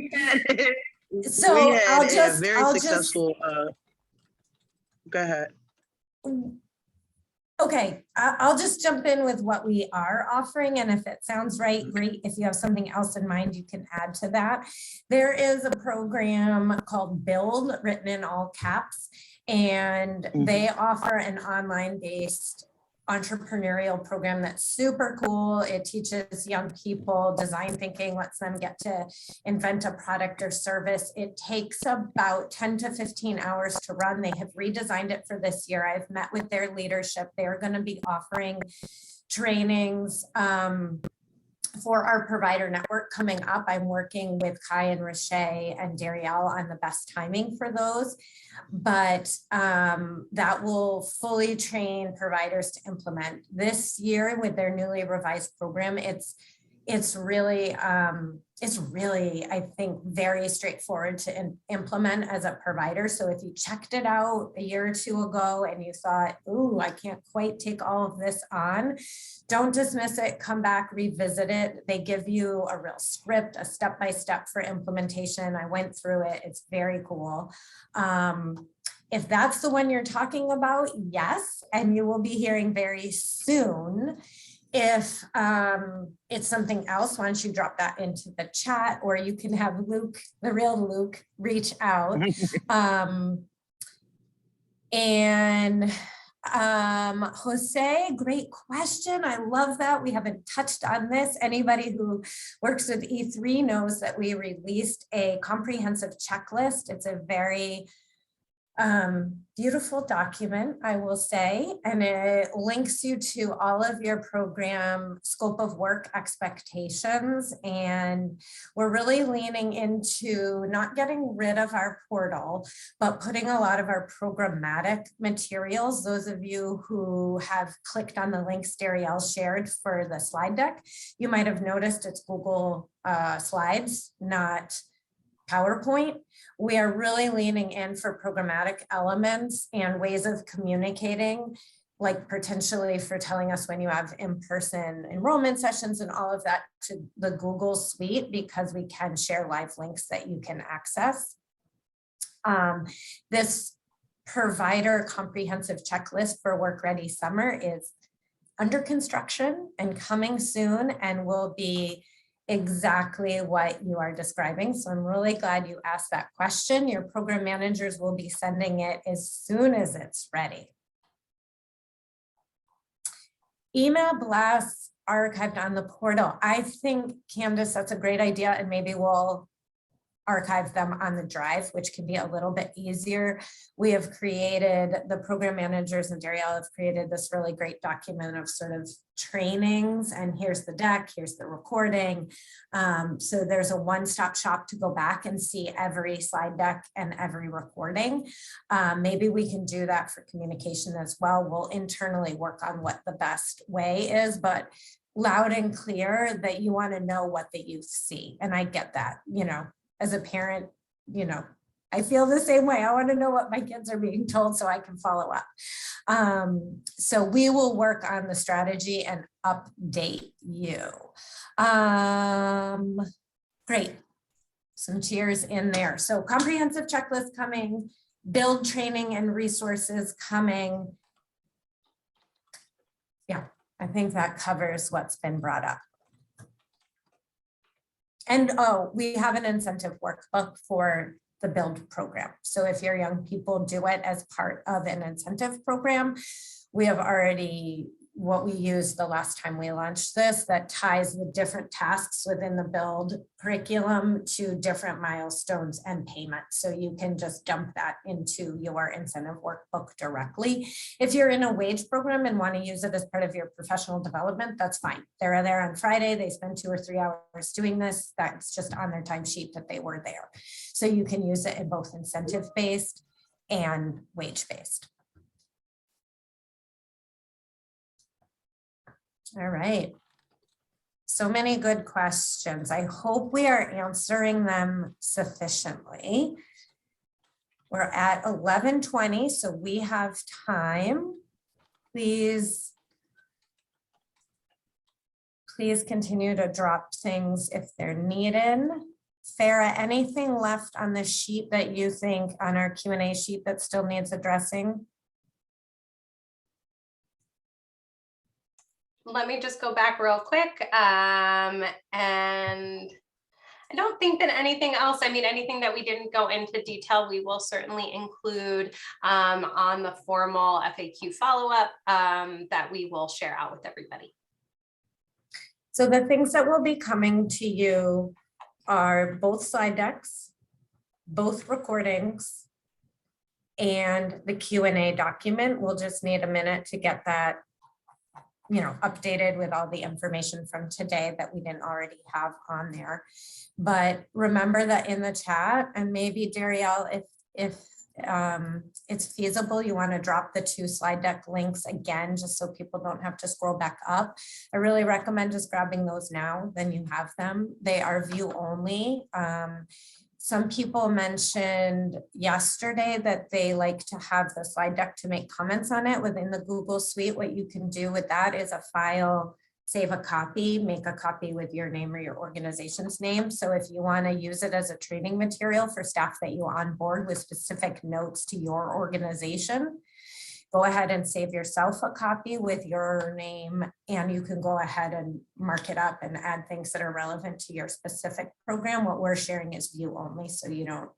So we had I'll just, a very successful, go ahead. Okay, I'll just jump in with what we are offering, and if it sounds right, great. If you have something else in mind, you can add to that. There is a program called BUILD, written in all caps, and they offer an online-based entrepreneurial program that's super cool. It teaches young people design thinking, lets them get to invent a product or service. It takes about 10 to 15 hours to run. They have redesigned it for this year. I've met with their leadership. They're going to be offering trainings for our provider network coming up. I'm working with Kai and Rashay and Darielle on the best timing for those, but that will fully train providers to implement this year with their newly revised program. It's really, I think, very straightforward to implement as a provider. So if you checked it out a year or two ago and you thought, ooh, I can't quite take all of this on, don't dismiss it, come back, revisit it. They give you a real script, a step-by-step for implementation. I went through it, it's very cool. If that's the one you're talking about, yes, and you will be hearing very soon. If it's something else, why don't you drop that into the chat, or you can have Luke, the real Luke, reach out. Jose, great question. I love that. We haven't touched on this. Anybody who works with E3 knows that we released a comprehensive checklist. It's a very beautiful document, I will say, and it links you to all of your program scope of work expectations. And we're really leaning into not getting rid of our portal, but putting a lot of our programmatic materials. Those of you who have clicked on the links Darielle shared for the slide deck, you might have noticed it's Google Slides, not PowerPoint. We are really leaning in for programmatic elements and ways of communicating, like potentially for telling us when you have in-person enrollment sessions and all of that, to the Google Suite, because we can share live links that you can access. This provider comprehensive checklist for Work Ready Summer is under construction and coming soon, and will be exactly what you are describing. So I'm really glad you asked that question. Your program managers will be sending it as soon as it's ready. Email blasts archived on the portal. I think, Candace, that's a great idea, and maybe we'll archive them on the drive, which can be a little bit easier. We have created, the program managers and Darielle have created this really great document of sort of trainings, and here's the deck, here's the recording. So there's a one-stop shop to go back and see every slide deck and every recording. Maybe we can do that for communication as well. We'll internally work on what the best way is, but loud and clear that you want to know what the youth see. And I get that, you know, as a parent, you know, I feel the same way. I want to know what my kids are being told so I can follow up. So we will work on the strategy and update you. Great. Some cheers in there. So comprehensive checklist coming, build training and resources coming. Yeah, I think that covers what's been brought up. And oh, we have an incentive workbook for the build program. So if your young people do it as part of an incentive program, we have already, what we used the last time we launched this, that ties the different tasks within the build curriculum to different milestones and payments. So you can just dump that into your incentive workbook directly. If you're in a wage program and want to use it as part of your professional development, that's fine. They're there on Friday, they spend 2 or 3 hours doing this. That's just on their timesheet that they were there. So you can use it in both incentive-based and wage-based. All right. So many good questions. I hope we are answering them sufficiently. We're at 11:20, so we have time. Please continue to drop things if they're needed. Farah, anything left on the sheet that you think on our Q&A sheet that still needs addressing? Let me just go back real quick. And I don't think that anything else, I mean, anything that we didn't go into detail, we will certainly include on the formal FAQ follow-up that we will share out with everybody. So the things that will be coming to you are both slide decks, both recordings, and the Q&A document. We'll just need a minute to get that, you know, updated with all the information from today that we didn't already have on there. But remember that in the chat, and maybe Darielle, if it's feasible, you want to drop the 2 slide deck links again, just so people don't have to scroll back up. I really recommend just grabbing those now, then you have them. They are view only. Some people mentioned yesterday that they like to have the slide deck to make comments on it within the Google Suite. What you can do with that is a file, save a copy, make a copy with your name or your organization's name. So if you want to use it as a training material for staff that you onboard with specific notes to your organization, go ahead and save yourself a copy with your name, and you can go ahead and mark it up and add things that are relevant to your specific program. What we're sharing is view only, so you don't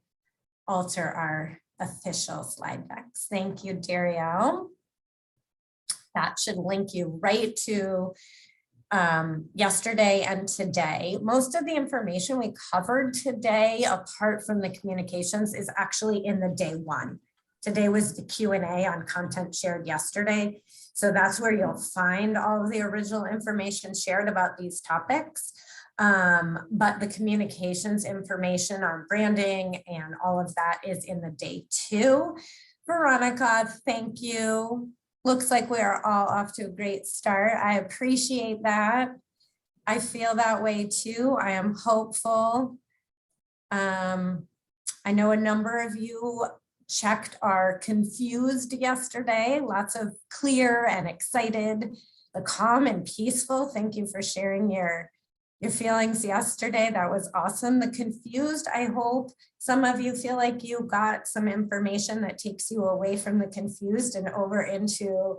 alter our official slide decks. Thank you, Darielle. That should link you right to yesterday and today. Most of the information we covered today, apart from the communications, is actually in the day 1. Today was the Q&A on content shared yesterday. So that's where you'll find all of the original information shared about these topics. But the communications information on branding and all of that is in the day 2. Veronica, thank you. Looks like we are all off to a great start. I appreciate that. I feel that way too. I am hopeful. I know a number of you checked our confused yesterday. Lots of clear and excited, the calm and peaceful. Thank you for sharing your feelings yesterday. That was awesome. The confused, I hope some of you feel like you got some information that takes you away from the confused and over into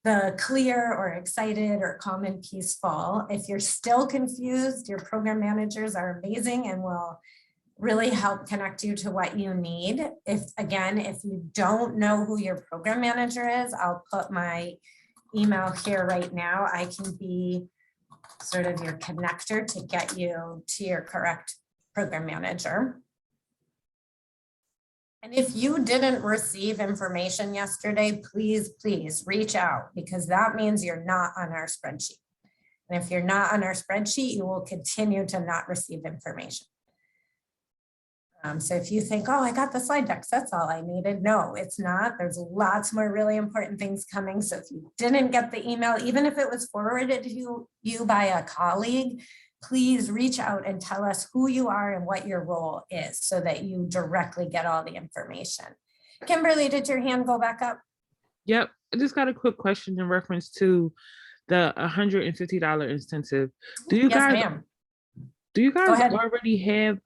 the clear or excited or calm and peaceful. If you're still confused, your program managers are amazing and will really help connect you to what you need. If you don't know who your program manager is, I'll put my email here right now. I can be sort of your connector to get you to your correct program manager. And if you didn't receive information yesterday, please, please reach out because that means you're not on our spreadsheet. And if you're not on our spreadsheet, you will continue to not receive information. So if you think, oh, I got the slide decks, that's all I needed. No, it's not. There's lots more really important things coming. So if you didn't get the email, even if it was forwarded to you by a colleague, please reach out and tell us who you are and what your role is so that you directly get all the information. Kimberly, did your hand go back up? Yep, I just got a quick question in reference to the $150 incentive. Do you Yes, guys ma'am. do you guys ahead. already have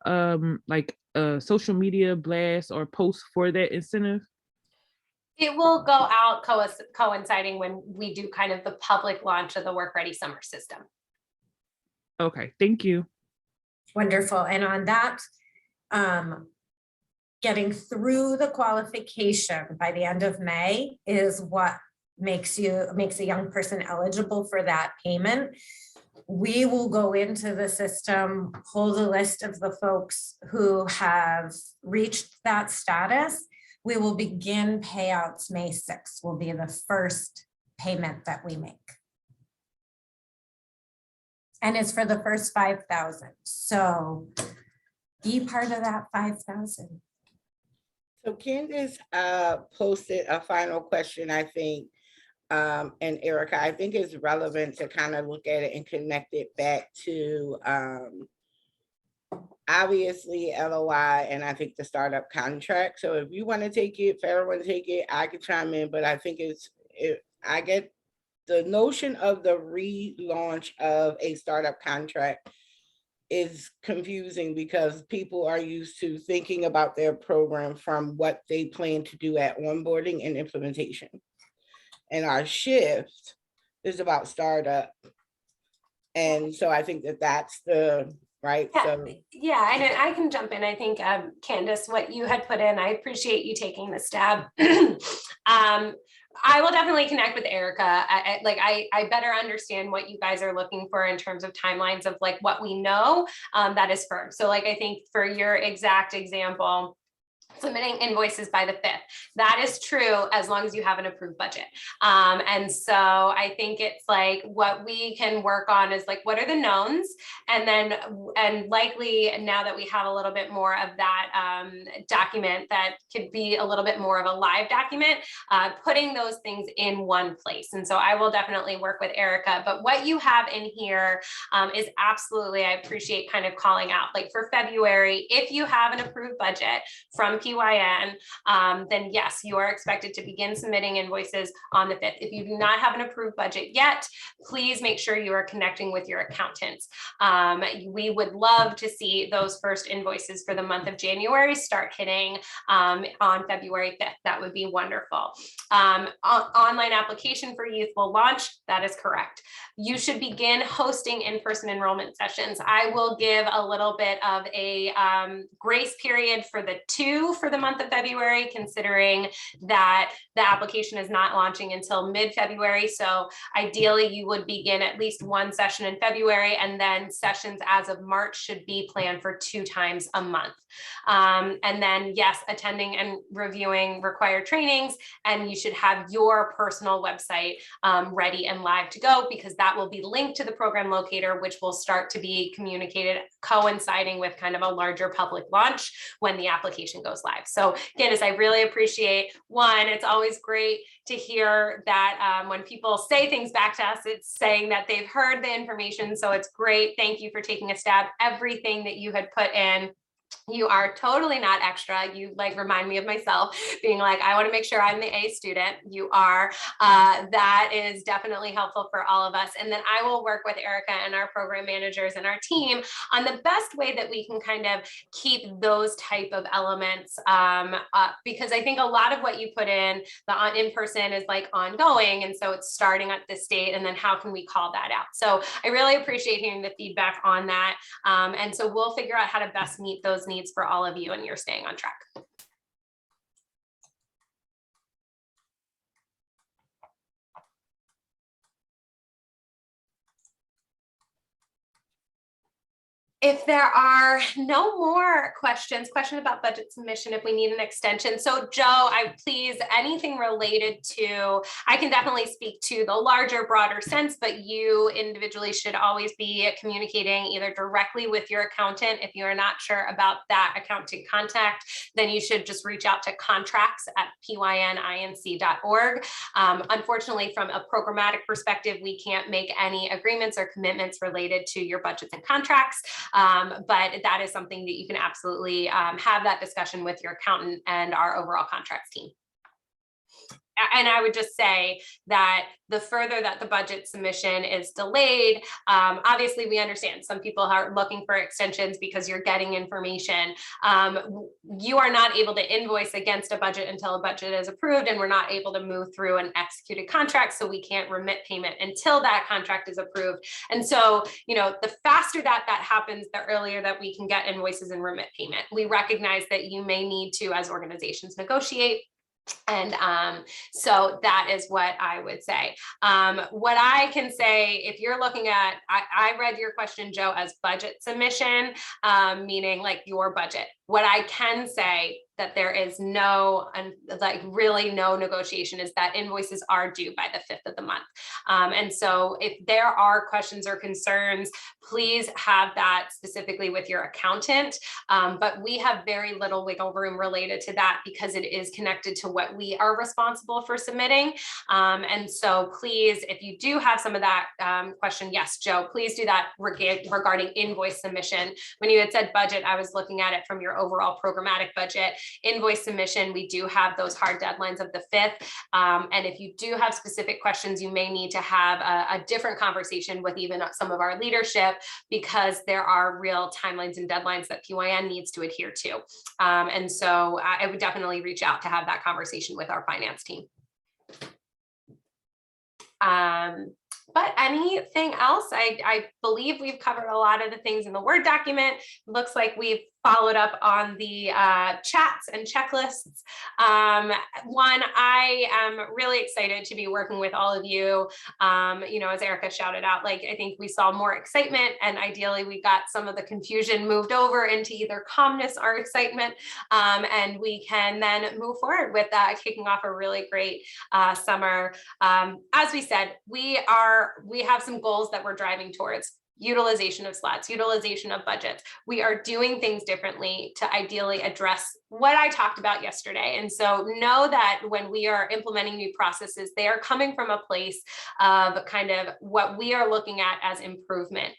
like a social media blast or post for that incentive? It will go out coinciding when we do kind of the public launch of the Work Ready Summer System. Okay, thank you. Wonderful. And on that, getting through the qualification by the end of May is what makes a young person eligible for that payment. We will go into the system, pull the list of the folks who have reached that status. We will begin payouts May 6th will be the first payment that we make. And it's for the first 5,000. So be part of that 5,000. So Candace posted a final question, I think, and Erica, I think it's relevant to kind of look at it and connect it back to obviously LOI and I think the startup contract. So if you want to take it, Farrah want to take it, I could chime in, but I think I get the notion of the relaunch of a startup contract is confusing because people are used to thinking about their program from what they plan to do at onboarding and implementation. And our shift is about startup. And so I think that that's the right. Yeah, so yeah, and I can jump in. I think Candace, what you had put in, I appreciate you taking the stab. I will definitely connect with Erica. I better understand what you guys are looking for in terms of timelines of like what we know that is firm. So like I think for your exact example, submitting invoices by the 5th. That is true as long as you have an approved budget. And so I think it's like what we can work on is like, what are the knowns? And likely now that we have a little bit more of that document that could be a little bit more of a live document, putting those things in one place. And so I will definitely work with Erica, but what you have in here is absolutely, I appreciate kind of calling out, like for February, if you have an approved budget from PYN, then yes, you are expected to begin submitting invoices on the 5th. If you do not have an approved budget yet, please make sure you are connecting with your accountants. We would love to see those first invoices for the month of January start hitting on February 5th. That would be wonderful. Online application for youth will launch. That is correct. You should begin hosting in-person enrollment sessions. I will give a little bit of a grace period for the month of February, considering that the application is not launching until mid-February. So ideally you would begin at least one session in February, and then sessions as of March should be planned for 2 times a month. And then yes, attending and reviewing required trainings, and you should have your personal website ready and live to go, because that will be linked to the program locator, which will start to be communicated coinciding with kind of a larger public launch when the application goes live. So Candace, I really appreciate, one, it's always great to hear that when people say things back to us, it's saying that they've heard the information. So it's great. Thank you for taking a stab. Everything that you had put in, you are totally not extra. You like remind me of myself being like, I want to make sure I'm the A student. You are. That is definitely helpful for all of us. And then I will work with Erica and our program managers and our team on the best way that we can kind of keep those type of elements up, because I think a lot of what you put in the in-person is like ongoing. And so it's starting at this date, and then how can we call that out? So I really appreciate hearing the feedback on that. And so we'll figure out how to best meet those needs for all of you, and you're staying on track. If there are no more questions about budget submission, if we need an extension. So Joe, please, anything related to, I can definitely speak to the larger, broader sense, but you individually should always be communicating either directly with your accountant. If you are not sure about that accounting contact, then you should just reach out to contracts@pyninc.org. Unfortunately, from a programmatic perspective, we can't make any agreements or commitments related to your budgets and contracts. But that is something that you can absolutely have that discussion with your accountant and our overall contracts team. And I would just say that the further that the budget submission is delayed, obviously we understand some people are looking for extensions because you're getting information. You are not able to invoice against a budget until a budget is approved, and we're not able to move through an executed contract, so we can't remit payment until that contract is approved. And so, the faster that happens, the earlier that we can get invoices and remit payment. We recognize that you may need to, as organizations, negotiate. And so that is what I would say. What I can say, if you're looking at, I read your question, Joe, as budget submission, meaning like your budget. What I can say that there is really no negotiation is that invoices are due by the 5th of the month. And so if there are questions or concerns, please have that specifically with your accountant. But we have very little wiggle room related to that because it is connected to what we are responsible for submitting. And so please, if you do have some of that question, yes, Joe, please do that regarding invoice submission. When you had said budget, I was looking at it from your overall programmatic budget. Invoice submission, we do have those hard deadlines of the 5th. And if you do have specific questions, you may need to have a different conversation with even some of our leadership, because there are real timelines and deadlines that PYN needs to adhere to. And so I would definitely reach out to have that conversation with our finance team. But anything else? I believe we've covered a lot of the things in the Word document. Looks like we've followed up on the chats and checklists. One, I am really excited to be working with all of you. As Erica shouted out, I think we saw more excitement, and ideally we got some of the confusion moved over into either calmness or excitement. And we can then move forward with kicking off a really great summer. As we said, we have some goals that we're driving towards. Utilization of slots, utilization of budgets. We are doing things differently to ideally address what I talked about yesterday. And so know that when we are implementing new processes, they are coming from a place of kind of what we are looking at as improvement.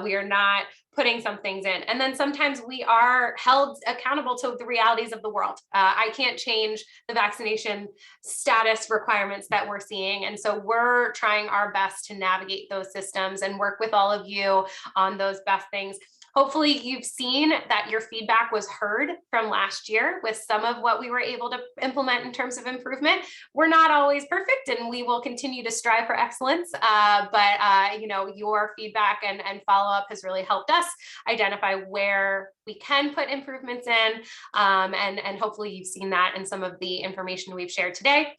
We are not putting some things in. And then sometimes we are held accountable to the realities of the world. I can't change the vaccination status requirements that we're seeing. And so we're trying our best to navigate those systems and work with all of you on those best things. Hopefully you've seen that your feedback was heard from last year with some of what we were able to implement in terms of improvement. We're not always perfect, and we will continue to strive for excellence. But your feedback and follow-up has really helped us identify where we can put improvements in. And hopefully you've seen that in some of the information we've shared today.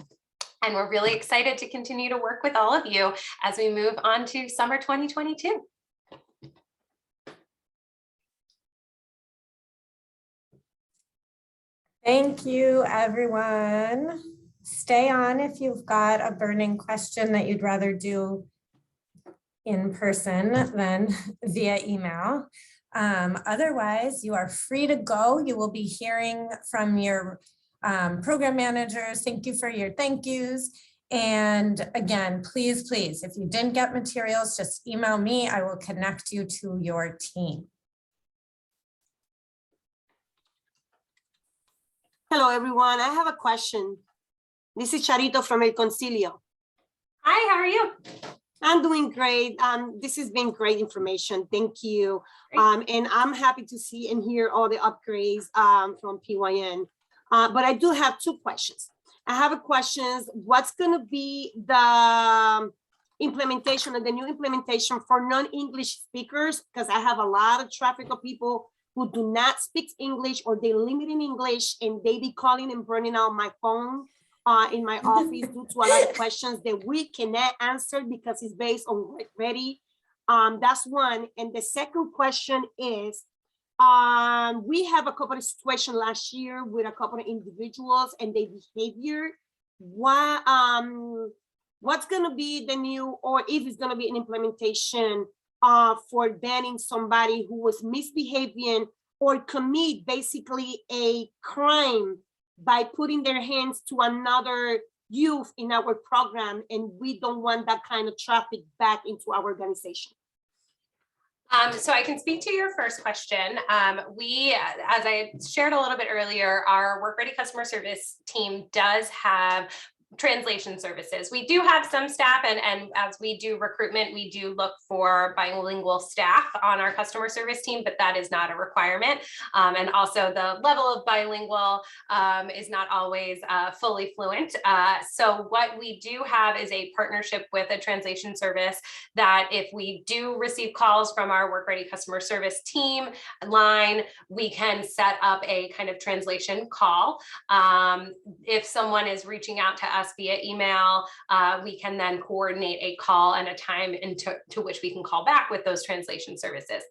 And we're really excited to continue to work with all of you as we move on to summer 2022. Thank you, everyone. Stay on if you've got a burning question that you'd rather do in person than via email. Otherwise, you are free to go. You will be hearing from your program managers. Thank you for your thank yous. And again, please, if you didn't get materials, just email me. I will connect you to your team. Hello, everyone. I have a question. This is Charito from El Concilio. Hi, how are you? I'm doing great. This has been great information. Thank you. And I'm happy to see and hear all the upgrades from PYN. But I do have two questions. I have a question. What's going to be the implementation of the new implementation for non-English speakers? Because I have a lot of traffic of people who do not speak English, or they limit in English, and they be calling and burning out my phone in my office due to a lot of questions that we cannot answer because it's based on ready That's one. And the second question is, we have a couple of situations last year with a couple of individuals and their behavior. What's gonna be the new, or if it's gonna be an implementation for banning somebody who was misbehaving or commit basically a crime by putting their hands to another youth in our program, and we don't want that kind of traffic back into our organization. So I can speak to your first question. We, as I shared a little bit earlier, our Work Ready customer service team does have translation services. We do have some staff, and as we do recruitment, we do look for bilingual staff on our customer service team, but that is not a requirement. And also the level of bilingual is not always fully fluent. So what we do have is a partnership with a translation service that if we do receive calls from our Work Ready customer service team line, we can set up a kind of translation call. If someone is reaching out to us via email, we can then coordinate a call and a time to which we can call back with those translation services.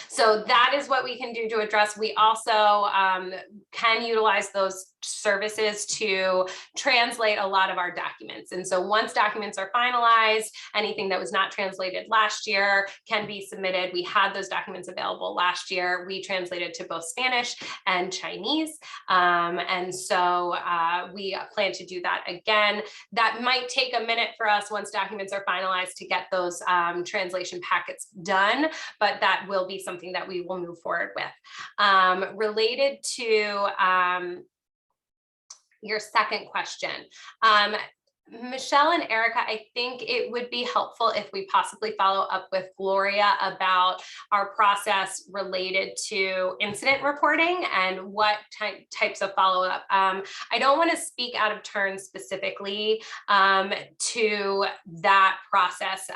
So that is what we can do to address. We also can utilize those services to translate a lot of our documents. And so once documents are finalized, anything that was not translated last year can be submitted. We had those documents available last year. We translated to both Spanish and Chinese. And so we plan to do that again. That might take a minute for us once documents are finalized to get those translation packets done, but that will be something that we will move forward with. Related to your second question, Michelle and Erica, I think it would be helpful if we possibly follow up with Gloria about our process related to incident reporting and what types of follow-up. I don't want to speak out of turn specifically to that process.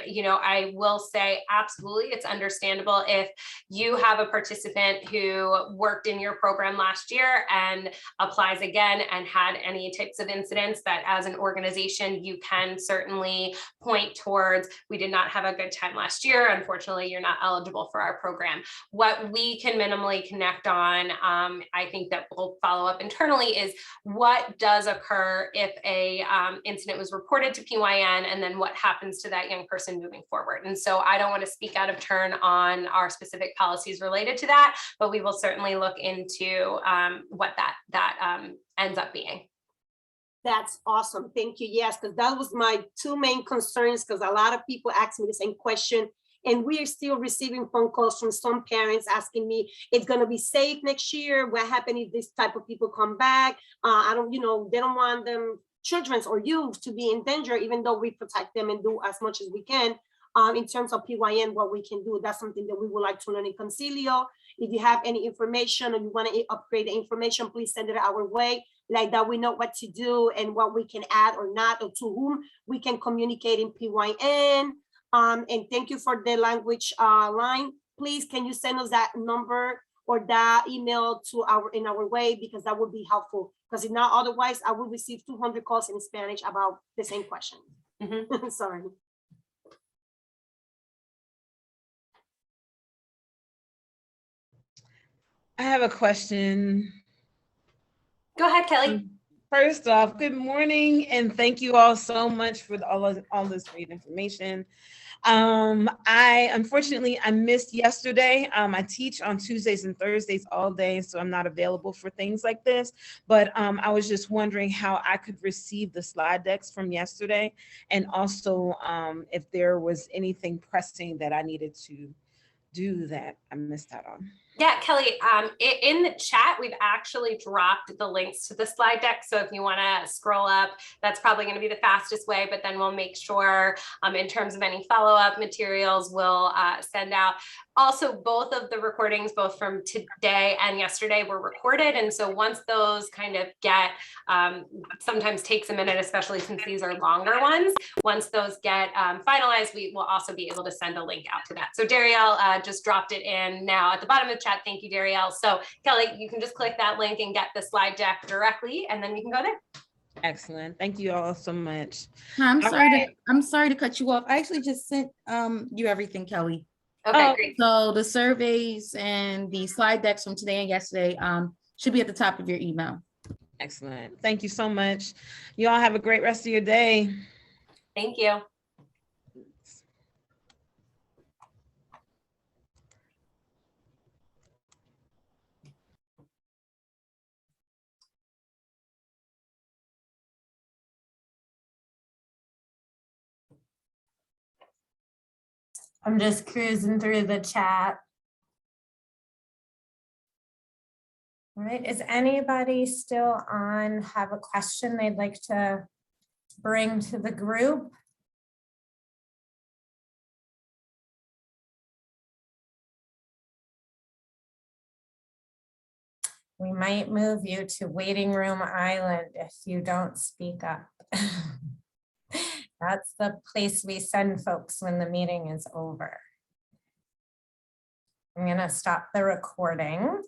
You know, I will say absolutely it's understandable if you have a participant who worked in your program last year and applies again and had any types of incidents that as an organization you can certainly point towards, we did not have a good time last year, unfortunately you're not eligible for our program. What we can minimally connect on, I think that we'll follow up internally, is what does occur if a incident was reported to PYN, and then what happens to that young person moving forward. And so I don't want to speak out of turn on our specific policies related to that, but we will certainly look into what that ends up being. That's awesome. Thank you. Yes, because that was my two main concerns, because a lot of people ask me the same question. And we are still receiving phone calls from some parents asking me, it's going to be safe next year. What happens if this type of people come back? I don't, you know, they don't want them, children or youth, to be in danger, even though we protect them and do as much as we can. In terms of PYN, what we can do, that's something that we would like to learn in Concilio. If you have any information or you want to upgrade the information, please send it our way. Like that, we know what to do and what we can add or not, or to whom we can communicate in PYN. And thank you for the language line. Please, can you send us that number or that email to in our way, because that would be helpful. Because if not, otherwise I will receive 200 calls in Spanish about the same question. Sorry. I have a question. Go ahead, Kelly. First off, good morning, and thank you all so much for all this great information. Unfortunately, I missed yesterday. I teach on Tuesdays and Thursdays all day, so I'm not available for things like this. But I was just wondering how I could receive the slide decks from yesterday, and also if there was anything pressing that I needed to do that I missed out on. Yeah, Kelly, in the chat, we've actually dropped the links to the slide deck. So if you want to scroll up, that's probably going to be the fastest way, but then we'll make sure in terms of any follow-up materials, we'll send out. Also, both of the recordings, both from today and yesterday, were recorded. And so once those kind of get, sometimes takes a minute, especially since these are longer ones, once those get finalized, we will also be able to send a link out to that. So Darielle just dropped it in now at the bottom of the chat. Thank you, Darielle. So Kelly, you can just click that link and get the slide deck directly, and then we can go there. Excellent. Thank you all so much. I'm All sorry right. I'm sorry to cut you off. I actually just sent you everything, Kelly. Okay, great. So the surveys and the slide decks from today and yesterday should be at the top of your email. Excellent. Thank you so much. You all have a great rest of your day. Thank you. I'm just cruising through the chat. All right, is anybody still on, have a question they'd like to bring to the group? We might move you to waiting room island if you don't speak up. That's the place we send folks when the meeting is over. I'm gonna stop the recording.